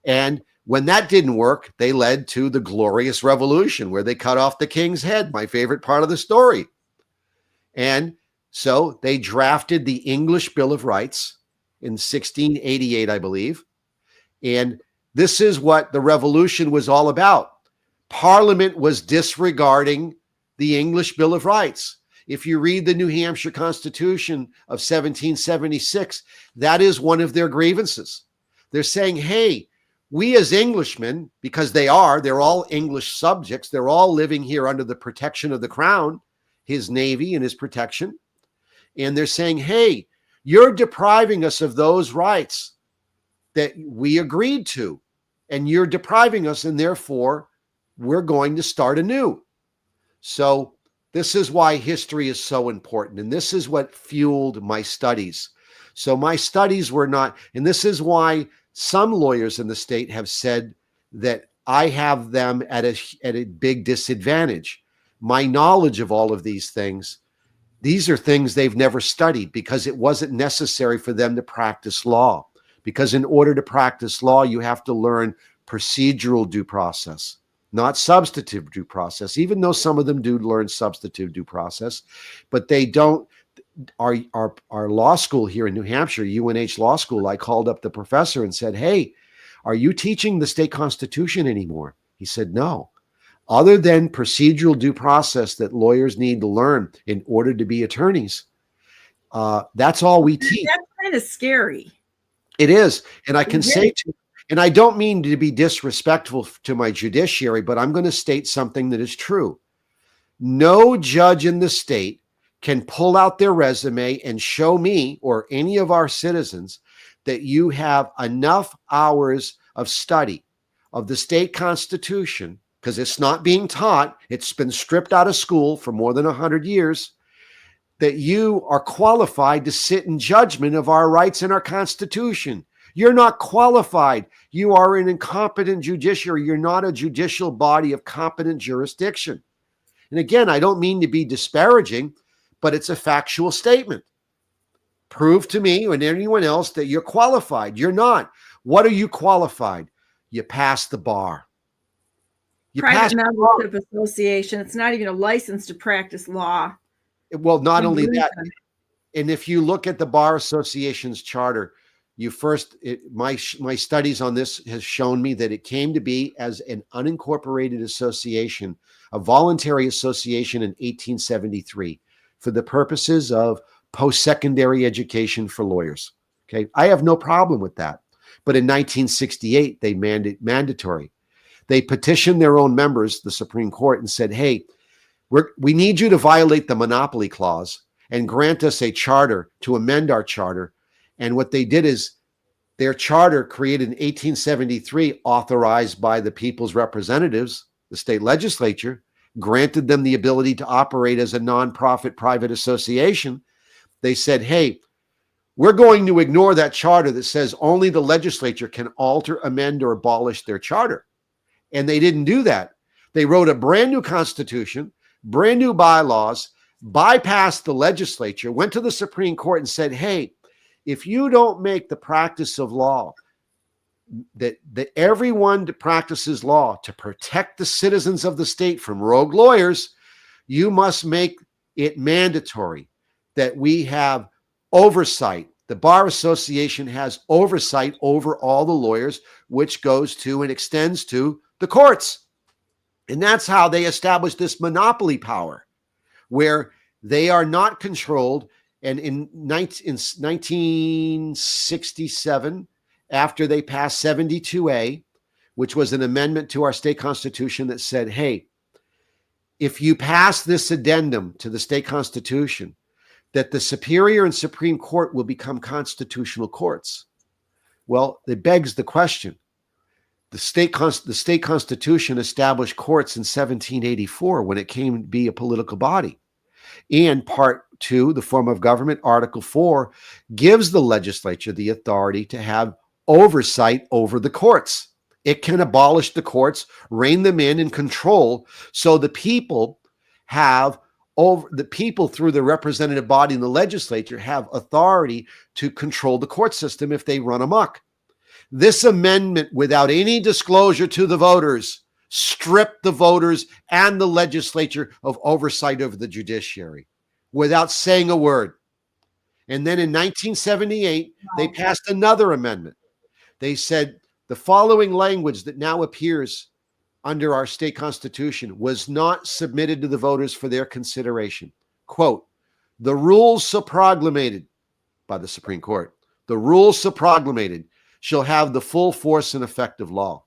And when that didn't work, they led to the Glorious Revolution, where they cut off the king's head, my favorite part of the story. And so they drafted the English Bill of Rights in 1688, I believe. And this is what the revolution was all about. Parliament was disregarding the English Bill of Rights. If you read the New Hampshire Constitution of 1776, that is one of their grievances. They're saying, hey, we as Englishmen, because they're all English subjects, they're all living here under the protection of the crown, his navy and his protection. And they're saying, hey, you're depriving us of those rights that we agreed to, and you're depriving us, and therefore we're going to start anew. So this is why history is so important. And this is what fueled my studies. So my studies were not, and this is why some lawyers in the state have said that I have them at a big disadvantage. My knowledge of all of these things, these are things they've never studied because it wasn't necessary for them to practice law. Because in order to practice law, you have to learn procedural due process, not substantive due process, even though some of them do learn substantive due process, but they don't. Our law school here in New Hampshire, UNH Law School, I called up the professor and said, hey, are you teaching the state constitution anymore? He said, no. Other than procedural due process that lawyers need to learn in order to be attorneys, that's all we teach. That's kind of scary. It is. And I can say to, and I don't mean to be disrespectful to my judiciary, but I'm going to state something that is true. No judge in the state can pull out their resume and show me or any of our citizens that you have enough hours of study of the state constitution, because it's not being taught. It's been stripped out of school for more than 100 years, that you are qualified to sit in judgment of our rights and our constitution. You're not qualified. You are an incompetent judiciary. You're not a judicial body of competent jurisdiction. And again, I don't mean to be disparaging, but it's a factual statement. Prove to me and anyone else that you're qualified. You're not. What are you qualified? You pass the bar. Private membership association. It's not even a license to practice law. Well, not only that, and if you look at the Bar Association's charter, my studies on this has shown me that it came to be as an unincorporated association, a voluntary association in 1873 for the purposes of post-secondary education for lawyers. Okay, I have no problem with that. But in 1968, they made it mandatory. They petitioned their own members, the Supreme Court, and said, hey, we need you to violate the monopoly clause and grant us a charter to amend our charter. And what they did is their charter, created in 1873, authorized by the people's representatives, the state legislature, granted them the ability to operate as a nonprofit private association. They said, hey, we're going to ignore that charter that says only the legislature can alter, amend, or abolish their charter. And they didn't do that. They wrote a brand new constitution, brand new bylaws, bypassed the legislature, went to the Supreme Court and said, hey, if you don't make the practice of law, that everyone practices law to protect the citizens of the state from rogue lawyers, you must make it mandatory that we have oversight. The Bar Association has oversight over all the lawyers, which goes to and extends to the courts. And that's how they established this monopoly power, where they are not controlled. And in 1967, after they passed 72A, which was an amendment to our state constitution that said, hey, if you pass this addendum to the state constitution, that the Superior and Supreme Court will become constitutional courts. Well, it begs the question. The state constitution established courts in 1784 when it came to be a political body. And Part 2, the form of government, Article 4, gives the legislature the authority to have oversight over the courts. It can abolish the courts, rein them in, and control. So the people through the representative body in the legislature have authority to control the court system if they run amok. This amendment, without any disclosure to the voters, stripped the voters and the legislature of oversight over the judiciary without saying a word. And then in 1978, they passed another amendment. They said the following language that now appears under our state constitution was not submitted to the voters for their consideration. Quote, the rules so proclamated by the Supreme Court, the rules so proclamated shall have the full force and effect of law.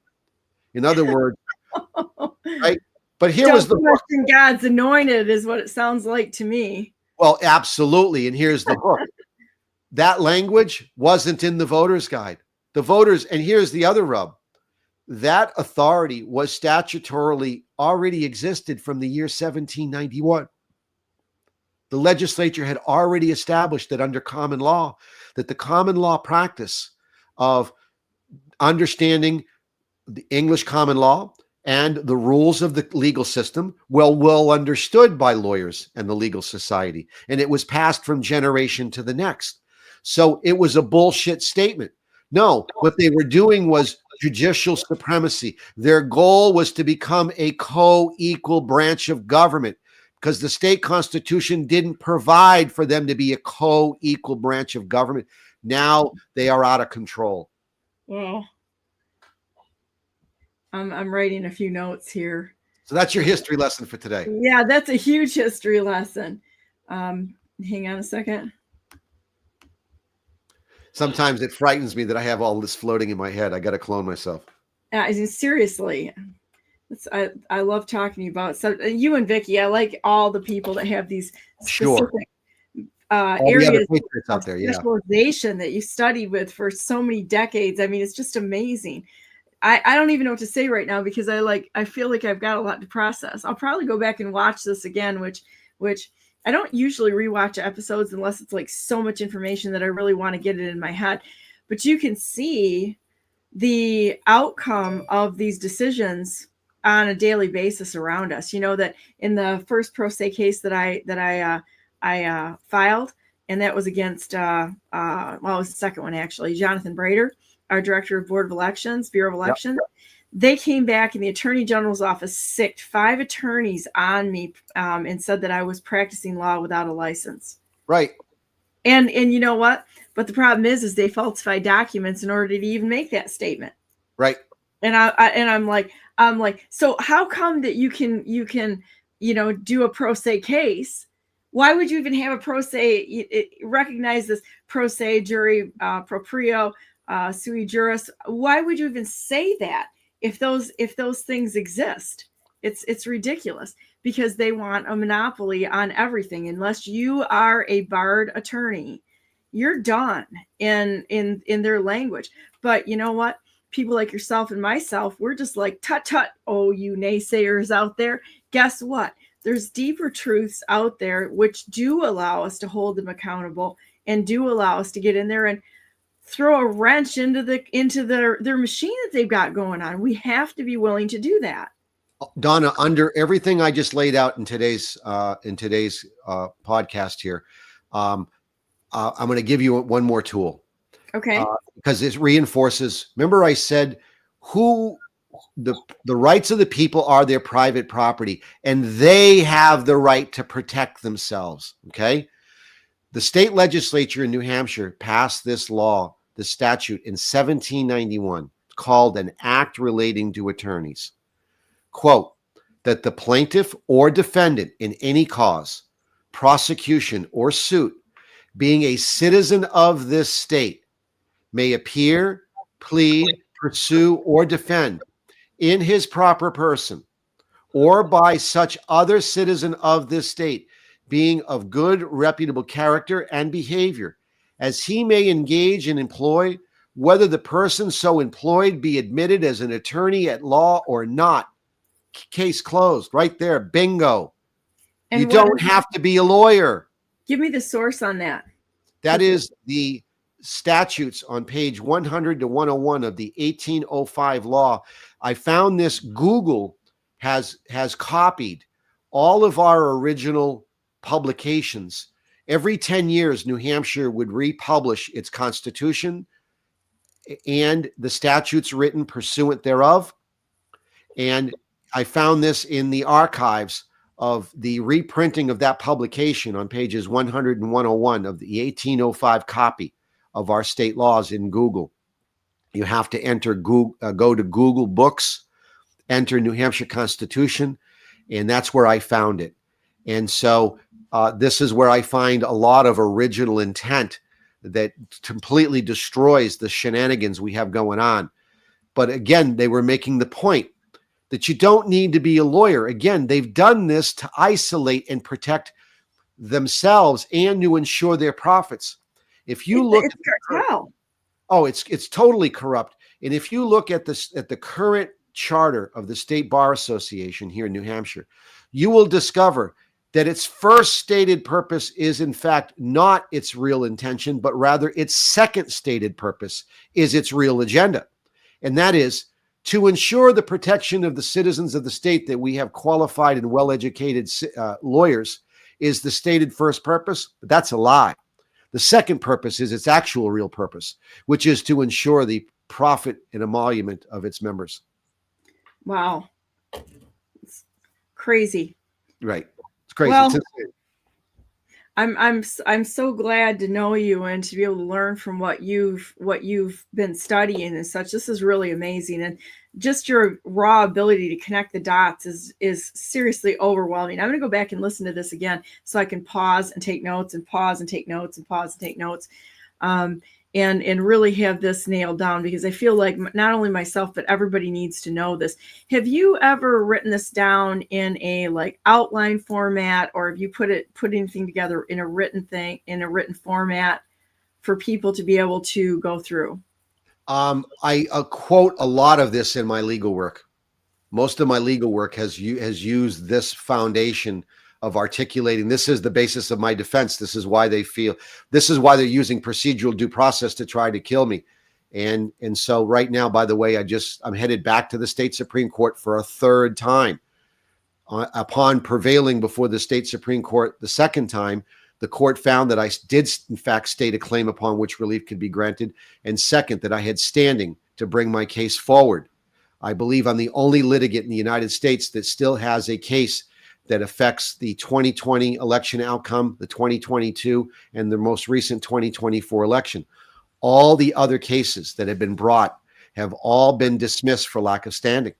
In other words, right? But here was the question. God's anointed is what it sounds like to me. Well, absolutely. And here's the book. That language wasn't in the voter's guide. The voters, and here's the other rub. That authority was statutorily already existed from the year 1791. The legislature had already established that under common law, that the common law practice of understanding the English common law and the rules of the legal system well understood by lawyers and the legal society. And it was passed from generation to the next. So it was a bullshit statement. No, what they were doing was judicial supremacy. Their goal was to become a co-equal branch of government because the state constitution didn't provide for them to be a co-equal branch of government. Now they are out of control. Well, I'm writing a few notes here. So that's your history lesson for today. Yeah, that's a huge history lesson. Hang on a second. Sometimes it frightens me that I have all this floating in my head. I got to clone myself. Seriously, I love talking to you about. So you and Vicky, I like all the people that have these specific areas of specialization that you studied with for so many decades. I mean, it's just amazing. I don't even know what to say right now because I feel like I've got a lot to process. I'll probably go back and watch this again, which I don't usually rewatch episodes unless it's like so much information that I really want to get it in my head. But you can see the outcome of these decisions on a daily basis around us. You know that in the first pro se case that I filed, and that was against it was the second one actually, Jonathan Brader, our director of Board of Elections, Bureau of Elections. Yep. They came back and the Attorney General's office sicked 5 attorneys on me and said that I was practicing law without a license. Right. And you know what? But the problem is they falsified documents in order to even make that statement. Right. And I'm like, so how come that you can do a pro se case Why would you even have a pro se? Recognize this pro se jury, proprio, sui juris. Why would you even say that if those things exist? It's ridiculous, because they want a monopoly on everything. Unless you are a barred attorney, you're done in their language. But you know what? People like yourself and myself, we're just like, tut tut, oh, you naysayers out there. Guess what? There's deeper truths out there which do allow us to hold them accountable, and do allow us to get in there and throw a wrench into their machine that they've got going on. We have to be willing to do that. Donna, under everything I just laid out in today's podcast here, I'm going to give you one more tool. Okay. Because it reinforces. Remember, I said the rights of the people are their private property, and they have the right to protect themselves. Okay. The state legislature in New Hampshire passed this law, the statute, in 1791, called an Act Relating to Attorneys. Quote, that the plaintiff or defendant in any cause, prosecution, or suit, being a citizen of this state, may appear, plead, pursue, or defend in his proper person, or by such other citizen of this state, being of good reputable character and behavior, as he may engage and employ, whether the person so employed be admitted as an attorney at law or not. Case closed. Right there. Bingo. And you don't have to be a lawyer. Give me the source on that. That is the statutes on page 100 to 101 of the 1805 law. I found this. Google has copied all of our original publications. Every 10 years, New Hampshire would republish its constitution and the statutes written pursuant thereof. And I found this in the archives of the reprinting of that publication on pages 100 and 101 of the 1805 copy of our state laws in Google. You have to enter Google, go to Google Books, enter New Hampshire Constitution, and that's where I found it. And so this is where I find a lot of original intent that completely destroys the shenanigans we have going on. But again, they were making the point that you don't need to be a lawyer. Again, they've done this to isolate and protect themselves and to ensure their profits. If you look at it's totally corrupt. And if you look at the current charter of the State Bar Association here in New Hampshire, you will discover that its first stated purpose is in fact not its real intention, but rather its second stated purpose is its real agenda. And that is to ensure the protection of the citizens of the state, that we have qualified and well-educated lawyers, is the stated first purpose. But that's a lie. The second purpose is its actual real purpose, which is to ensure the profit and emolument of its members. Wow. It's crazy. Right. It's crazy. Well, it's insane. I'm so glad to know you and to be able to learn from what you've been studying and such. This is really amazing, and just your raw ability to connect the dots is seriously overwhelming. I'm going to go back and listen to this again so I can pause and take notes and pause and take notes and pause and take notes, and really have this nailed down, because I feel like not only myself but everybody needs to know this. Have you ever written this down in a outline format, or have you put anything together in a written format for people to be able to go through? I quote a lot of this in my legal work. Most of my legal work has used this foundation of articulating, this is the basis of my defense. This is why they're using procedural due process to try to kill me. And so right now, by the way, I'm headed back to the state Supreme Court for a third time. Upon prevailing before the state Supreme Court the second time, the court found that I did in fact state a claim upon which relief could be granted. And second, that I had standing to bring my case forward. I believe I'm the only litigant in the United States that still has a case that affects the 2020 election outcome, the 2022, and the most recent 2024 election. All the other cases that have been brought have all been dismissed for lack of standing.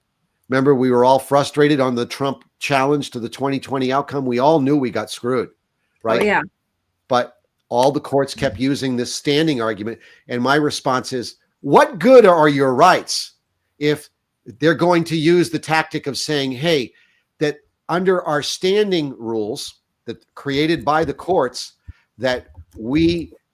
Remember, we were all frustrated on the Trump challenge to the 2020 outcome. We all knew we got screwed. right? Oh, yeah. But all the courts kept using this standing argument. And my response is, what good are your rights if they're going to use the tactic of saying, hey, that under our standing rules that created by the courts, that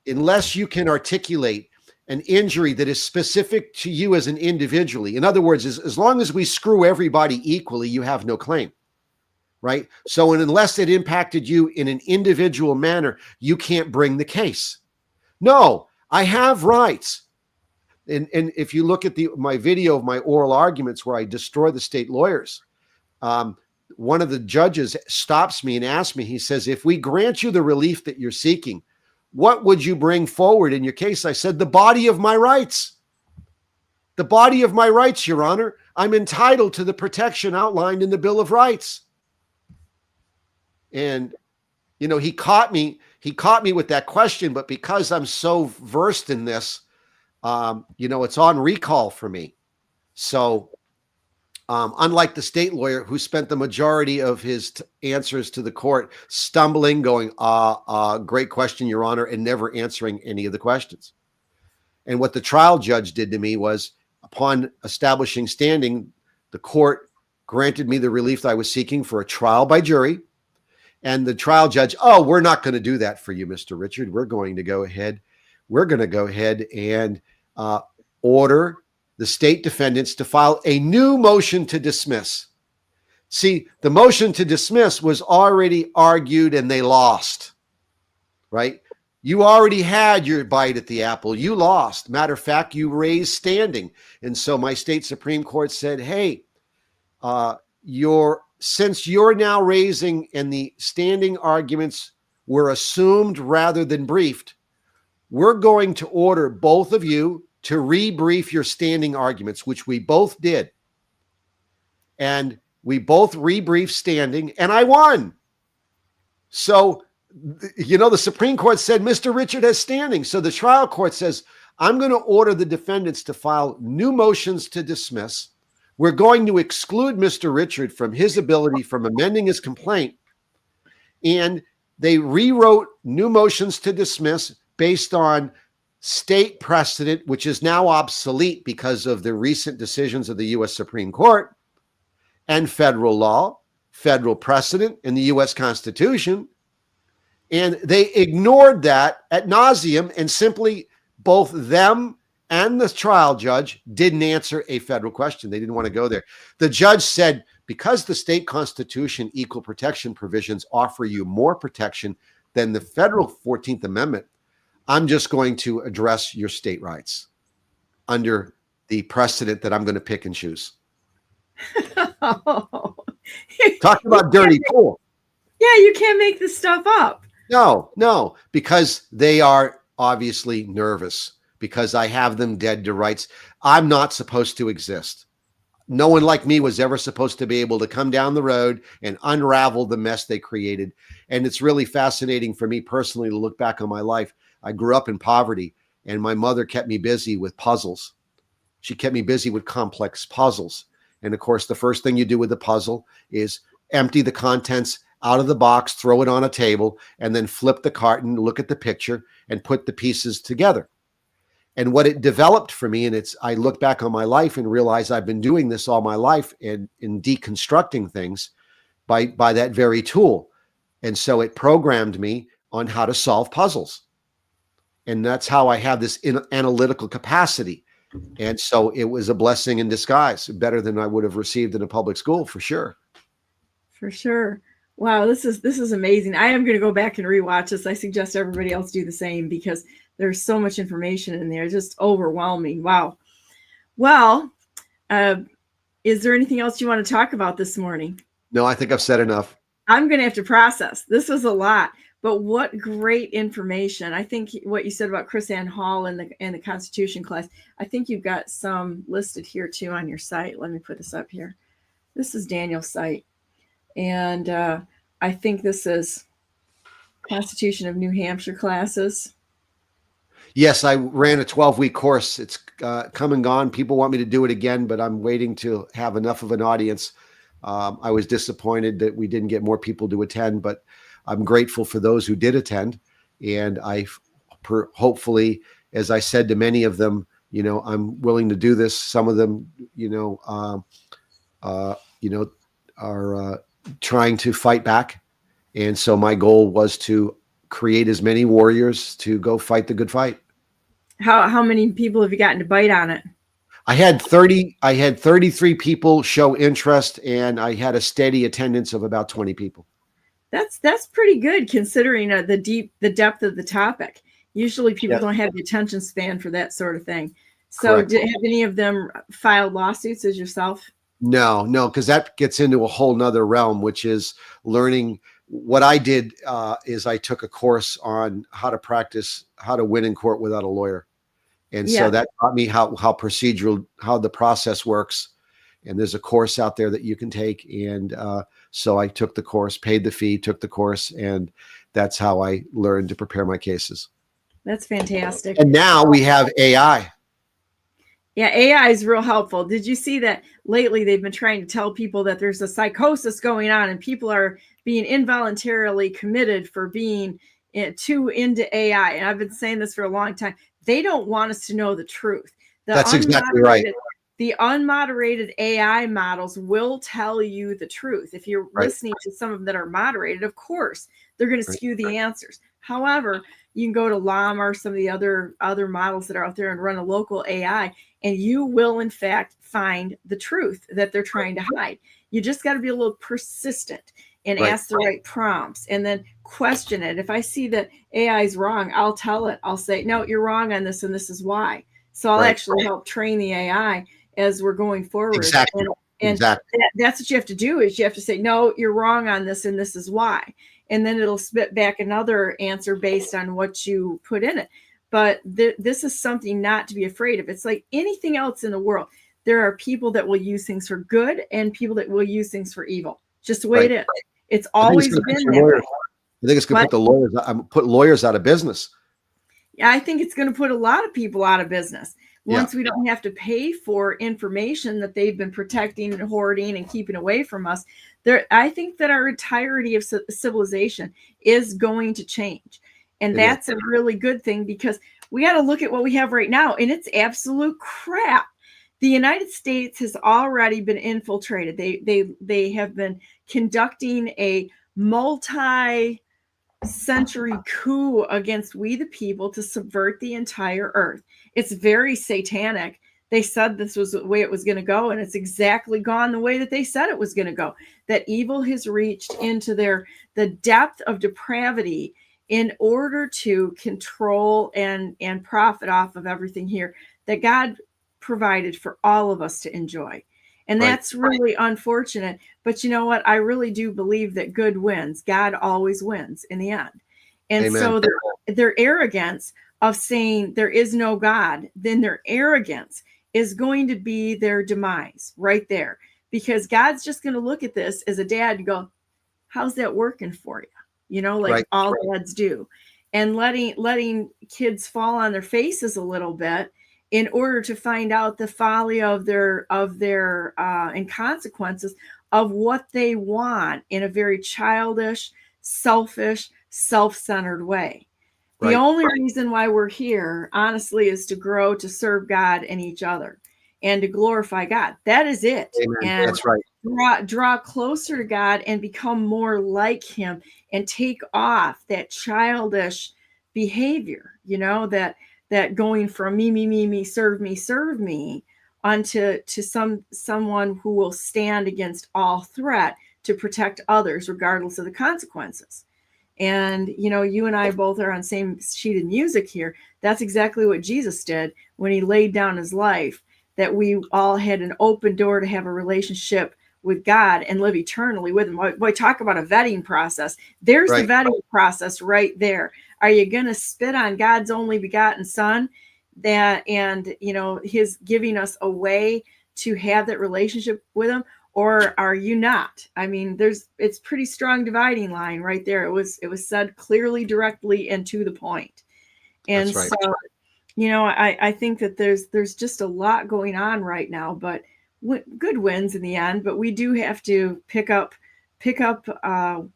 unless you can articulate an injury that is specific to you as an individually, in other words, as long as we screw everybody equally, you have no claim, right? So unless it impacted you in an individual manner, you can't bring the case. No, I have rights. And if you look at my video of my oral arguments where I destroy the state lawyers, one of the judges stops me and asks me, he says, if we grant you the relief that you're seeking, what would you bring forward in your case? I said, the body of my rights. The body of my rights, Your Honor. I'm entitled to the protection outlined in the Bill of Rights. And, he caught me with that question, but because I'm so versed in this, it's on recall for me. So unlike the state lawyer who spent the majority of his answers to the court stumbling, going, great question, Your Honor, and never answering any of the questions. And what the trial judge did to me was, upon establishing standing, the court granted me the relief that I was seeking for a trial by jury. And the trial judge, we're not going to do that for you, Mr. Richard. We're going to go ahead and order the state defendants to file a new motion to dismiss. See, the motion to dismiss was already argued and they lost, right? You already had your bite at the apple. You lost. Matter of fact, you raised standing. And so my state Supreme Court said, hey, since you're now raising and the standing arguments were assumed rather than briefed, we're going to order both of you to rebrief your standing arguments, which we both did. And we both rebriefed standing, and I won. So, the Supreme Court said, Mr. Richard has standing. So the trial court says, I'm going to order the defendants to file new motions to dismiss. We're going to exclude Mr. Richard from his ability from amending his complaint. And they rewrote new motions to dismiss based on state precedent, which is now obsolete because of the recent decisions of the U.S. Supreme Court, and federal law, federal precedent, and the U.S. Constitution. And they ignored that ad nauseum, and simply both them and the trial judge didn't answer a federal question. They didn't want to go there. The judge said, because the state constitution equal protection provisions offer you more protection than the federal 14th Amendment, I'm just going to address your state rights under the precedent that I'm going to pick and choose. Talk about dirty pool. Yeah, you can't make this stuff up. No, because they are obviously nervous, because I have them dead to rights. I'm not supposed to exist. No one like me was ever supposed to be able to come down the road and unravel the mess they created. And it's really fascinating for me personally to look back on my life. I grew up in poverty, and my mother kept me busy with puzzles. She kept me busy with complex puzzles. And of course, the first thing you do with the puzzle is empty the contents out of the box, throw it on a table, and then flip the carton, look at the picture, and put the pieces together. And what it developed for me, and I look back on my life and realize I've been doing this all my life in deconstructing things by that very tool. And so it programmed me on how to solve puzzles. And that's how I have this analytical capacity. And so it was a blessing in disguise, better than I would have received in a public school, for sure. For sure. Wow, this is amazing. I am going to go back and rewatch this. I suggest everybody else do the same, because there's so much information in there, just overwhelming. Wow. Well, is there anything else you want to talk about this morning? No, I think I've said enough. I'm going to have to process. This was a lot, but what great information. I think what you said about Chris Ann Hall and the Constitution class, I think you've got some listed here too on your site. Let me put this up here. This is Daniel's site. And I think this is Constitution of New Hampshire classes. Yes, I ran a 12-week course. It's come and gone. People want me to do it again, but I'm waiting to have enough of an audience. I was disappointed that we didn't get more people to attend, but I'm grateful for those who did attend. And hopefully, as I said to many of them, I'm willing to do this. Some of them, are trying to fight back. And so my goal was to create as many warriors to go fight the good fight. How many people have you gotten to bite on it? I had 33 people show interest, and I had a steady attendance of about 20 people. That's pretty good considering the depth of the topic. Usually people don't have the attention span for that sort of thing. So have any of them filed lawsuits as yourself? No, because that gets into a whole nother realm, which is learning. What I did is I took a course on how to win in court without a lawyer. And so that taught me how the process works. And there's a course out there that you can take. And so I took the course, paid the fee, took the course, and that's how I learned to prepare my cases. That's fantastic. And now we have AI. Yeah, AI is real helpful. Did you see that lately they've been trying to tell people that there's a psychosis going on and people are being involuntarily committed for being too into AI? And I've been saying this for a long time. They don't want us to know the truth. That's exactly right. The unmoderated AI models will tell you the truth. If you're listening to some of them that are moderated, of course, they're going to skew the answers. However, you can go to Llama or some of the other models that are out there and run a local AI, and you will, in fact, find the truth that they're trying to hide. You just got to be a little persistent and ask the right prompts and then question it. If I see that AI is wrong, I'll tell it. I'll say, no, you're wrong on this, and this is why. So I'll actually help train the AI as we're going forward. Exactly. And that's what you have to do, is you have to say, no, you're wrong on this, and this is why. And then it'll spit back another answer based on what you put in it. But this is something not to be afraid of. It's like anything else in the world. There are people that will use things for good and people that will use things for evil. Just the way it is. It's always been that way. I think it's going to put lawyers out of business. Yeah, I think it's going to put a lot of people out of business. Once we don't have to pay for information that they've been protecting and hoarding and keeping away from us, I think that our entirety of civilization is going to change. And that's a really good thing, because we got to look at what we have right now, and it's absolute crap. The United States has already been infiltrated. They have been conducting a multi-century coup against we the people to subvert the entire earth. It's very satanic. They said this was the way it was going to go, and it's exactly gone the way that they said it was going to go. That evil has reached into the depth of depravity in order to control and profit off of everything here that God provided for all of us to enjoy. And that's really unfortunate. But you know what? I really do believe that good wins. God always wins in the end. And Amen. So their arrogance of saying there is no God, then their arrogance is going to be their demise right there. Because God's just going to look at this as a dad and go, how's that working for you? You know, like all dads do. And letting kids fall on their faces a little bit in order to find out the folly of their and consequences of what they want in a very childish, selfish, self-centered way. The only reason why we're here, honestly, is to grow, to serve God and each other, and to glorify God. That is it. Amen. And that's right. Draw closer to God and become more like Him, and take off that childish behavior, you know, that going from me, serve me, onto someone who will stand against all threat to protect others, regardless of the consequences. And, you know, you and I both are on the same sheet of music here. That's exactly what Jesus did when He laid down His life, that we all had an open door to have a relationship with God and live eternally with Him. Boy, talk about a vetting process. There's the vetting process right there. Are you going to spit on God's only begotten Son, and, you know, His giving us a way to have that relationship with Him? Or are you not? I mean, it's pretty strong dividing line right there. It was said clearly, directly, and to the point. And so, you know, I think that there's just a lot going on right now, but good wins in the end. But we do have to pick up our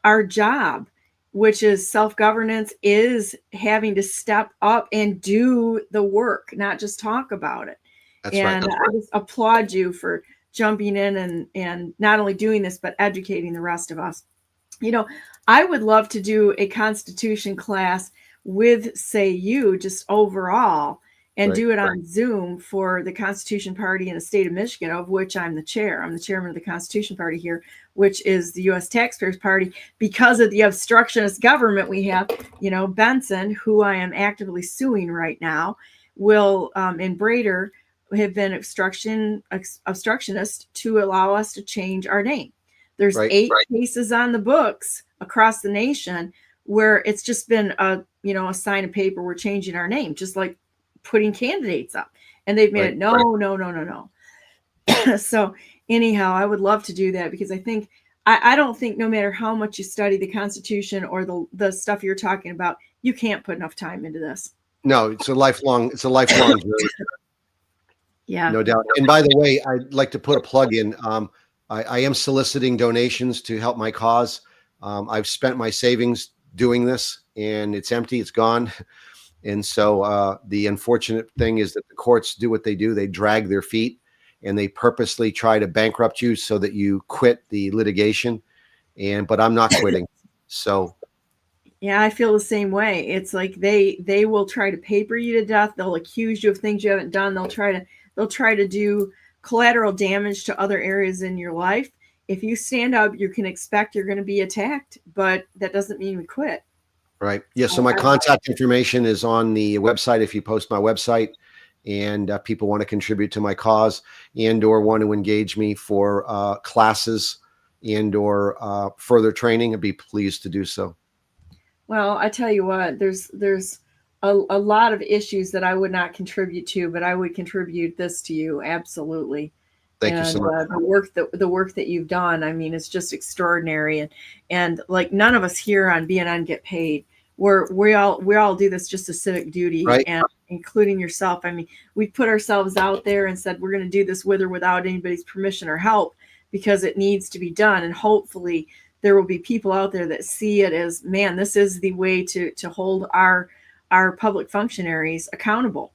our job, which is self-governance, is having to step up and do the work, not just talk about it. That's right. I just applaud you for jumping in and not only doing this, but educating the rest of us. You know, I would love to do a Constitution class with, say, you just overall, and do it on Zoom for the Constitution Party in the state of Michigan, of which I'm the chair. I'm the chairman of the Constitution Party here, which is the U.S. Taxpayers Party. Because of the obstructionist government we have, you know, Benson, who I am actively suing right now, will, and Brader, have been obstructionist to allow us to change our name. There's 8 cases on the books across the nation where it's just been a sign of paper, we're changing our name, just like putting candidates up, and they've made it no. So anyhow, I would love to do that, because I think I don't think, no matter how much you study the Constitution or the stuff you're talking about, you can't put enough time into this. No, it's a lifelong journey. Yeah, No doubt. And by the way, I'd like to put a plug in. I am soliciting donations to help my cause. I've spent my savings doing this, and it's empty. It's gone. And so the unfortunate thing is that the courts do what they do. They drag their feet, and they purposely try to bankrupt you so that you quit the litigation. But I'm not quitting. So yeah, I feel the same way. It's like they will try to paper you to death. They'll accuse you of things you haven't done. They'll try to do collateral damage to other areas in your life. If you stand up, you can expect you're going to be attacked, but that doesn't mean we quit. Right. Yeah. So my contact information is on the website. If you post my website, and people want to contribute to my cause and/or want to engage me for classes and/or further training, I'd be pleased to do so. Well, I tell you what, there's a lot of issues that I would not contribute to, but I would contribute this to you. Absolutely. Thank you so much. The work that you've done, I mean, it's just extraordinary. And like, none of us here on BNN get paid. We all do this just a civic duty, and including yourself. I mean, we put ourselves out there and said, we're going to do this with or without anybody's permission or help, because it needs to be done. And hopefully there will be people out there that see it as, man, this is the way to hold our public functionaries accountable.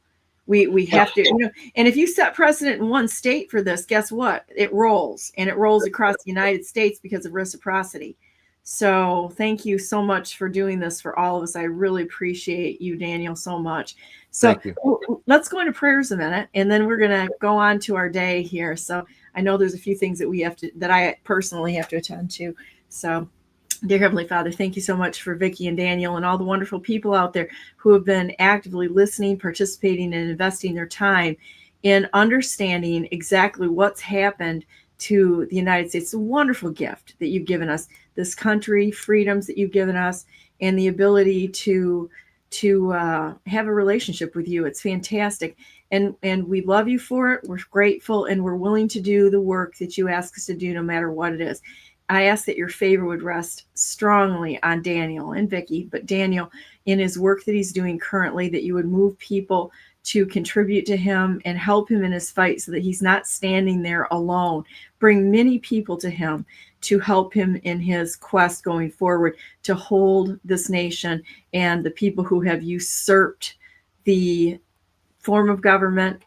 We have to, and if you set precedent in one state for this, guess what? It rolls, and it rolls across the United States because of reciprocity. So thank you so much for doing this for all of us. I really appreciate you, Daniel, so much. So let's go into prayers a minute, and then we're going to go on to our day here. So I know there's a few things that I personally have to attend to. So dear Heavenly Father, thank you so much for Vicky and Daniel and all the wonderful people out there who have been actively listening, participating, and investing their time in understanding exactly what's happened to the United States. It's a wonderful gift that you've given us, this country, freedoms that you've given us, and the ability to have a relationship with you. It's fantastic. And we love you for it. We're grateful, and we're willing to do the work that you ask us to do, no matter what it is. I ask that your favor would rest strongly on Daniel and Vicky, but Daniel, in his work that he's doing currently, that you would move people to contribute to him and help him in his fight, so that he's not standing there alone. Bring many people to him to help him in his quest going forward to hold this nation and the people who have usurped the form of government,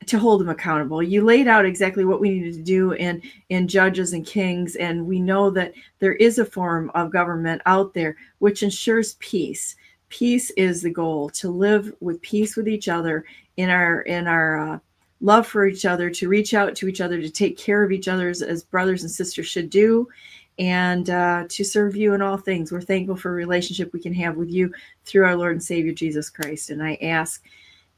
to hold them accountable. You laid out exactly what we needed to do in Judges and Kings, and we know that there is a form of government out there which ensures peace. Peace is the goal, to live with peace with each other, in our love for each other, to reach out to each other, to take care of each other as brothers and sisters should do, and to serve you in all things. We're thankful for a relationship we can have with you through our Lord and Savior, Jesus Christ. And I ask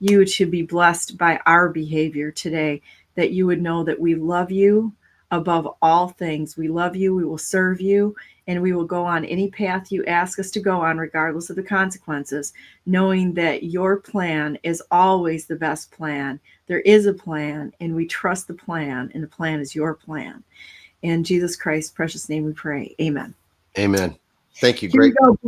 you to be blessed by our behavior today, that you would know that we love you above all things. We love you, we will serve you, and we will go on any path you ask us to go on, regardless of the consequences, knowing that your plan is always the best plan. There is a plan, and we trust the plan, and the plan is your plan. In Jesus Christ's precious name we pray. Amen. Amen. Thank you. Here Great. we go.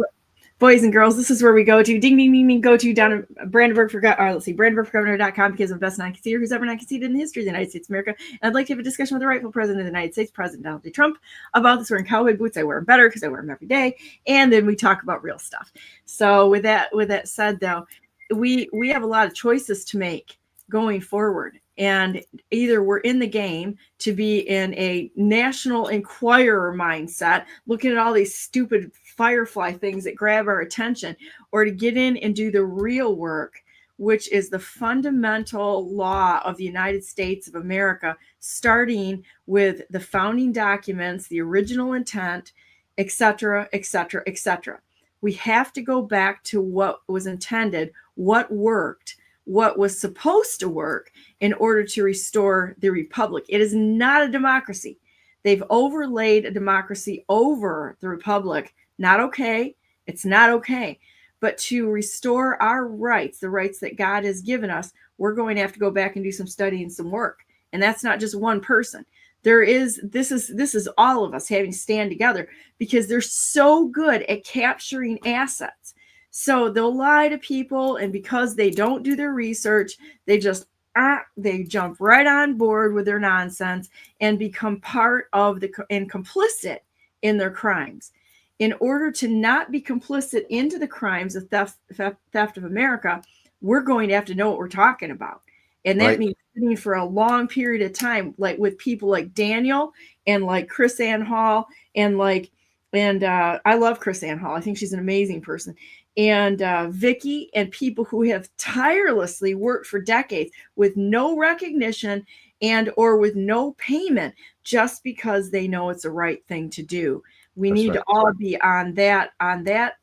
Boys and girls, this is where we go to ding, ding, ding, ding, go to down in Brandenburg for BrandenburgForGovernor.com, because I'm the best non-conceder who's ever non-conceded in the history of the United States of America. And I'd like to have a discussion with the rightful president of the United States, President Donald J. Trump, about this wearing cowboy boots. I wear them better because I wear them every day. And then we talk about real stuff. So with that said, though, we have a lot of choices to make going forward. And either we're in the game to be in a national inquirer mindset, looking at all these stupid firefly things that grab our attention, or to get in and do the real work, which is the fundamental law of the United States of America, starting with the founding documents, the original intent, etc., etc., etc. We have to go back to what was intended, what worked, what was supposed to work in order to restore the republic. It is not a democracy. They've overlaid a democracy over the republic. Not okay. It's not okay. But to restore our rights, the rights that God has given us, we're going to have to go back and do some study and some work. And that's not just one person. This is all of us having to stand together, because they're so good at capturing assets. So they'll lie to people, and because they don't do their research, they jump right on board with their nonsense and become part of and complicit in their crimes. In order to not be complicit into the crimes of theft of America, we're going to have to know what we're talking about. And that means sitting for a long period of time, like with people like Daniel and like Chris Ann Hall and I love Chris Ann Hall. I think she's an amazing person. And Vicky, and people who have tirelessly worked for decades with no recognition and or with no payment, just because they know it's the right thing to do. We need to all be on that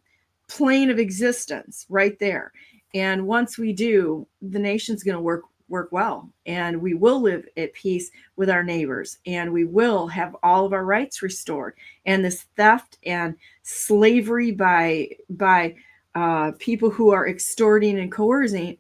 plane of existence right there. And once we do, the nation's going to work well, and we will live at peace with our neighbors, and we will have all of our rights restored. And this theft and slavery by people who are extorting and coercing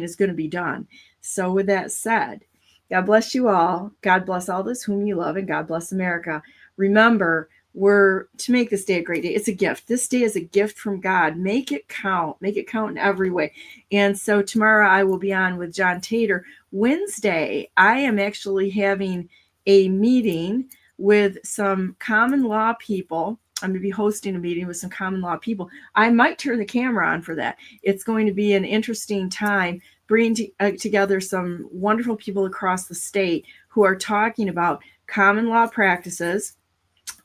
is going to be done. So with that said, God bless you all. God bless all those whom you love, and God bless America. Remember, we're to make this day a great day. It's a gift. This day is a gift from God. Make it count. Make it count in every way. And so tomorrow I will be on with John Tater. Wednesday, I am actually having a meeting with some common law people. I'm going to be hosting a meeting with some common law people. I might turn the camera on for that. It's going to be an interesting time, bringing together some wonderful people across the state who are talking about common law practices.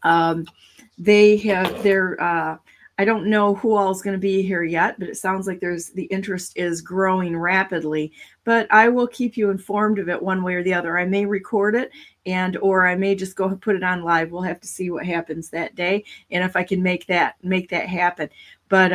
I don't know who all is going to be here yet, but it sounds like the interest is growing rapidly. But I will keep you informed of it one way or the other. I may record it, or I may just go and put it on live. We'll have to see what happens that day, and if I can make that happen. But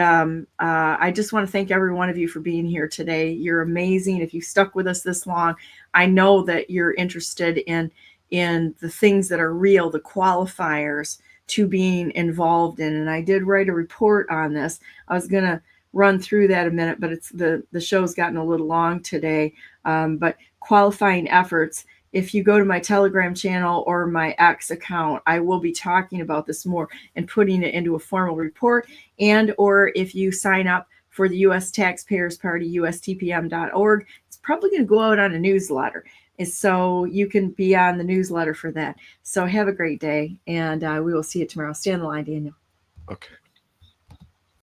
I just want to thank every one of you for being here today. You're amazing. If you stuck with us this long, I know that you're interested in the things that are real, the qualifiers to being involved in. And I did write a report on this. I was going to run through that a minute, but it's the show's gotten a little long today. But qualifying efforts, if you go to my Telegram channel or my X account, I will be talking about this more and putting it into a formal report. And or if you sign up for the U.S. Taxpayers Party, USTPM.org, it's probably going to go out on a newsletter. So you can be on the newsletter for that. So have a great day, and we will see you tomorrow. Stay on the line, Daniel. Okay.